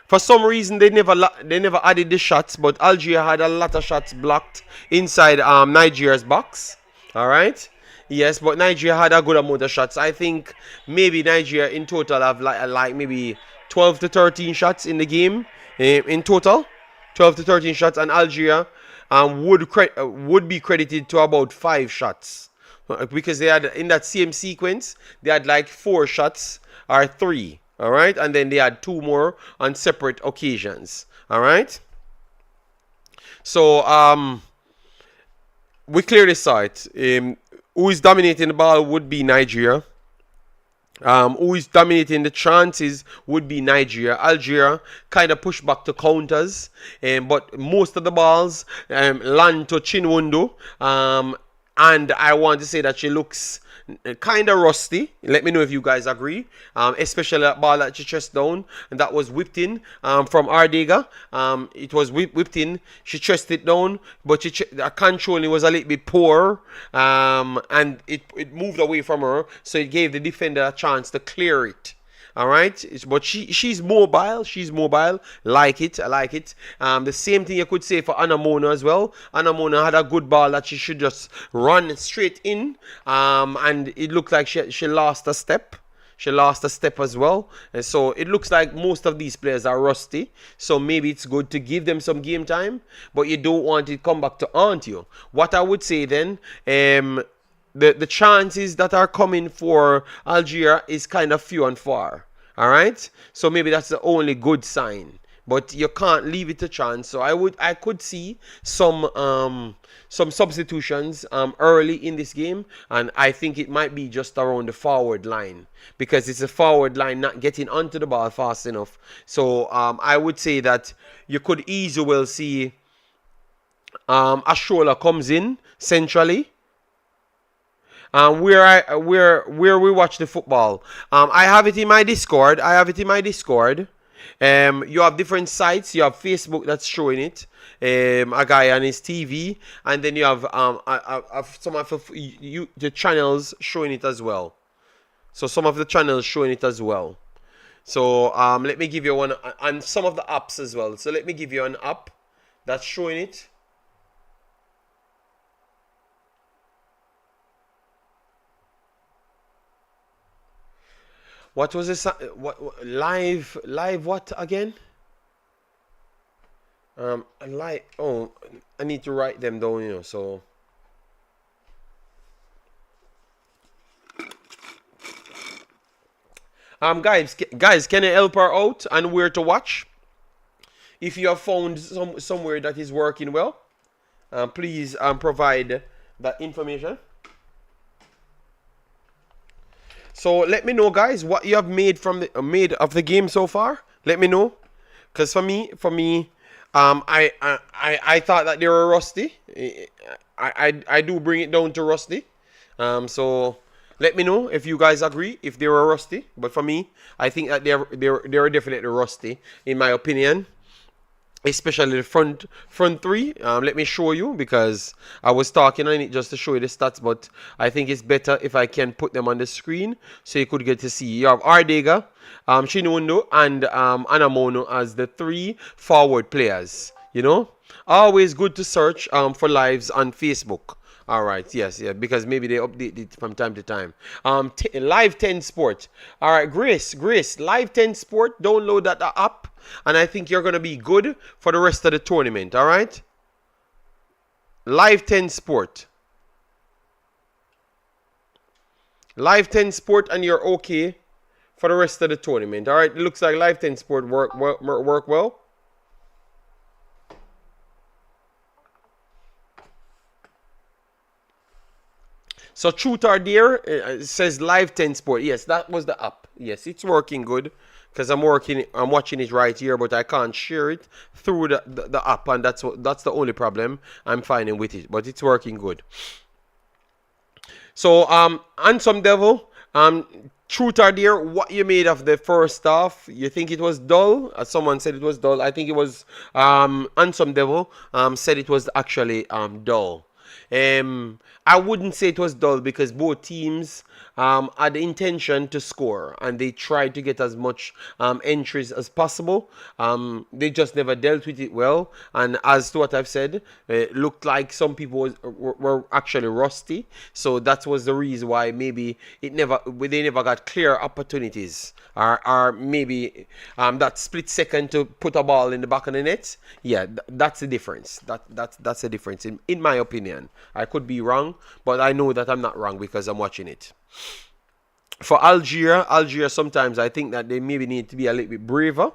For some reason they never added the shots, but Algeria had a lot of shots blocked inside Nigeria's box. Alright. Yes, but Nigeria had a good amount of shots. I think maybe Nigeria in total have like maybe 12 to 13 shots in the game. In total, 12 to 13 shots, and Algeria would be credited to about 5 shots, because they had, in that same sequence, they had like 4 shots or 3. All right, and then they had 2 more on separate occasions. All right. So we clearly saw it. Who is dominating the ball would be Nigeria. Who is dominating the chances would be Nigeria. Algeria kind of push back to counters, but most of the balls land to Chinundu. And I want to say that she looks kind of rusty. Let me know if you guys agree. Especially that ball that she chest down, and that was whipped in from Ardega. It was whipped in. She chest it down, but the controlling was a little bit poor, and it moved away from her, so it gave the defender a chance to clear it. All right, but she's mobile. I like it. The same thing you could say for Anna Mona as well. Anna Mona had a good ball that she should just run straight in, and it looked like she lost a step. She lost a step as well, and so it looks like most of these players are rusty. So maybe it's good to give them some game time, but you don't want it to come back to haunt you. What I would say then, the chances that are coming for Algeria is kind of few and far. All right, so maybe that's the only good sign. But you can't leave it to chance. So I could see some substitutions early in this game, and I think it might be just around the forward line because it's a forward line not getting onto the ball fast enough. So I would say that you could easily well see Ashola comes in centrally. Where we watch the football. I have it in my Discord. You have different sites. You have Facebook that's showing it. A guy on his TV, and then you have some of the channels showing it as well. So some of the channels showing it as well. So let me give you one, and some of the apps as well. So let me give you an app that's showing it. What was this? What live what again? Live. Oh, I need to write them down. So. Guys, can you help her out and where to watch? If you have found somewhere that is working well, please provide that information. So let me know, guys, what you have made of the game so far. Let me know, because for me, I thought that they were rusty. I do bring it down to rusty. So let me know if you guys agree if they were rusty. But for me, I think that they're definitely rusty in my opinion. Especially the front three. Let me show you because I was talking on it just to show you the stats, but I think it's better if I can put them on the screen so you could get to see. You have Ardega, Shinundo, and Anamono as the three forward players. Always good to search for lives on Facebook. All right, yes, yeah, because maybe they update it from time to time. Live 10 Sport. All right, Grace, Live 10 Sport. Download that app, and I think you're gonna be good for the rest of the tournament. All right. Live 10 Sport. Live 10 Sport, and you're okay for the rest of the tournament. All right. It looks like Live 10 Sport work well. So truth or dare, it says Live 10 Sport. Yes, that was the app. Yes, it's working good because I'm watching it right here, but I can't share it through the app, and that's the only problem I'm finding with it. But it's working good. So Handsome Devil, truth or dare, what you made of the first half? You think it was dull? As someone said it was dull. I think it was Handsome Devil said it was actually dull. I wouldn't say it was dull because both teams had the intention to score and they tried to get as much entries as possible. They just never dealt with it well. And as to what I've said, it looked like some people were actually rusty. So that was the reason why maybe they never got clear opportunities. Or maybe that split second to put a ball in the back of the net. Yeah, that's the difference. That's the difference in my opinion. I could be wrong, but I know that I'm not wrong because I'm watching it. For Algeria, sometimes I think that they maybe need to be a little bit braver.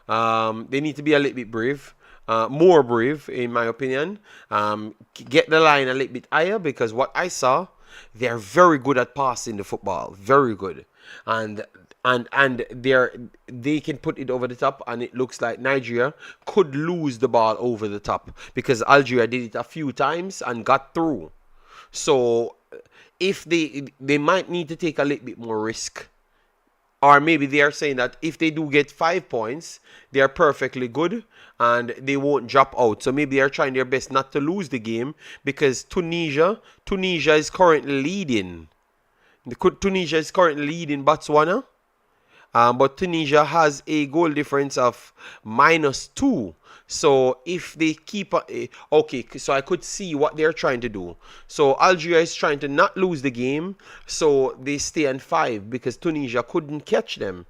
They need to be a little bit brave. More brave, in my opinion. Get the line a little bit higher because what I saw, they're very good at passing the football. Very good. And they can put it over the top, and it looks like Nigeria could lose the ball over the top because Algeria did it a few times and got through. So if they might need to take a little bit more risk, or maybe they are saying that if they do get 5 points, they are perfectly good and they won't drop out. So maybe they are trying their best not to lose the game because Tunisia is currently leading. Tunisia is currently leading Botswana. But Tunisia has a goal difference of -2. So if they keep... okay, so I could see what they're trying to do. So Algeria is trying to not lose the game. So they stay on 5 because Tunisia couldn't catch them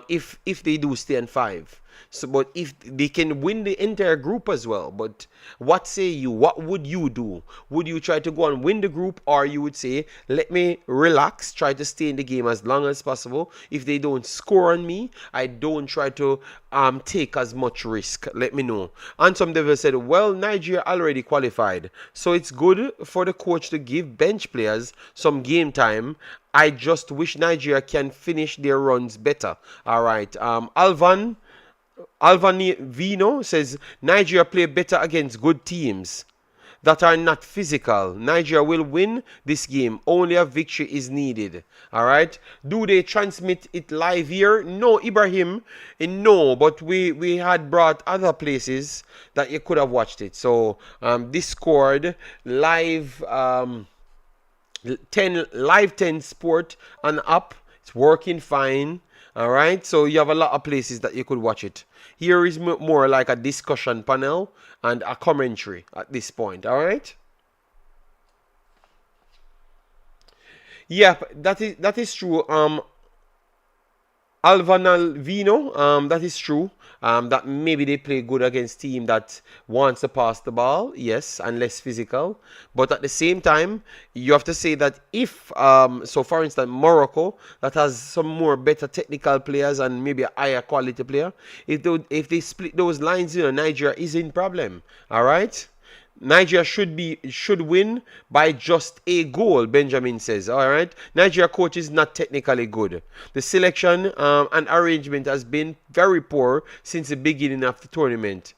if they do stay on 5. So, but if they can win the entire group as well, but what say you? What would you do? Would you try to go and win the group, or you would say, let me relax, try to stay in the game as long as possible? If they don't score on me, I don't try to take as much risk. Let me know. And some devil said, well, Nigeria already qualified, so it's good for the coach to give bench players some game time. I just wish Nigeria can finish their runs better. All right. Alvani Vino says Nigeria play better against good teams that are not physical. Nigeria will win this game. Only a victory is needed. All right. Do they transmit it live here? No, Ibrahim. No, but we had brought other places that you could have watched it. So Discord live 10 sport and up. It's working fine. All right, so you have a lot of places that you could watch it. Here is more like a discussion panel and a commentary at this point. All right. Yep, that is true. Alvanal Vino, that is true. That maybe they play good against team that wants to pass the ball, yes, and less physical. But at the same time, you have to say that if, so for instance, Morocco, that has some more better technical players and maybe a higher quality player, if they split those lines, Nigeria is in problem. All right. Nigeria should win by just a goal, Benjamin says. All right. Nigeria coach is not technically good. The selection and arrangement has been very poor since the beginning of the tournament.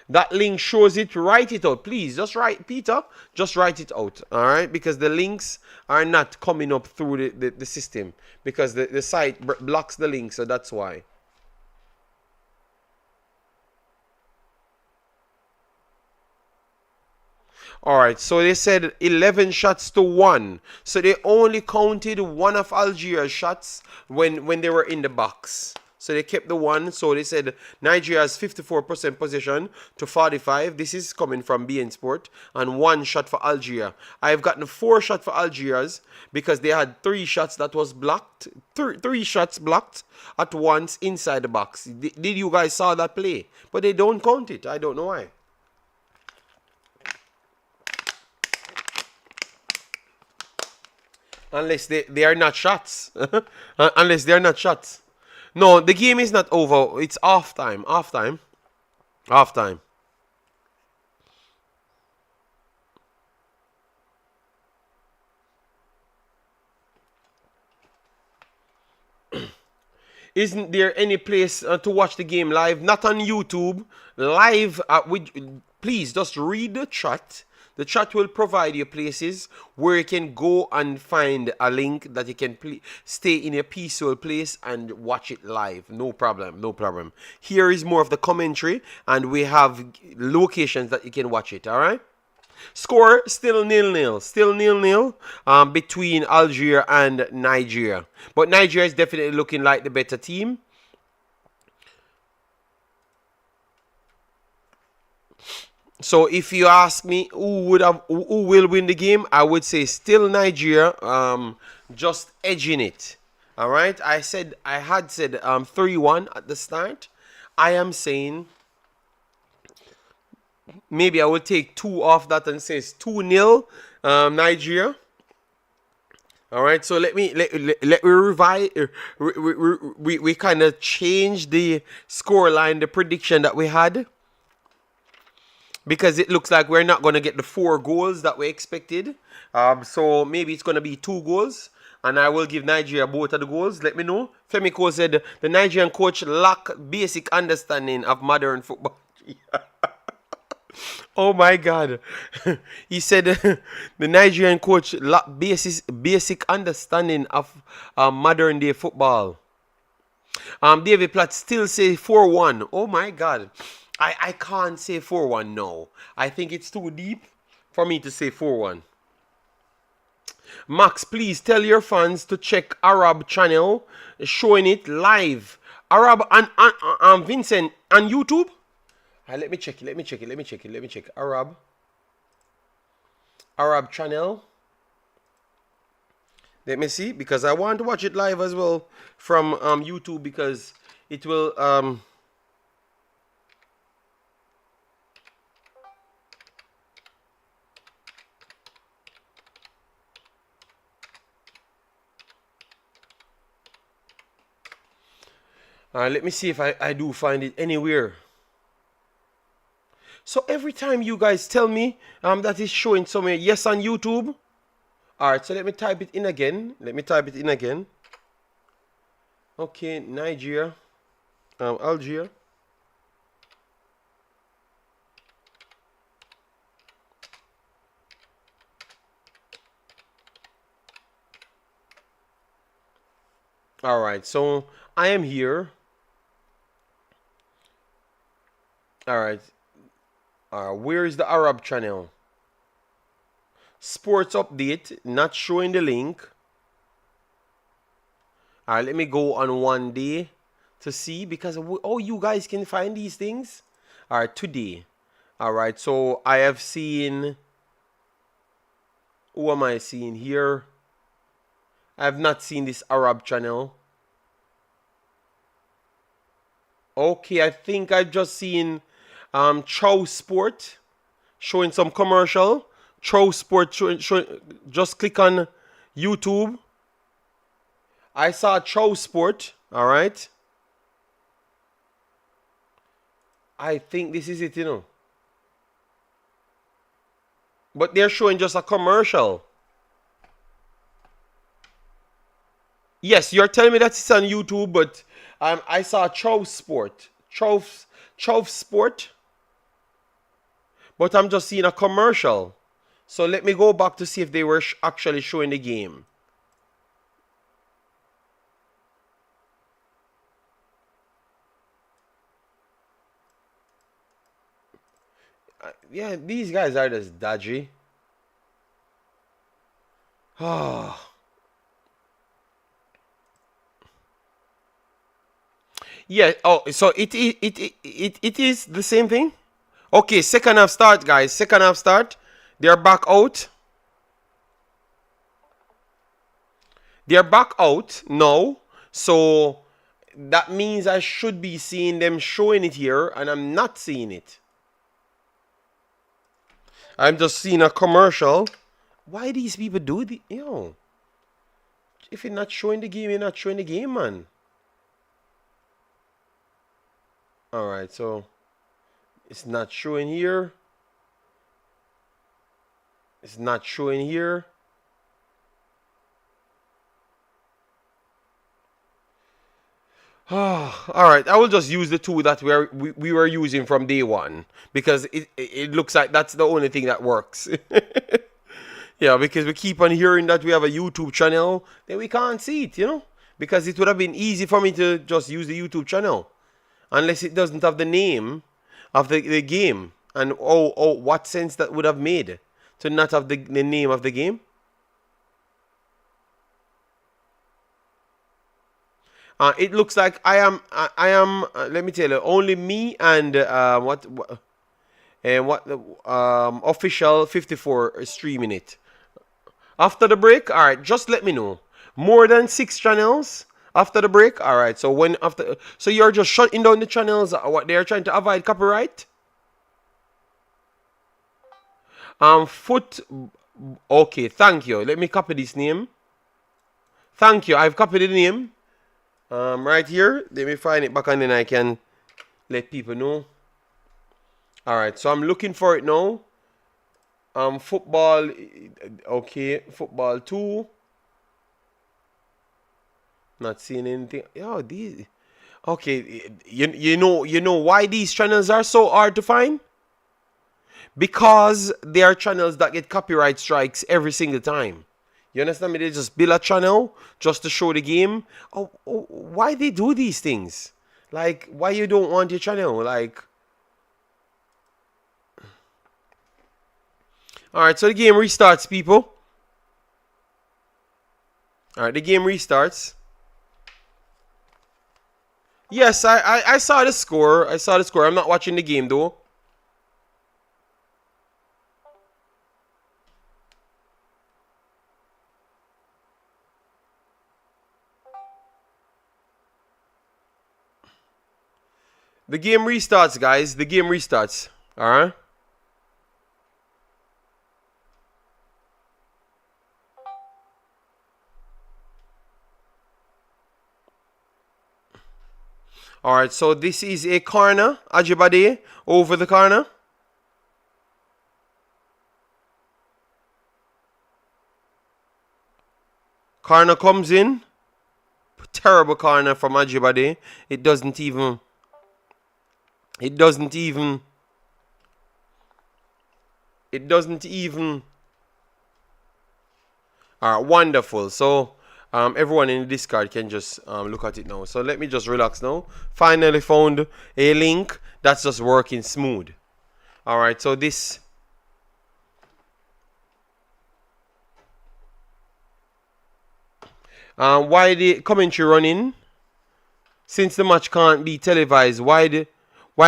That link shows it. Write it out, please. Just write, Peter. Just write it out. All right, because the links are not coming up through the system because the site blocks the link, so that's why. Alright, so they said 11 shots to 1. So they only counted one of Algeria's shots when they were in the box. So they kept the one. So they said Nigeria has 54% possession to 45. This is coming from BN Sport. And 1 shot for Algeria. I've gotten 4 shots for Algeria's because they had 3 shots that was blocked. 3 shots blocked at once inside the box. Did you guys saw that play? But they don't count it. I don't know why. Unless they are not shots. Unless they are not shots. No, the game is not over. It's half time. Half time. Half time. Isn't there any place to watch the game live? Not on YouTube. Live. Please just read the chat. The chat will provide you places where you can go and find a link that you can stay in a peaceful place and watch it live. No problem, no problem. Here is more of the commentary, and we have locations that you can watch it, all right? Score still 0-0. Still 0-0 between Algeria and Nigeria. But Nigeria is definitely looking like the better team. So if you ask me who will win the game, I would say still Nigeria, just edging it. All right, I had said 3-1 at the start. I am saying maybe I will take 2 off that and say it's 2-0 Nigeria. All right, so let me revise. We kind of changed the score line, the prediction that we had. Because it looks like we're not going to get the 4 goals that we expected. So maybe it's going to be 2 goals. And I will give Nigeria both of the goals. Let me know. Femiko said the Nigerian coach lack basic understanding of modern football. Oh my God. He said the Nigerian coach lack basic understanding of modern day football. David Platt still say 4-1. Oh my God. I can't say 4-1, no. I think it's too deep for me to say 4-1. Max, please tell your fans to check Arab channel showing it live. Arab and Vincent on YouTube. Let me check it. Arab channel. Let me see, because I want to watch it live as well from YouTube, because it will let me see if I do find it anywhere. So every time you guys tell me that is showing somewhere, yes, on YouTube. Alright, so let me type it in again. Okay, Nigeria, Algeria. Alright, so I am here. Alright. Where is the Arab channel? Sports update, not showing the link. Alright, let me go on one day to see, because you guys can find these things. Alright, today. Alright, so I have seen, who am I seeing here? I have not seen this Arab channel. Okay, I think I've just seen Chow Sport showing some commercial. Chow Sport showing, just click on YouTube. I saw Chow Sport. Alright. I think this is it, you know. But they're showing just a commercial. Yes, you're telling me that it's on YouTube, but I saw Chow Sport. Chow Sport. But I'm just seeing a commercial. So let me go back to see if they were actually showing the game. Yeah, these guys are just dodgy. Ah. Yeah. Oh, so it is the same thing. Okay, second half start, guys. Second half start. They're back out. They're back out now. So that means I should be seeing them showing it here, and I'm not seeing it. I'm just seeing a commercial. Why these people do the, if you're not showing the game, you're not showing the game, man. Alright, so it's not showing here. It's not showing here. Alright, I will just use the tool that we were using from day one, because it looks like that's the only thing that works. Yeah, because we keep on hearing that we have a YouTube channel, then we can't see it, because it would have been easy for me to just use the YouTube channel, unless it doesn't have the name of the game. And what sense that would have made to not have the name of the game. It looks like I am. Let me tell you, only me and official 54 streaming it. After the break, all right. Just let me know. More than 6 channels after the break. All right. So so you're just shutting down the channels. What they're trying to avoid copyright. Okay. Thank you. Let me copy this name. Thank you. I've copied the name. Right here. Let me find it back, and then I can let people know. Alright, so I'm looking for it now. Football. Okay, football 2. Not seeing anything. Oh, these. Okay, you know why these channels are so hard to find? Because they are channels that get copyright strikes every single time. You understand me? They just build a channel just to show the game. Why they do these things? Like, why you don't want your channel? Like, alright, so the game restarts, people. Alright, the game restarts. Yes, I saw the score. I saw the score. I'm not watching the game, though. The game restarts, guys. The game restarts. All right. All right. So this is a corner. Ajibade over the corner. Corner comes in. Terrible corner from Ajibade. It doesn't even. Alright, wonderful. So everyone in the Discord can just look at it now. So let me just relax now. Finally found a link that's just working smooth. Alright, so this. Why the commentary running? Since the match can't be televised, why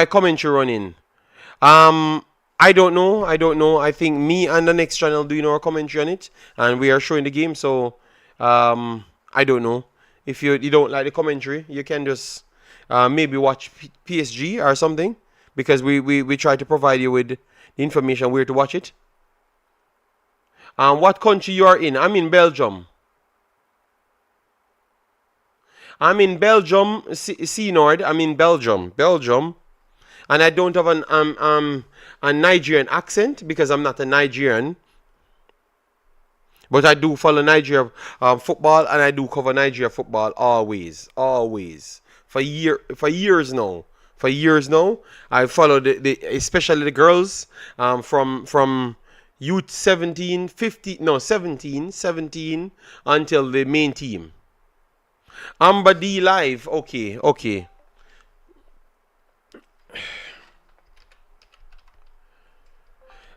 commentary running? I don't know. I think me and the next channel doing our commentary on it, and we are showing the game. So I don't know. If you don't like the commentary, you can just maybe watch PSG or something, because we try to provide you with the information where to watch it. What country you are in? I'm in Belgium. Nord. I'm in Belgium, and I don't have a Nigerian accent because I'm not a Nigerian. But I do follow Nigeria football, and I do cover Nigeria football always. For years now. I follow especially the girls from youth 17 until the main team. Amber D live. Okay.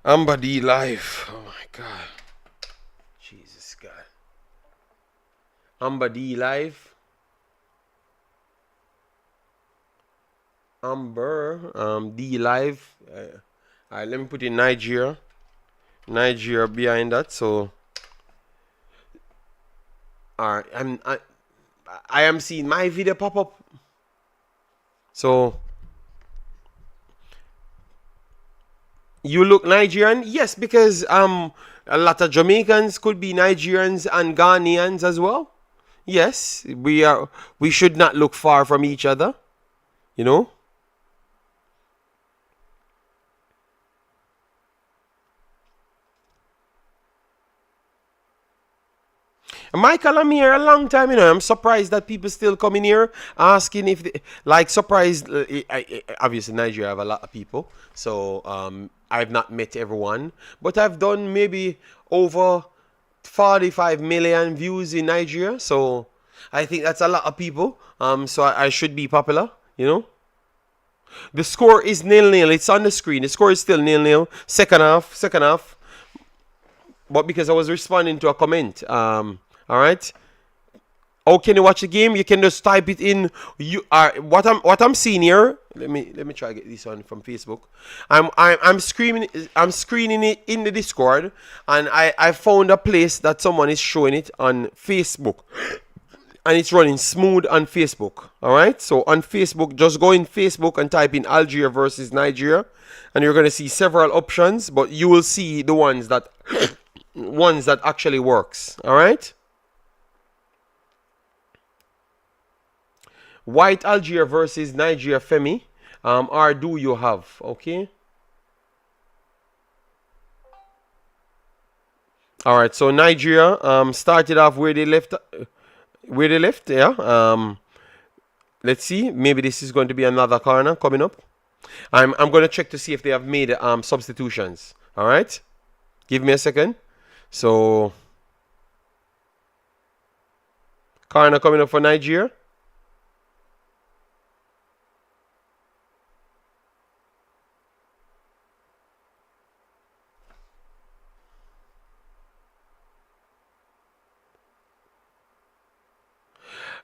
Amber D live. Oh my God. Jesus God. Amber D live. Amber D live. Alright, let me put in Nigeria. Nigeria behind that. So alright, I am seeing my video pop up. So you look Nigerian? Yes, because a lot of Jamaicans could be Nigerians and Ghanaians as well. Yes, we should not look far from each other, you know. Michael, I'm here a long time, you know. I'm surprised that people still come in here asking if they, like, surprised. Obviously, Nigeria have a lot of people, so I've not met everyone, but I've done maybe over 45 million views in Nigeria, so I think that's a lot of people. So I should be popular, you know. The score is 0-0. It's on the screen. The score is still 0-0. Second half. But because I was responding to a comment, all right. How can you watch the game? You can just type it in. You are what I'm seeing here. Let me try to get this one from Facebook. I'm screening it in the Discord, and I found a place that someone is showing it on Facebook, and it's running smooth on Facebook. All right. So on Facebook, just go in Facebook and type in Algeria versus Nigeria, and you're gonna see several options, but you will see the ones that actually works. All right. White Algeria versus Nigeria Femi. Or do you have? Okay. All right. So Nigeria started off where they left. Yeah. Let's see. Maybe this is going to be another corner coming up. I'm going to check to see if they have made substitutions. All right. Give me a second. So corner coming up for Nigeria.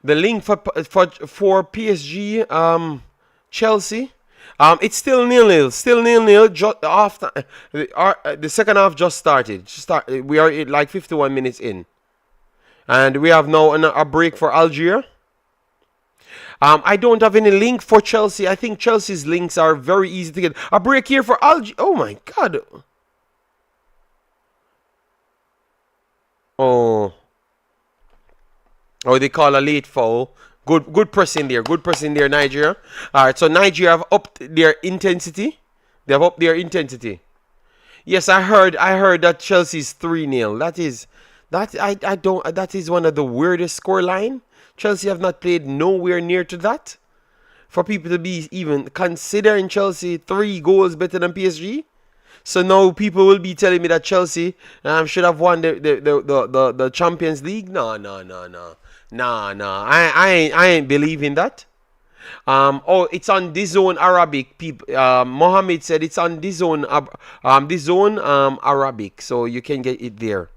The link for PSG Chelsea, it's still 0-0. Still 0-0. Just after the second half just started. We are like 51 minutes in, and we have now a break for Algeria. I don't have any link for Chelsea. I think Chelsea's links are very easy to get. A break here for Algeria. Oh my God. Oh. Oh, they call a late foul. Good press in there. Good press in there, Nigeria. All right, so Nigeria have upped their intensity. They have upped their intensity. Yes, I heard that Chelsea's 3-0. I don't that is one of the weirdest score line. Chelsea have not played nowhere near to that. For people to be even considering Chelsea 3 goals better than PSG. So now people will be telling me that Chelsea should have won the Champions League. No, no, no, no. Nah, nah. I ain't believing that. Oh, it's on this zone Arabic. People, Mohammed said it's on this zone, Arabic, so you can get it there.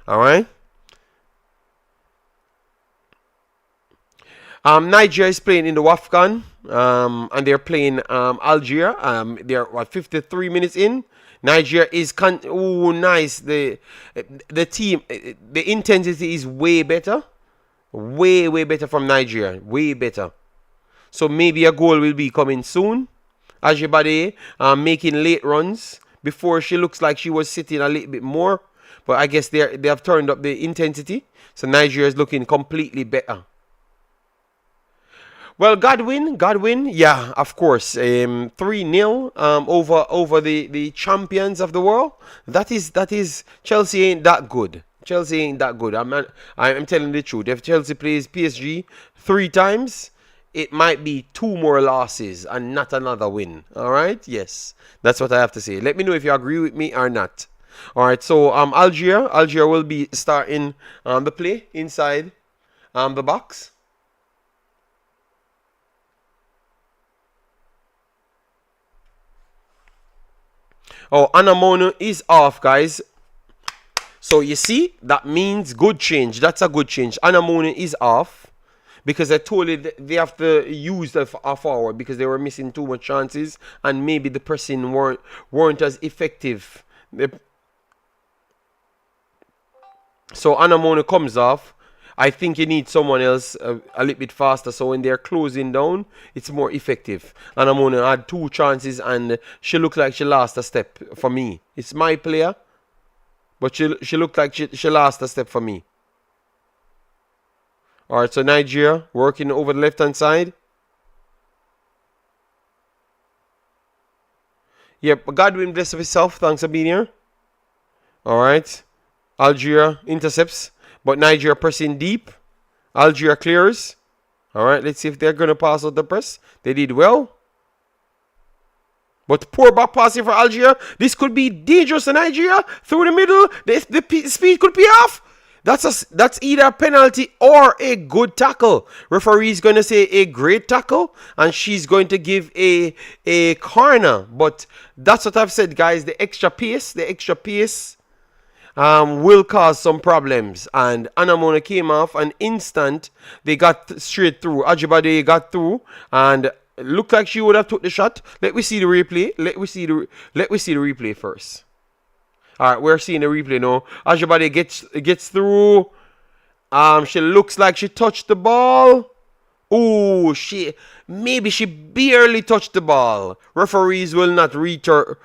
All right. Nigeria is playing in the WAFCON, and they're playing Algeria. They're 53 minutes in. Nigeria is oh nice. The team, the intensity is way better, way better from Nigeria, way better. So maybe a goal will be coming soon. Ajibade making late runs. Before she looks like she was sitting a little bit more. But I guess they have turned up the intensity. So Nigeria is looking completely better. Well, Godwin, yeah, of course. 3-0 over the champions of the world. That is Chelsea ain't that good. Chelsea ain't that good. I'm telling the truth. If Chelsea plays PSG 3 times, it might be 2 more losses and not another win. All right? Yes. That's what I have to say. Let me know if you agree with me or not. All right. So Algeria will be starting the play inside the box. Oh, Anamono is off, guys. So you see, that means good change. That's a good change. Anamono is off. Because I told you they have to use a forward because they were missing too much chances and maybe the pressing weren't as effective. So Anamono comes off. I think you need someone else a little bit faster so when they're closing down, it's more effective. Anamono had 2 chances and she looked like she lost a step for me. It's my player, but she looked like she lost a step for me. All right, so Nigeria working over the left-hand side. Yep, Godwin bless of himself. Thanks for being here. All right. Algeria intercepts, but Nigeria pressing deep. Algeria clears. All right, let's see if they're going to pass out the press. They did well. But poor back passing for Algeria. This could be dangerous to Nigeria. Through the middle, the speed could be off. That's either a penalty or a good tackle. Referee is going to say a great tackle, and she's going to give a corner. But that's what I've said, guys. The extra pace will cause some problems. And Anamona came off an instant. They got straight through. Ajibade got through, and looked like she would have took the shot. Let me see the replay. Let me see the replay first. All right, we're seeing the replay now. Ajibade gets through. She looks like she touched the ball. Ooh, maybe she barely touched the ball. Referees will not return.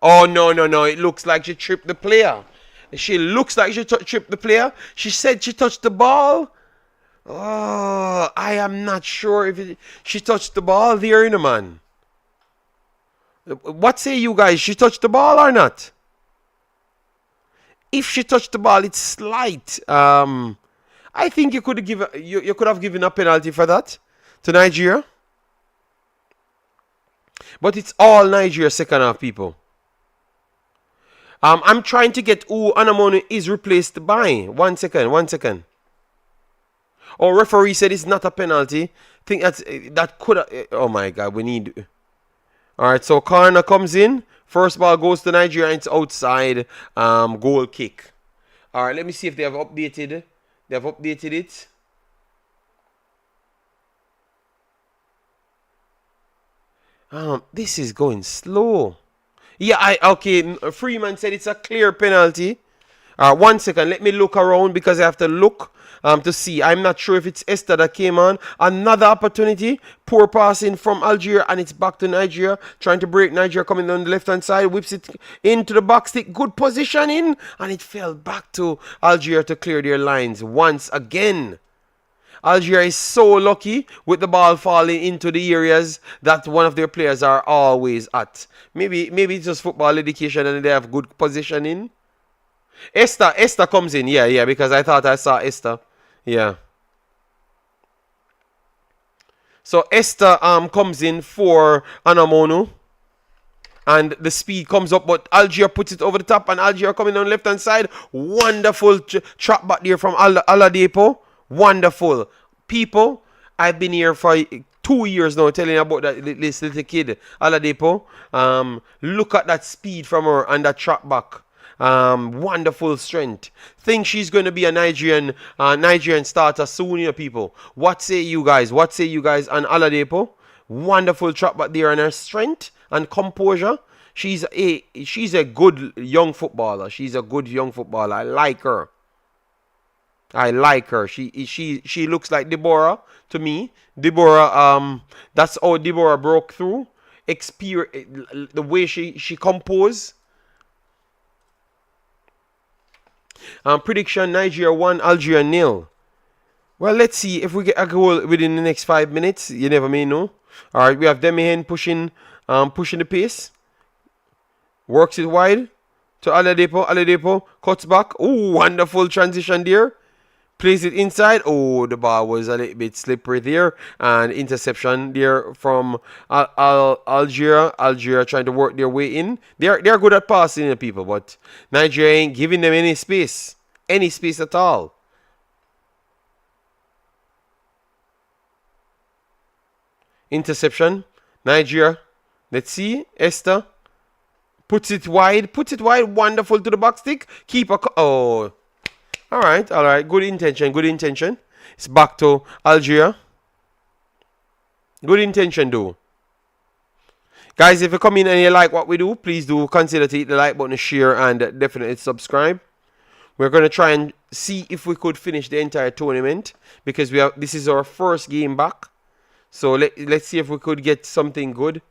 Oh no. It looks like she tripped the player. She looks like she tripped the player. She said she touched the ball. Oh, I am not sure if she touched the ball there, in a man. What say you guys? She touched the ball or not? If she touched the ball, it's slight. I think you could have given a penalty for that to Nigeria. But it's all Nigeria second half, people. I'm trying to get who Anamono is replaced by. One second. Oh, referee said it's not a penalty. Think that could have. Oh my God, we need. All right, so corner comes in. First ball goes to Nigeria. It's outside. Goal kick. All right, let me see if they have updated. They have updated it. This is going slow. Yeah, okay. Freeman said it's a clear penalty. 1 second. Let me look around because I have to look to see. I'm not sure if it's Esther that came on. Another opportunity. Poor passing from Algeria, and it's back to Nigeria. Trying to break. Nigeria coming down the left-hand side. Whips it into the box. Good positioning. And it fell back to Algeria to clear their lines once again. Algeria is so lucky with the ball falling into the areas that one of their players are always at. Maybe it's just football education and they have good positioning. Esther comes in. Yeah, because I thought I saw Esther. Yeah. So Esther comes in for Anamonu. And the speed comes up, but Algeria puts it over the top, and Algeria coming on the left-hand side. Wonderful trap back there from Aladipo. Wonderful. People, I've been here for 2 years now telling you about this little kid, Aladipo. Look at that speed from her and that trap back. Wonderful strength. Think she's going to be a Nigerian starter soon, you know, people. What say you guys? What say you guys on Aladipo? Wonderful trap back there, and her strength and composure. She's a good young footballer. She's a good young footballer. I like her. She looks like Deborah to me. Deborah, that's how Deborah broke through. The way she composed. Prediction: Nigeria 1, Algeria 0. Well, let's see if we get a goal within the next 5 minutes. You never may know. All right, we have Demihen pushing the pace. Works it wide to Aladipo. Aladipo cuts back. Oh, wonderful transition there. Plays it inside. Oh, the ball was a little bit slippery there. And interception there from Algeria. Algeria trying to work their way in. They're good at passing, people, but Nigeria ain't giving them any space. Any space at all. Interception. Nigeria. Let's see. Esther puts it wide. Wonderful to the box stick. Keeper. Oh. All right. Good intention. It's back to Algeria. Good intention, though. Guys, if you come in and you like what we do, please do consider to hit the like button, share, and definitely subscribe. We're going to try and see if we could finish the entire tournament because this is our first game back. So let's see if we could get something good,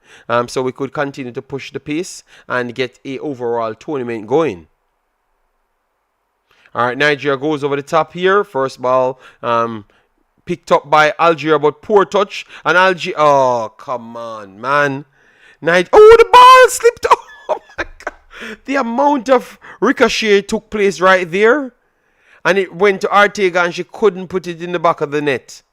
so we could continue to push the pace and get a overall tournament going. All right, Nigeria goes over the top here. First ball picked up by Algeria, but poor touch. And Algeria, oh, come on, man. Oh, the ball slipped. Oh, my God. The amount of ricochet took place right there. And it went to Ortega, and she couldn't put it in the back of the net.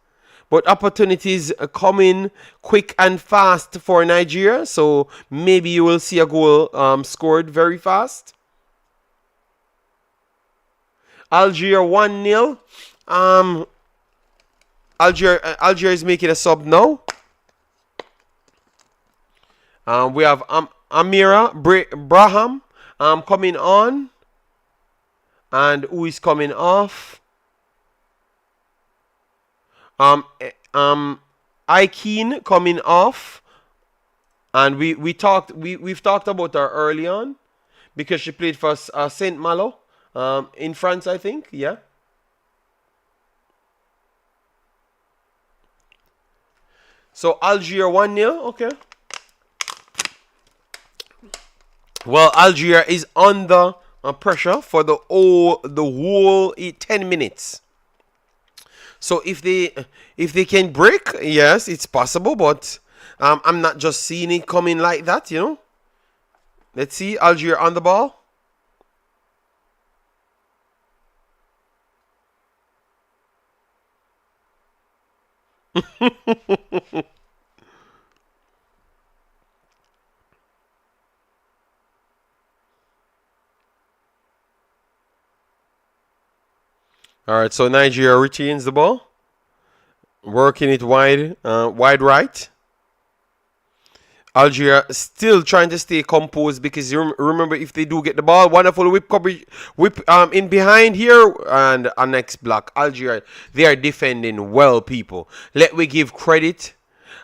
But opportunities are coming quick and fast for Nigeria. So maybe you will see a goal scored very fast. Algeria 1-0. Algeria is making a sub now. We have Amira Braham coming on. And who is coming off? Ikeen coming off. And we've talked about her early on because she played for Saint Malo. In France, I think, yeah. So Algeria 1-0, okay. Well, Algeria is under pressure for the whole 10 minutes. So if they can break, yes, it's possible, but I'm not just seeing it coming like that, you know. Let's see, Algeria on the ball. All right, so Nigeria retains the ball, working it wide right. Algeria still trying to stay composed because you remember if they do get the ball, wonderful whip coverage, in behind here and our next block. Algeria, they are defending well, people. Let we give credit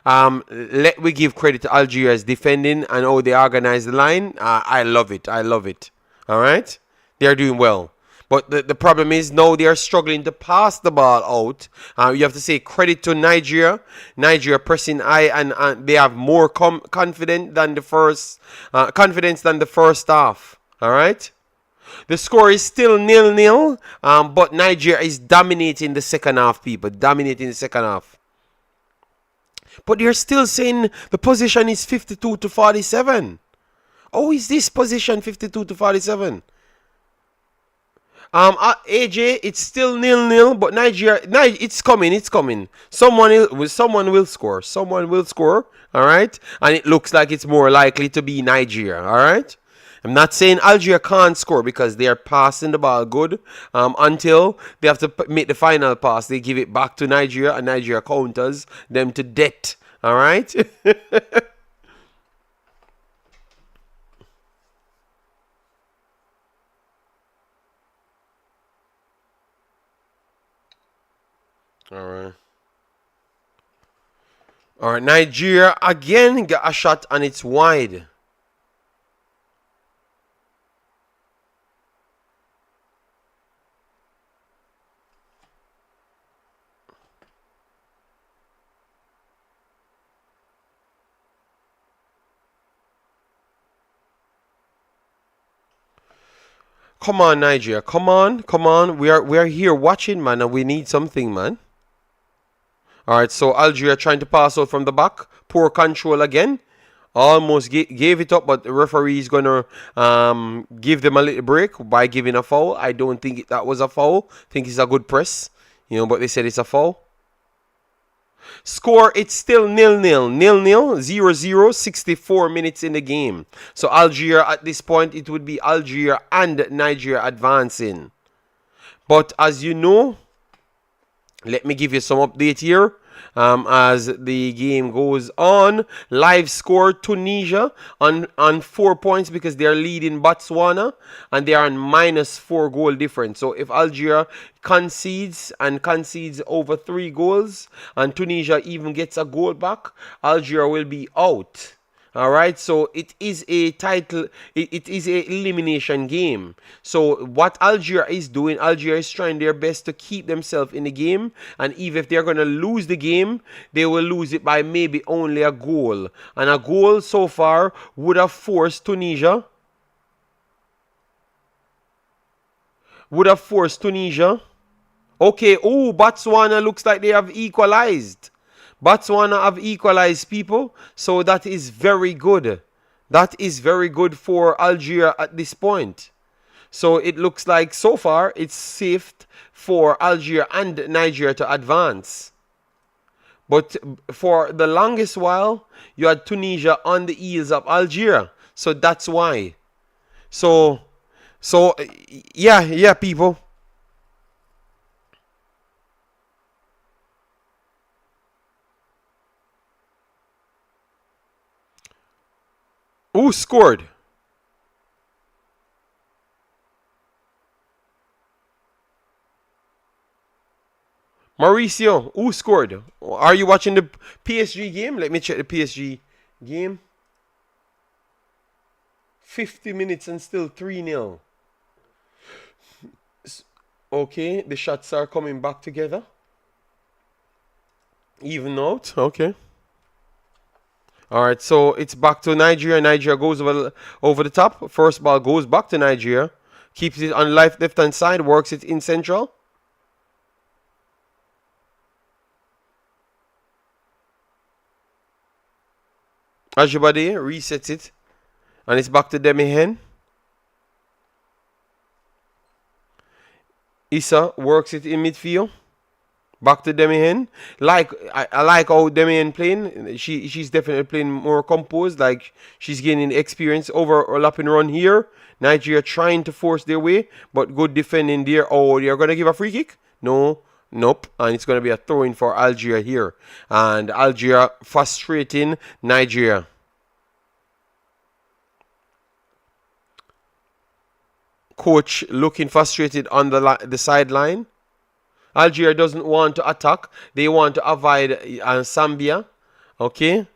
to Algeria's defending and how they organize the line. I love it. All right, they are doing well. But the problem is now they are struggling to pass the ball out. You have to say credit to Nigeria. Nigeria pressing high, and they have more confidence than the first half. All right. The score is still 0-0, but Nigeria is dominating the second half, people. Dominating the second half. But they're still saying the position is 52-47. Oh, is this position 52-47? AJ, it's still 0-0, but Nigeria, it's coming. Someone will score. Someone will score, all right? And it looks like it's more likely to be Nigeria, all right? I'm not saying Algeria can't score because they are passing the ball good until they have to make the final pass. They give it back to Nigeria, and Nigeria counters them to death, all right? All right. All right, Nigeria again got a shot and it's wide. Come on, Nigeria. Come on. We are here watching, man, and we need something, man. All right, so Algeria trying to pass out from the back. Poor control again. Almost gave it up, but the referee is going to give them a little break by giving a foul. I don't think that was a foul. I think it's a good press. But they said it's a foul. Score, it's still 0-0. 0-0, 64 minutes in the game. So Algeria, at this point, it would be Algeria and Nigeria advancing. But as you know, let me give you some update here. As the game goes on, live score Tunisia on 4 points because they are leading Botswana and they are on -4 goal difference. So if Algeria concedes over 3 goals and Tunisia even gets a goal back, Algeria will be out. All right, so it is a title. It is a elimination game. So what Algeria is doing, Algeria is trying their best to keep themselves in the game. And even if they're going to lose the game, they will lose it by maybe only a goal. And a goal so far would have forced Tunisia. Okay, oh, Botswana looks like they have equalized. Botswana have equalized, people. So that is very good. That is very good for Algeria at this point. So it looks like so far it's safe for Algeria and Nigeria to advance. But for the longest while, you had Tunisia on the heels of Algeria. So that's why. So yeah, people. Who scored? Mauricio, who scored? Are you watching the PSG game? Let me check the PSG game. 50 minutes and still 3-0. Okay, the shots are coming back together. Even out. Okay. All right, so it's back to Nigeria. Nigeria goes over the top. First ball goes back to Nigeria. Keeps it on left-hand side. Works it in central. Ajibade resets it. And it's back to Demihen. Issa works it in midfield. Back to Demihen. I like how Demihen playing. She's definitely playing more composed. Like she's gaining experience. Overlapping run here. Nigeria trying to force their way, but good defending there. Oh, they're gonna give a free kick? No, nope. And it's gonna be a throw-in for Algeria here. And Algeria frustrating Nigeria. Coach looking frustrated on the sideline. Algeria doesn't want to attack. They want to avoid Zambia. Okay.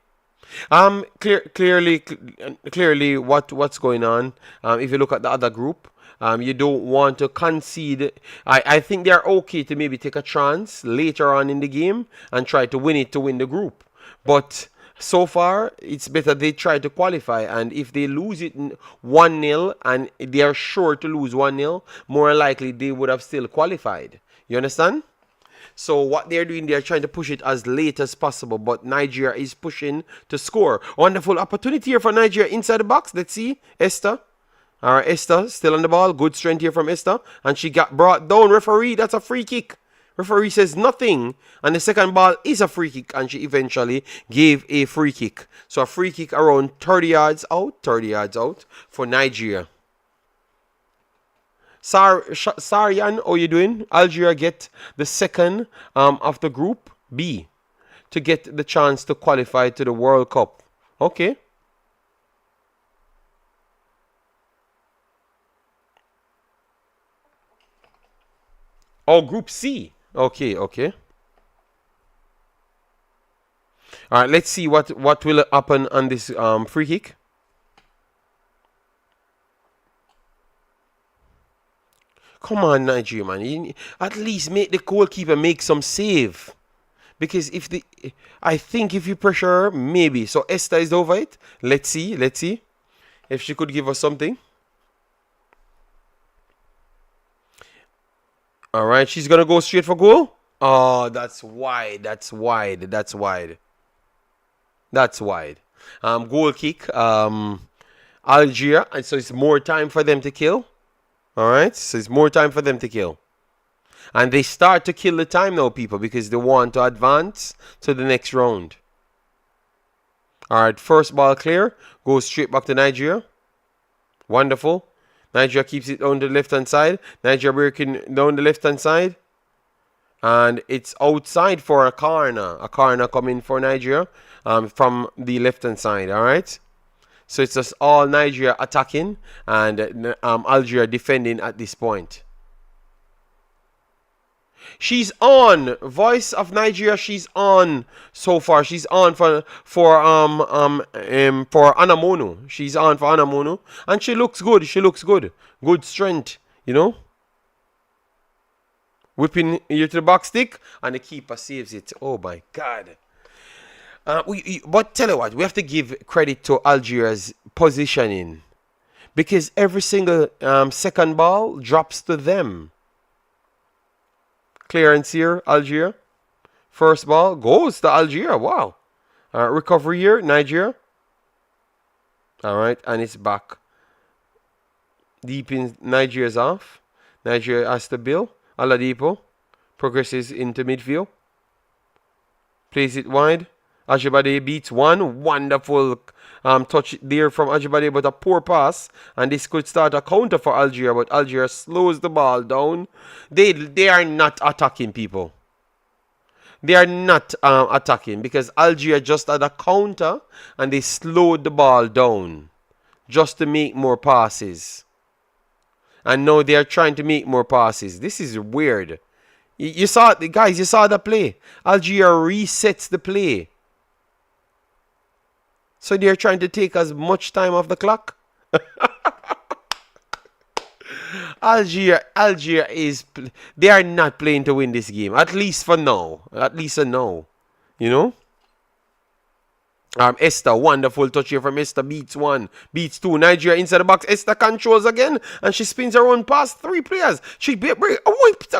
Clearly, what's going on? If you look at the other group, you don't want to concede. I think they're okay to maybe take a chance later on in the game and try to win it to win the group. But so far, it's better they try to qualify. And if they lose it 1-0 and they are sure to lose 1-0, more likely they would have still qualified. You understand? So what they're doing, they're trying to push it as late as possible, but Nigeria is pushing to score. Wonderful opportunity here for Nigeria inside the box. Let's see, Esther. All right, Esther still on the ball. Good strength here from Esther, and she got brought down. Referee, that's a free kick. Referee says nothing, and the second ball is a free kick, and she eventually gave a free kick. So a free kick around 30 yards out for Nigeria. Sarian, how you doing? Algeria get the second of the group B to get the chance to qualify to the World Cup. Okay. Oh, Group C. Okay. All right, let's see what will happen on this free kick. Come on, Nigeria, man. At least make the goalkeeper make some save. Because I think if you pressure her, maybe. So Esther is over it. Let's see if she could give us something. All right, she's gonna go straight for goal. Oh, that's wide. Goal kick. Algeria, and so it's more time for them to kill. All right, so it's more time for them to kill. And they start to kill the time now, people, because they want to advance to the next round. All right, first ball clear. Goes straight back to Nigeria. Wonderful. Nigeria keeps it on the left-hand side. Nigeria breaking down the left-hand side. And it's outside for a corner. A corner coming for Nigeria from the left-hand side, all right? So it's just all Nigeria attacking and Algeria defending at this point. She's on. Voice of Nigeria, she's on so far. She's on for Anamono. She's on for Anamono. And she looks good. Good strength, you know. Whipping you to the box stick and the keeper saves it. Oh my God. But tell you what, we have to give credit to Algeria's positioning because every single second ball drops to them. Clearance here, Algeria. First ball goes to Algeria. Wow. Recovery here, Nigeria. All right, and it's back. Deep in Nigeria's off. Nigeria has to build. Aladipo progresses into midfield. Plays it wide. Ajibade beats one. Wonderful touch there from Ajibade, but a poor pass. And this could start a counter for Algeria, but Algeria slows the ball down. They are not attacking, people. They are not attacking because Algeria just had a counter and they slowed the ball down just to make more passes. And now they are trying to make more passes. This is weird. You saw it, guys. You saw the play. Algeria resets the play. So they're trying to take as much time off the clock. Algeria is. They are not playing to win this game. At least for now. At least for now. You know? Esther, wonderful touch here from Esther. Beats one, beats two. Nigeria inside the box. Esther controls again, and she spins her own past three players.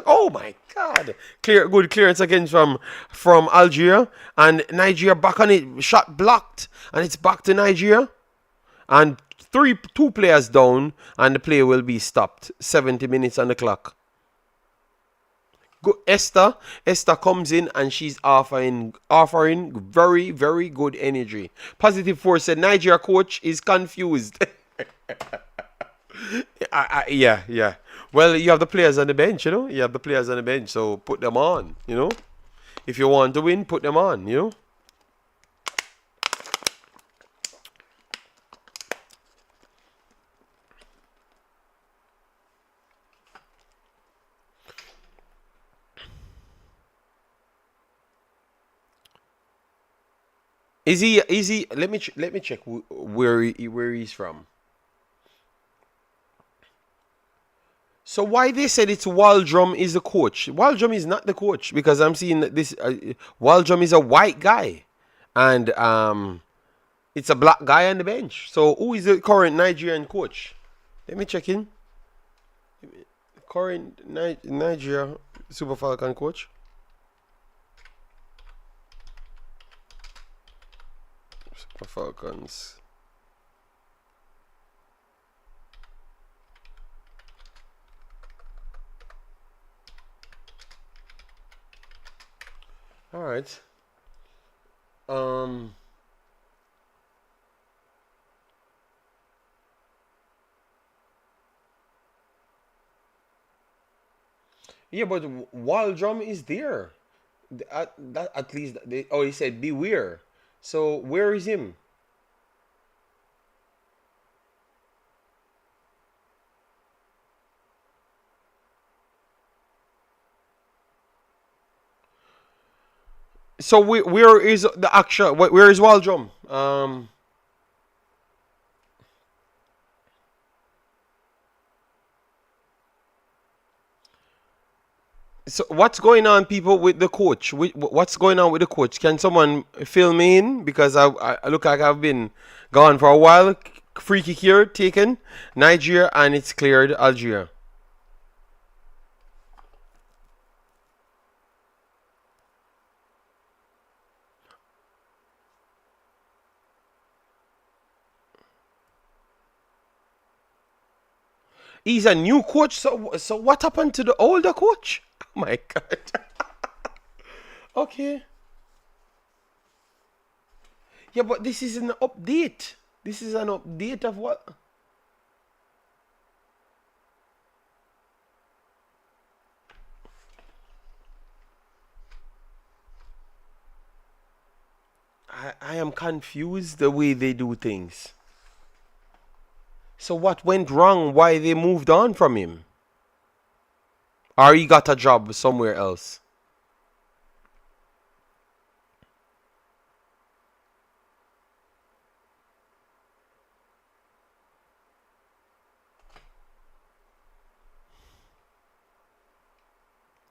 Oh my God! Good clearance again from Algeria, and Nigeria back on it. Shot blocked, and it's back to Nigeria, and two players down, and the play will be stopped. 70 minutes on the clock. Esther comes in and she's offering very, very good energy. Positive Force said Nigeria coach is confused. Yeah. Well, you have the players on the bench, you know. You have the players on the bench, so put them on, you know. If you want to win, put them on, you know. Is he? Is he? Let me check where he's from. So why they said it's Waldrum is the coach? Waldrum is not the coach because I'm seeing that this Waldrum is a white guy, and it's a black guy on the bench. So who is the current Nigerian coach? Let me check in. Current Nigeria Super Falcon coach. Super Falcons. All right. Um. Yeah, but Waldrum is there. At least oh, he said beware. So where is him? So where is the actual? Where is Waldrum? So what's going on, people, with the coach? What's going on with the coach? Can someone fill me in? Because I look like I've been gone for a while. Free kick here taken, Nigeria, and it's cleared Algeria. He's a new coach. So what happened to the older coach? Oh my god. Okay. Yeah, but this is an update. This is an update of what? I am confused the way they do things. So what went wrong? Why they moved on from him? Or he got a job somewhere else?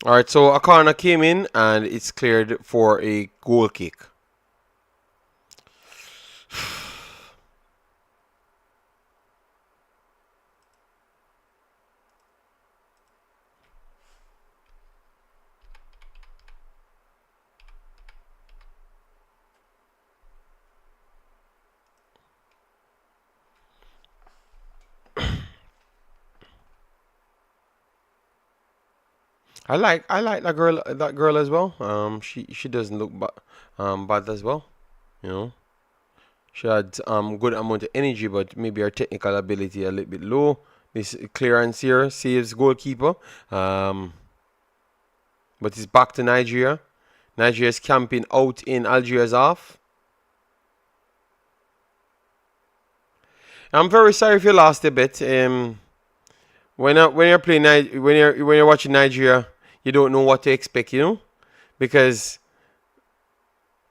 Alright, so a corner came in and it's cleared for a goal kick. I like that girl as well. She doesn't look bad as well. You know, she had good amount of energy, but maybe her technical ability a little bit low. This clearance here saves goalkeeper. But it's back to Nigeria. Nigeria's camping out in Algeria's half. I'm very sorry if you lost a bit. When you're playing when you're watching Nigeria, you don't know what to expect, because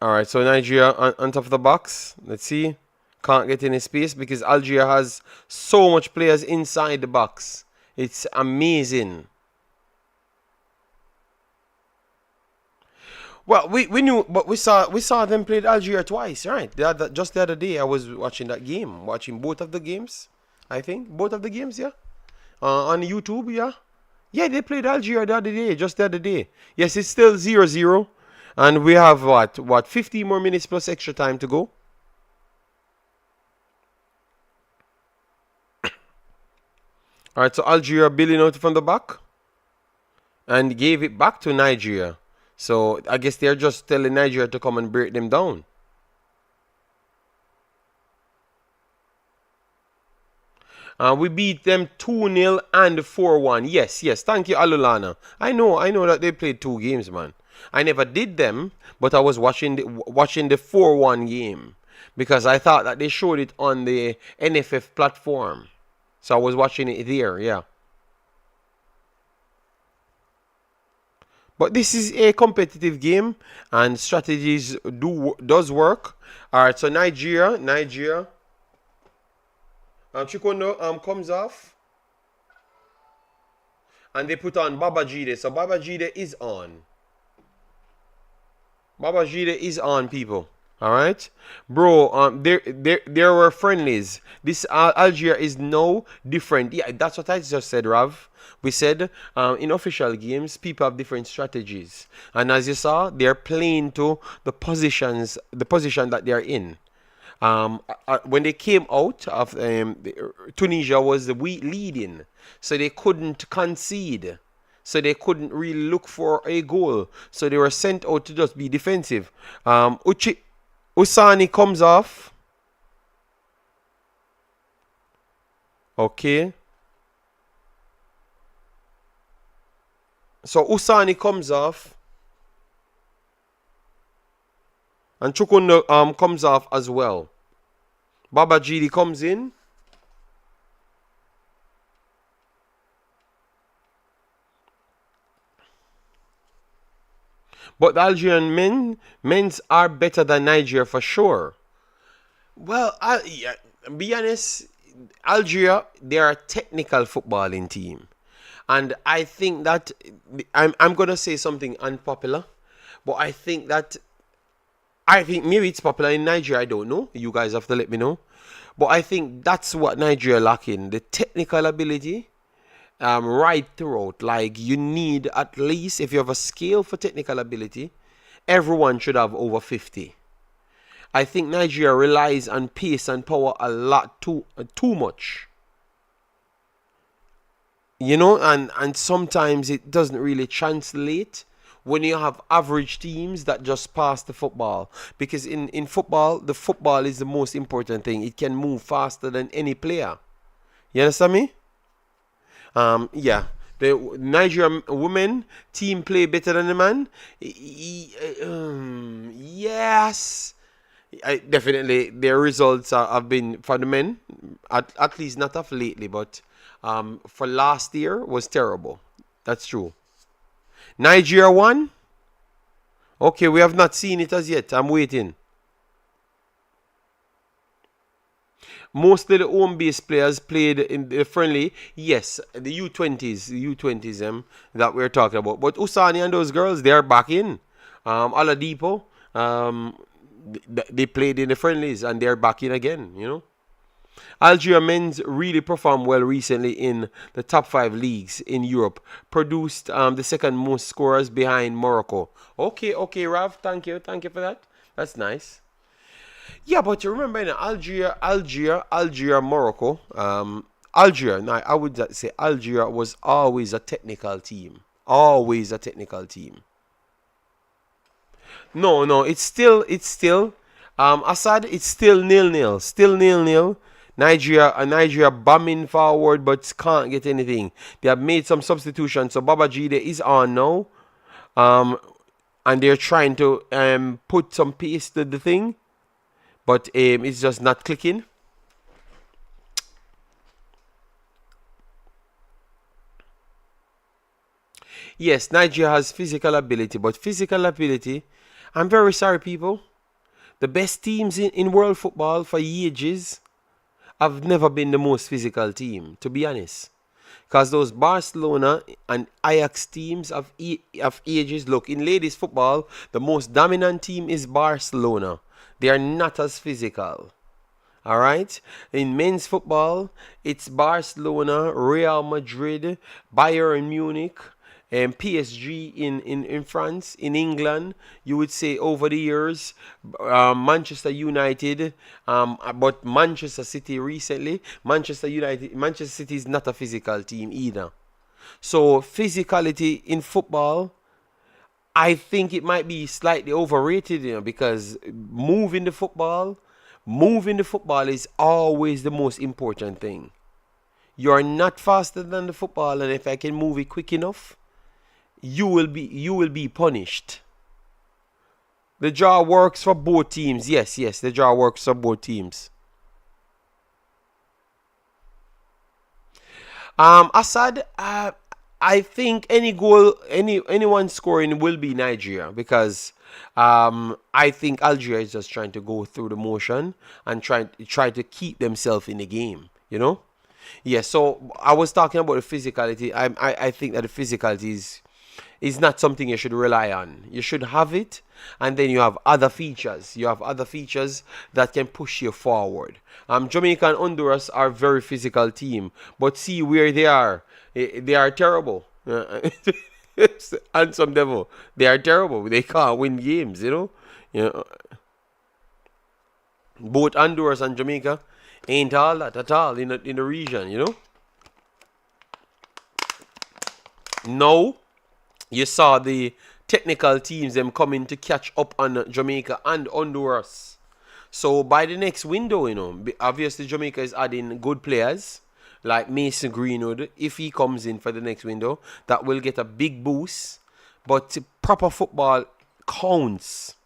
all right. So Nigeria on top of the box. Let's see, can't get any space because Algeria has so much players inside the box. It's amazing. Well, we knew, but we saw them play Algeria twice, right? Just the other day, I was watching that game, watching both of the games. I think both of the games, yeah. On YouTube, yeah. Yeah, they played Algeria the other day, just the other day. Yes, it's still 0-0. And we have what, 50 more minutes plus extra time to go. Alright, so Algeria billing out from the back and gave it back to Nigeria. So I guess they're just telling Nigeria to come and break them down. We beat them 2-0 and 4-1. Yes. Thank you, Alulana. I know that they played two games, man. I never did them, but I was watching the 4-1 game because I thought that they showed it on the NFF platform. So I was watching it there, yeah. But this is a competitive game, and strategies does work. All right, so Nigeria, Chikondo comes off, and they put on Babajide. So Babajide is on. Babajide is on, people. All right, bro. There were friendlies. This Algeria is no different. Yeah, that's what I just said, Rav. We said in official games, people have different strategies, and as you saw, they're playing to the position that they're in. When they came out of Tunisia was the leading, so they couldn't concede. So they couldn't really look for a goal. So they were sent out to just be defensive. Usani comes off. Okay. So Usani comes off. And Chukwundo comes off as well. Babajide comes in. But the Algerian men's are better than Nigeria for sure. Well, yeah, be honest, Algeria, they are a technical footballing team. And I think that I'm gonna say something unpopular, but I think maybe it's popular in Nigeria, I don't know. You guys have to let me know. But I think that's what Nigeria lacking. The technical ability right throughout. Like you need at least, if you have a scale for technical ability, everyone should have over 50. I think Nigeria relies on pace and power a lot too much. You know, and sometimes it doesn't really translate when you have average teams that just pass the football. Because in football, the football is the most important thing. It can move faster than any player. You understand me? Yeah. The Nigerian women team play better than the man. Yes. Definitely, their results have been for the men, at least not of lately, but for last year was terrible. That's true. Nigeria won. Okay, we have not seen it as yet. I'm waiting. Most of the home-based players played in the friendly. Yes, the U20s that we're talking about. But Usani and those girls, they are back in. Oladipo, they played in the friendlies and they're back in again, you know. Algeria men's really performed well recently in the top 5 leagues in Europe. Produced the second most scorers behind Morocco. Okay, Rav, thank you for that. That's nice. Yeah, but you remember in Algeria, Morocco. Algeria, now I would say Algeria was always a technical team. Always a technical team. No, it's still Assad, it's still nil-nil. Still nil-nil. Nigeria bombing forward but can't get anything. They have made some substitutions. So Babajide is on now. And they're trying to put some pace to the thing. But it's just not clicking. Yes, Nigeria has physical ability, but physical ability, I'm very sorry, people. The best teams in world football for ages have never been the most physical team, to be honest. Because those Barcelona and Ajax teams of ages, look, in ladies football, the most dominant team is Barcelona. They are not as physical. All right. In men's football, it's Barcelona, Real Madrid, Bayern Munich, and PSG in France. In England, you would say over the years, Manchester United, but Manchester City recently. Manchester City is not a physical team either. So physicality in football, I think it might be slightly overrated, because moving the football is always the most important thing. You're not faster than the football, and if I can move it quick enough, you will be punished. The draw works for both teams. Yes, the draw works for both teams. Assad, I think any goal, anyone scoring will be Nigeria because I think Algeria is just trying to go through the motion and try to keep themselves in the game. You know. Yeah. So I was talking about the physicality. I think that the physicality is not something you should rely on. You should have it, and then you have other features. You have other features that can push you forward. Jamaica and Honduras are very physical team, but see where they are. They are terrible. And some devil, they are terrible. They can't win games. You know, both Honduras and Jamaica ain't all that at all in the region. No. You saw the technical teams them coming to catch up on Jamaica and Honduras. So by the next window, obviously Jamaica is adding good players like Mason Greenwood. If he comes in for the next window, that will get a big boost. But proper football counts.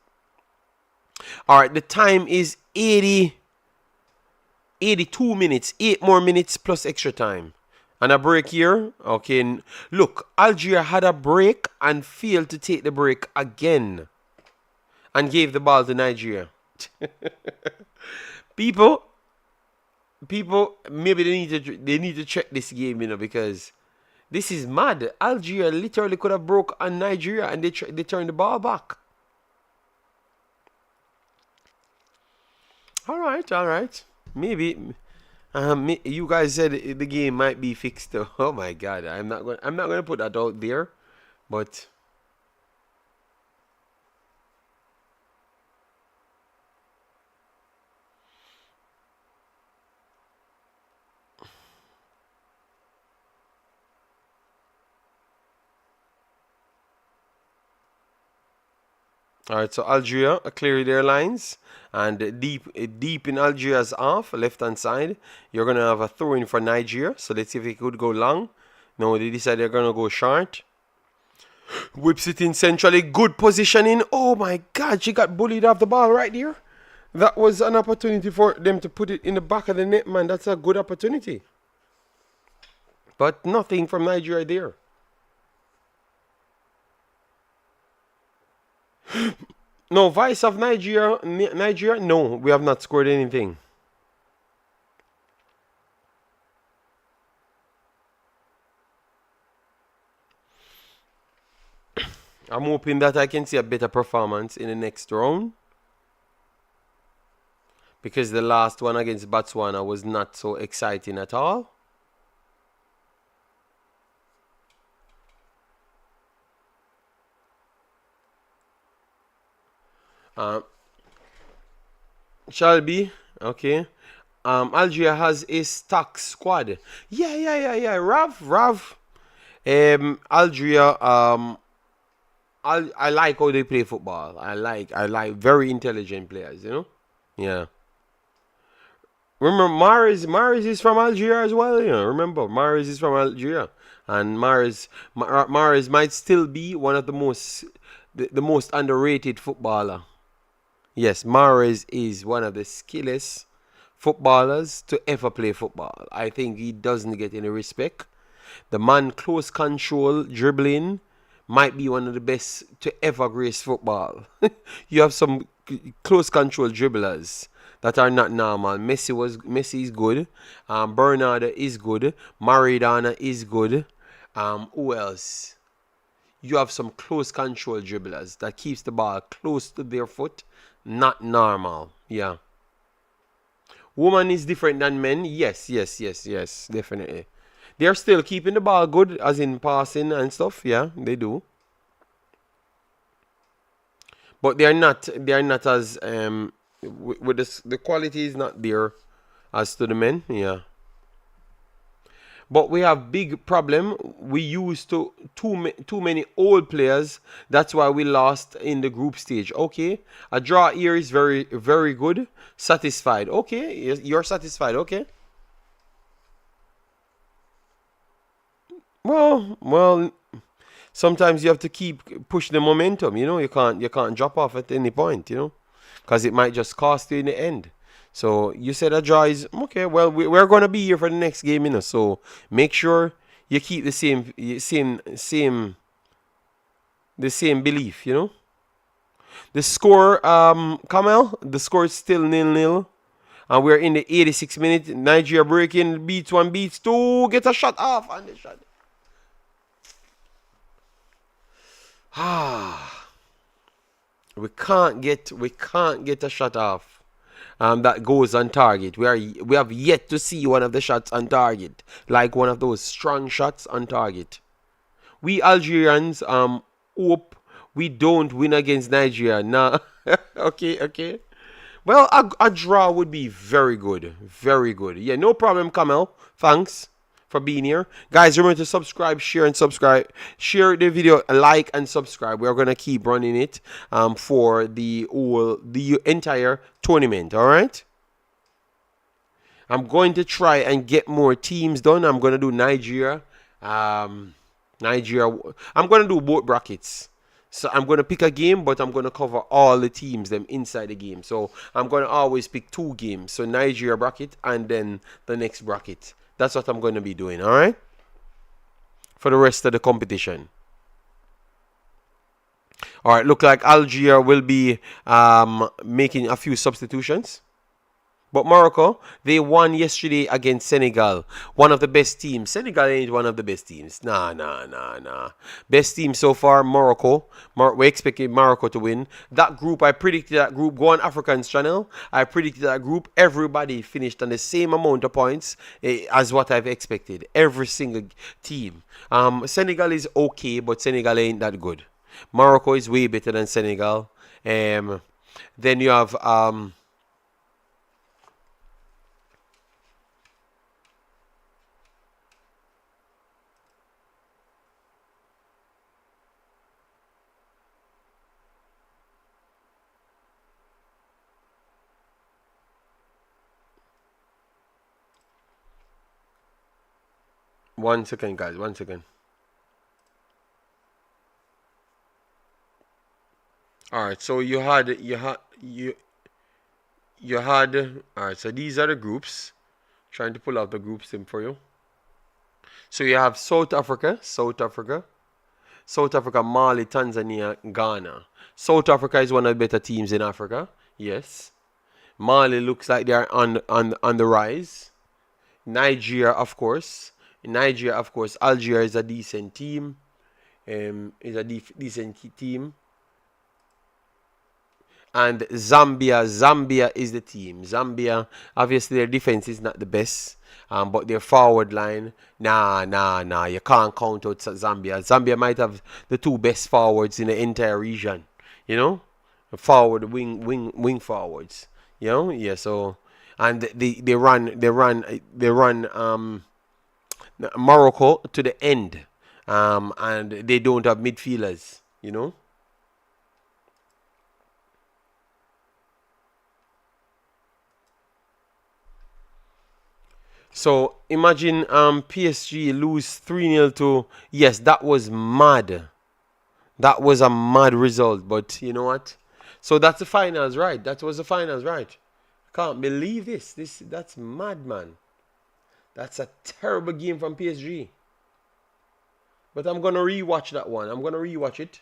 All right, the time is 82 minutes. 8 more minutes plus extra time. And a break here. Okay, look, Algeria had a break and failed to take the break again. And gave the ball to Nigeria. People, maybe they need to check this game, because this is mad. Algeria literally could have broke on Nigeria and they turned the ball back. All right. Maybe. You guys said the game might be fixed. Oh my God, I'm not going to put that out there, but all right. So Algeria clear their lines. And deep in Algeria's half, left hand side, you're going to have a throw in for Nigeria. So let's see if it could go long. No, they decide they're going to go short. Whips it in centrally. Good positioning. Oh my God, she got bullied off the ball right there. That was an opportunity for them to put it in the back of the net, man. That's a good opportunity. But nothing from Nigeria there. No, vice of Nigeria, no, we have not scored anything. I'm hoping that I can see a better performance in the next round. Because the last one against Botswana was not so exciting at all. Shall be okay. Algeria has a stock squad. Yeah. Rav. Algeria. I like how they play football. I like very intelligent players. Yeah. Remember, Mahrez is from Algeria as well. Remember, Mahrez is from Algeria, and Mahrez might still be one of the most underrated footballer. Yes, Mahrez is one of the skillest footballers to ever play football. I think he doesn't get any respect. The man close control, dribbling, might be one of the best to ever grace football. You have some close control dribblers that are not normal. Messi is good. Bernard is good. Maradona is good. Who else? You have some close control dribblers that keeps the ball close to their foot. Not normal. Yeah. Woman is different than men. Yes, definitely. They're still keeping the ball good, as in passing and stuff. Yeah, they do. But they are not as with the quality is not there as to the men. Yeah. But we have big problem. We used too many old players. That's why we lost in the group stage. Okay, a draw here is very, very good. Satisfied. Okay, you're satisfied. Okay. Well. Sometimes you have to keep pushing the momentum. You can't drop off at any point. Because it might just cost you in the end. So you said a draw is okay. Well, we're gonna be here for the next game, so make sure you keep the same belief, you know. The score, Kamel, the score is still 0-0. And we're in the 86th minute. Nigeria breaking, beats one, beats two, get a shot off, and the shot. We can't get a shot off. That goes on target. We have yet to see one of the shots on target, like one of those strong shots on target. We Algerians hope we don't win against Nigeria. Nah. Okay. Well, a draw would be very good. Very good. Yeah, no problem, Kamel. Thanks for being here. Guys, remember to subscribe, share, and subscribe. Share the video, like, and subscribe. We're going to keep running it for the entire tournament, all right? I'm going to try and get more teams done. I'm going to do Nigeria. I'm going to do both brackets. So I'm going to pick a game, but I'm going to cover all the teams them inside the game. So I'm going to always pick 2 games. So Nigeria bracket and then the next bracket. That's what I'm going to be doing, all right? For the rest of the competition. All right, look like Algeria will be making a few substitutions. But Morocco, they won yesterday against Senegal. One of the best teams. Senegal ain't one of the best teams. Nah. Best team so far, Morocco. We're expecting Morocco to win. That group, I predicted that group. Go on Africans channel. I predicted that group. Everybody finished on the same amount of points as what I've expected. Every single team. Senegal is okay, but Senegal ain't that good. Morocco is way better than Senegal. Then you have... 1 second, guys. 1 second. All right. So you had. All right. So these are the groups. Trying to pull out the groups in for you. So you have South Africa, Mali, Tanzania, Ghana. South Africa is one of the better teams in Africa. Yes. Mali looks like they're on the rise. Nigeria, of course. Algeria is a decent team. And Zambia is the team. Zambia, obviously their defense is not the best. But their forward line, nah. You can't count out Zambia. Zambia might have the 2 best forwards in the entire region. You know? Forward, wing forwards. You know? Yeah, so... And they run Morocco to the end, and they don't have midfielders, you know. So imagine PSG lose 3-0 to... Yes, that was mad. That was a mad result, but you know what? So that's the finals, right? That was the finals, right? Can't believe this. That's mad, man. That's a terrible game from PSG. But I'm going to rewatch that one. I'm going to rewatch it.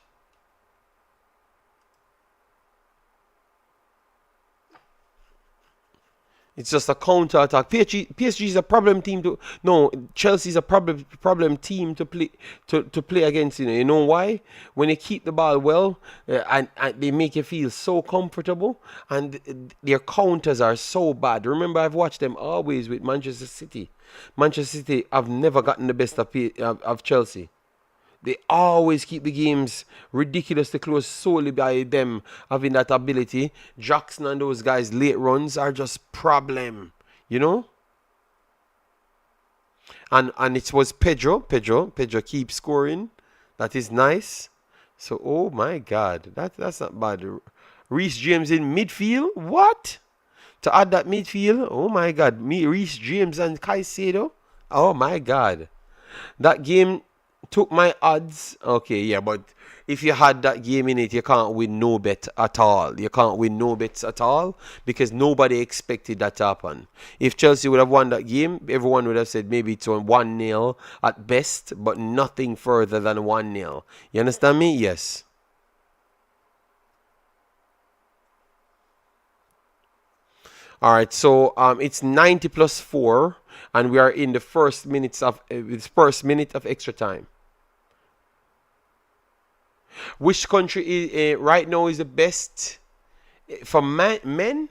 It's just a counter attack. PSG is a problem team to... No, Chelsea is a problem team to play against. You know why? When they keep the ball well, and they make you feel so comfortable, and their counters are so bad. Remember, I've watched them always with Manchester City. Manchester City have never gotten the best of Chelsea. They always keep the games ridiculously close solely by them having that ability. Jackson and those guys' late runs are just problem, you know? And it was Pedro. Pedro keeps scoring. That is nice. So, oh my God. That's not bad. Reece James in midfield? What? To add that midfield? Oh my God. Reece James and Caicedo? Oh my God. That game... Took my odds. Okay, yeah, but if you had that game in it, you can't win no bet at all. You can't win no bets at all because nobody expected that to happen. If Chelsea would have won that game, everyone would have said maybe it's on 1-0 at best, but nothing further than 1-0. You understand me? Yes. All right, so it's 90 plus 4, and we are in the first minute of extra time. Which country right now is the best for men?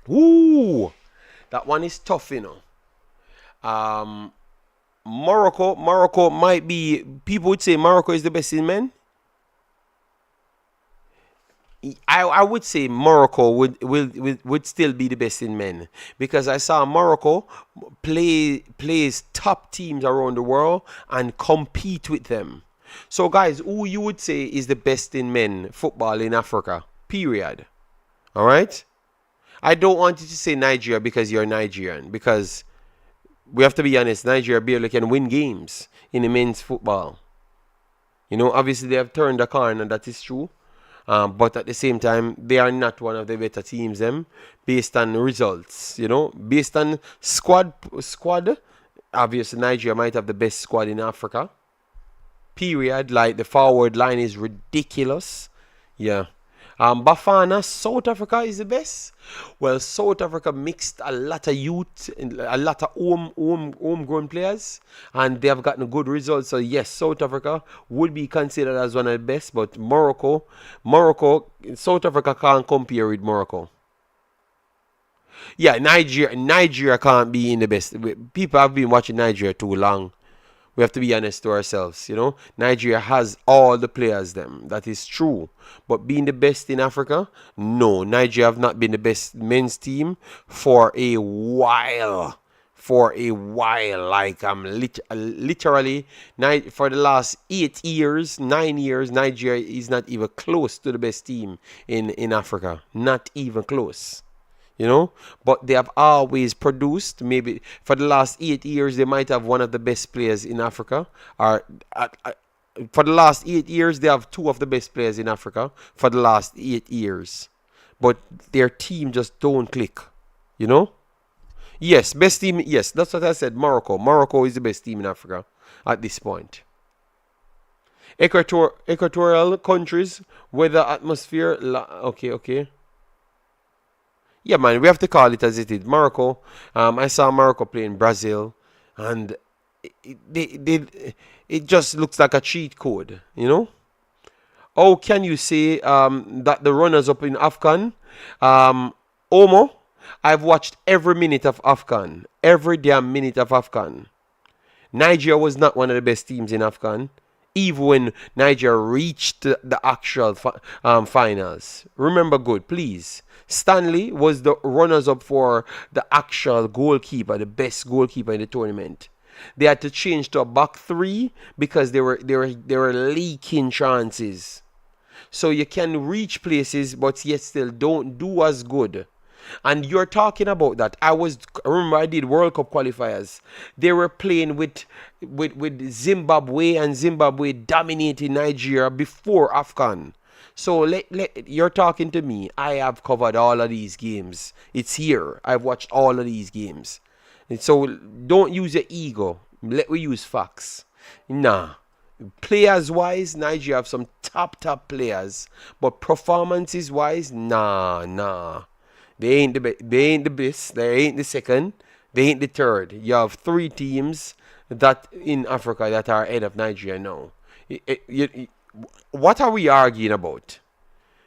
Ooh, that one is tough, you know. Um, Morocco might be. People would say Morocco is the best in men. I would say Morocco would still be the best in men because I saw Morocco plays top teams around the world and compete with them. So guys, who you would say is the best in men football in Africa? Period. All right. I don't want you to say Nigeria because you're Nigerian because we have to be honest. Nigeria barely can win games in the men's football. You know, obviously they have turned the corner. That is true. But at the same time, they are not one of the better teams, them, based on results. You know, based on squad. Obviously, Nigeria might have the best squad in Africa. Period. Like the forward line is ridiculous. Yeah. Bafana, South Africa is the best. Well, South Africa mixed a lot of youth, a lot of homegrown players, and they have gotten good results. So yes, South Africa would be considered as one of the best. But South Africa can't compare with Morocco. Yeah, Nigeria can't be in the best. People have been watching Nigeria too long. We have to be honest to ourselves, you know. Nigeria has all the players, them. That is true. But being the best in Africa, no. Nigeria have not been the best men's team for a while. For a while. Like, literally, for the last 8 years, 9 years, Nigeria is not even close to the best team in Africa. Not even close. You know, but they have always produced. Maybe for the last 8 years, they might have one of the best players in Africa. Or for the last 8 years, they have two of the best players in Africa. For the last 8 years, but their team just don't click. You know. Yes, best team. Yes, that's what I said. Morocco is the best team in Africa at this point. Equatorial countries, weather, atmosphere. Okay. Yeah, man, we have to call it as it is. Morocco. I saw Morocco playing Brazil, and it just looks like a cheat code, you know. How can you say that the runners up in Afghan, Omo? I've watched every minute of Afghan, every damn minute of Afghan. Nigeria was not one of the best teams in Afghan, even when Nigeria reached the actual finals. Remember good, please. Stanley was the runners-up for the actual goalkeeper, the best goalkeeper in the tournament. They had to change to a back three because they were leaking chances. So you can reach places, but yet still don't do as good. And you're talking about that. I remember I did World Cup qualifiers. They were playing with Zimbabwe, and Zimbabwe dominating Nigeria before Afghan. So you're talking to me. I have covered all of these games. It's here. I've watched all of these games. And so don't use your ego. Let we use facts. Nah. Players wise, Nigeria have some top players, but performances wise, nah. They ain't the best. They ain't the second. They ain't the third. You have three teams that in Africa that are ahead of Nigeria now. What are we arguing about?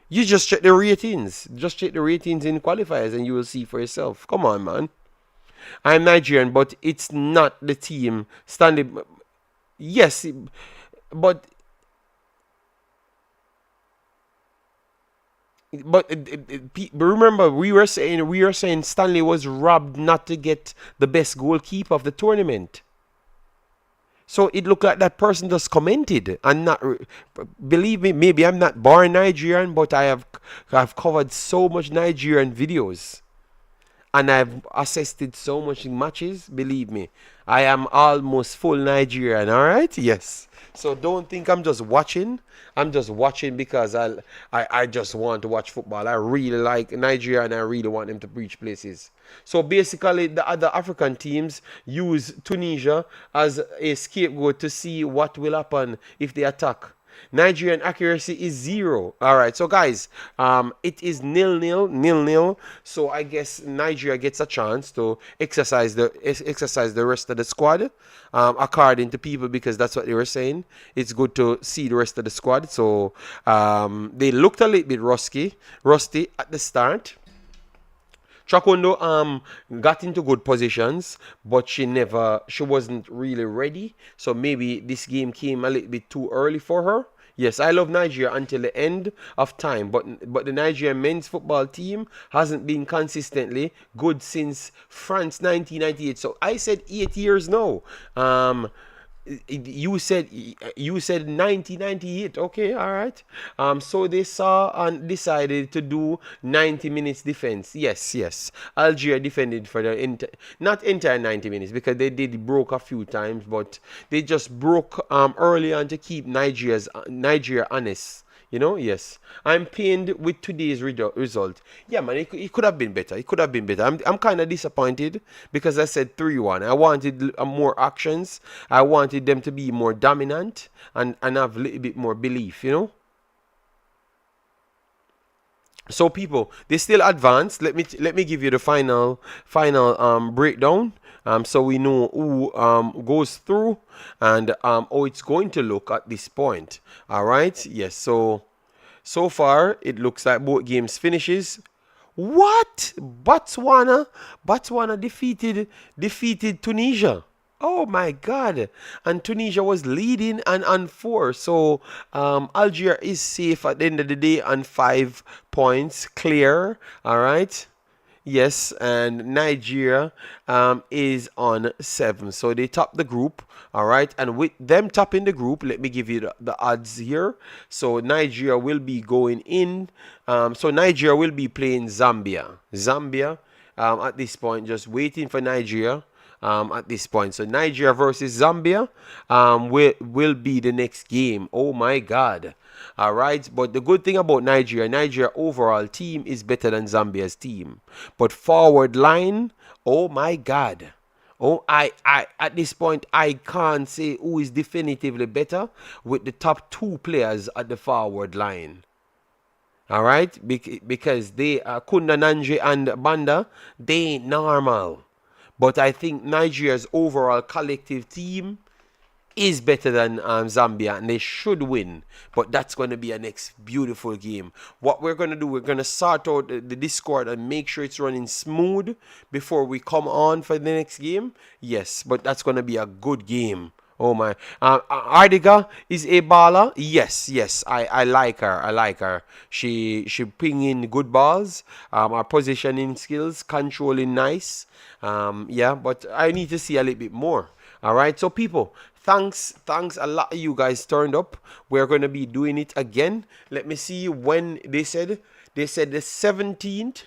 You just check the ratings. Just check the ratings in qualifiers and you will see for yourself. Come on, man. I'm Nigerian, but it's not the team standing. Yes, but remember we were saying Stanley was robbed not to get the best goalkeeper of the tournament. So it looked like that person just commented and not believe me. Maybe I'm not born Nigerian, but I've covered so much Nigerian videos, and I've assisted so much in matches. Believe me, I am almost full Nigerian. All right, yes. So don't think I'm just watching. I'm just watching because I just want to watch football. I really like Nigeria and I really want them to reach places. So basically, the other African teams use Tunisia as a scapegoat to see what will happen if they attack. Nigerian accuracy is 0. All right, so guys, it is 0-0, 0-0. So I guess Nigeria gets a chance to exercise the rest of the squad, according to people, because that's what they were saying. It's good to see the rest of the squad. So they looked a little bit rusty at the start. Chakondo got into good positions, but she wasn't really ready. So maybe this game came a little bit too early for her. Yes, I love Nigeria until the end of time, but the Nigerian men's football team hasn't been consistently good since France 1998. So I said 8 years now. You said 1998. Okay, all right. So they saw and decided to do 90 minutes defense. Yes. Algeria defended for the not entire 90 minutes, because they did broke a few times, but they just broke early on to keep Nigeria honest. Yes. I'm pained with today's result. Yeah, man, it could have been better. It could have been better. I'm kind of disappointed because I said 3-1. I wanted more actions. I wanted them to be more dominant and have a little bit more belief. So people, they still advanced. Let me give you the final breakdown. So we know who goes through and how it's going to look at this point. All right. Yes. So far it looks like both games finishes. What? Botswana defeated Tunisia. Oh my God. And Tunisia was leading and on 4. So Algeria is safe at the end of the day on 5 points clear. All right. Yes, and Nigeria is on 7. So they top the group. All right. And with them topping the group, let me give you the odds here. So Nigeria will be going in. So Nigeria will be playing Zambia. Zambia at this point, just waiting for Nigeria. At this point, so Nigeria versus Zambia will be the next game. Oh my God. All right, but the good thing about Nigeria overall team is better than Zambia's team, but forward line, oh my God. Oh, I at this point I can't say who is definitively better with the top 2 players at the forward line. All right, because they are Kunda Nanji and Banda, they ain't normal. But I think Nigeria's overall collective team is better than Zambia, and they should win. But that's going to be a next beautiful game. What we're going to do, we're going to sort out the Discord and make sure it's running smooth before we come on for the next game. Yes, but that's going to be a good game. Oh my. Ardiga is a baller. Yes. I like her. She ping in good balls. Her positioning skills, controlling nice. Yeah, but I need to see a little bit more. All right. So people, thanks a lot of you guys turned up. We're going to be doing it again. Let me see when they said the 17th.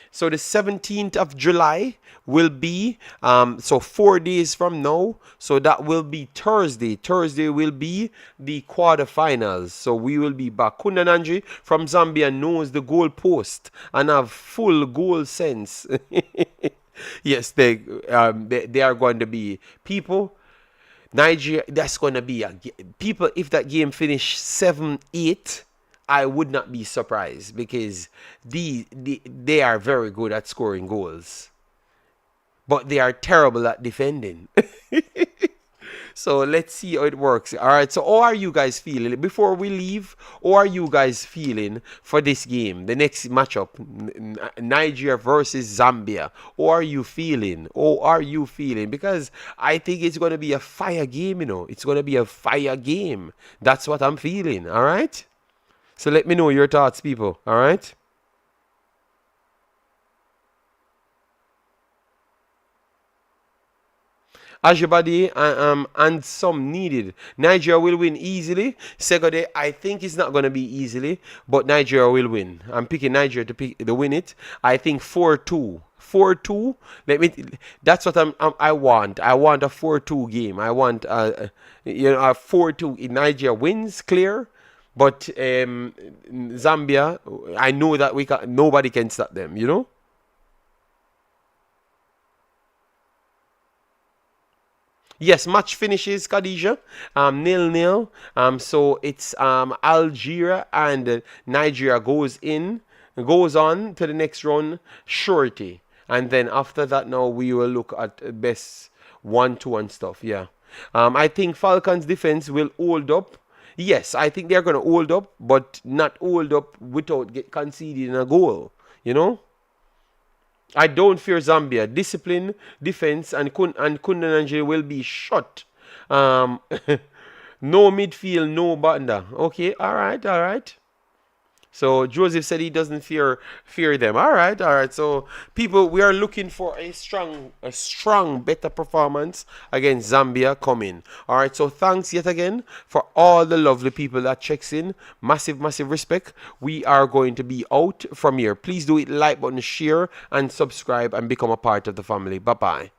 So the 17th of July will be, so 4 days from now. So that will be Thursday. Thursday will be the quarterfinals. So we will be back. Kundananji from Zambia knows the goal post and have full goal sense. Yes, they are going to be people. Nigeria, that's going to be people. If that game finish 7-8. I would not be surprised because they are very good at scoring goals, but they are terrible at defending. So let's see how it works. All right. So how are you guys feeling before we leave? How are you guys feeling for this game, the next matchup, Nigeria versus Zambia? How are you feeling? Because I think it's going to be a fire game. It's going to be a fire game. That's what I'm feeling. All right. So let me know your thoughts, people. All right. Ajibade and some needed. Nigeria will win easily. Segode, I think it's not going to be easily, but Nigeria will win. I'm picking Nigeria to win it. I think 4-2. 4-2. That's what I want. I want a 4-2 game. I want a 4-2. Nigeria wins clear, but Zambia, I know that nobody can stop them, you know? Yes, match finishes, Khadija. 0-0. So it's Algeria and Nigeria goes on to the next round, surety. And then after that, now we will look at best 1-2 and stuff. Yeah. I think Falcons defense will hold up. Yes, I think they're gonna hold up, but not hold up without conceding a goal. You know. I don't fear Zambia. Discipline, defense, and Kundananje will be shot. Um, no midfield, no banda. Okay, all right, all right. So Joseph said he doesn't fear them. All right, all right. So people, we are looking for a strong, better performance against Zambia coming. All right. So thanks yet again for all the lovely people that checks in. Massive, massive respect. We are going to be out from here. Please do it, like button, share, and subscribe, and become a part of the family. Bye bye.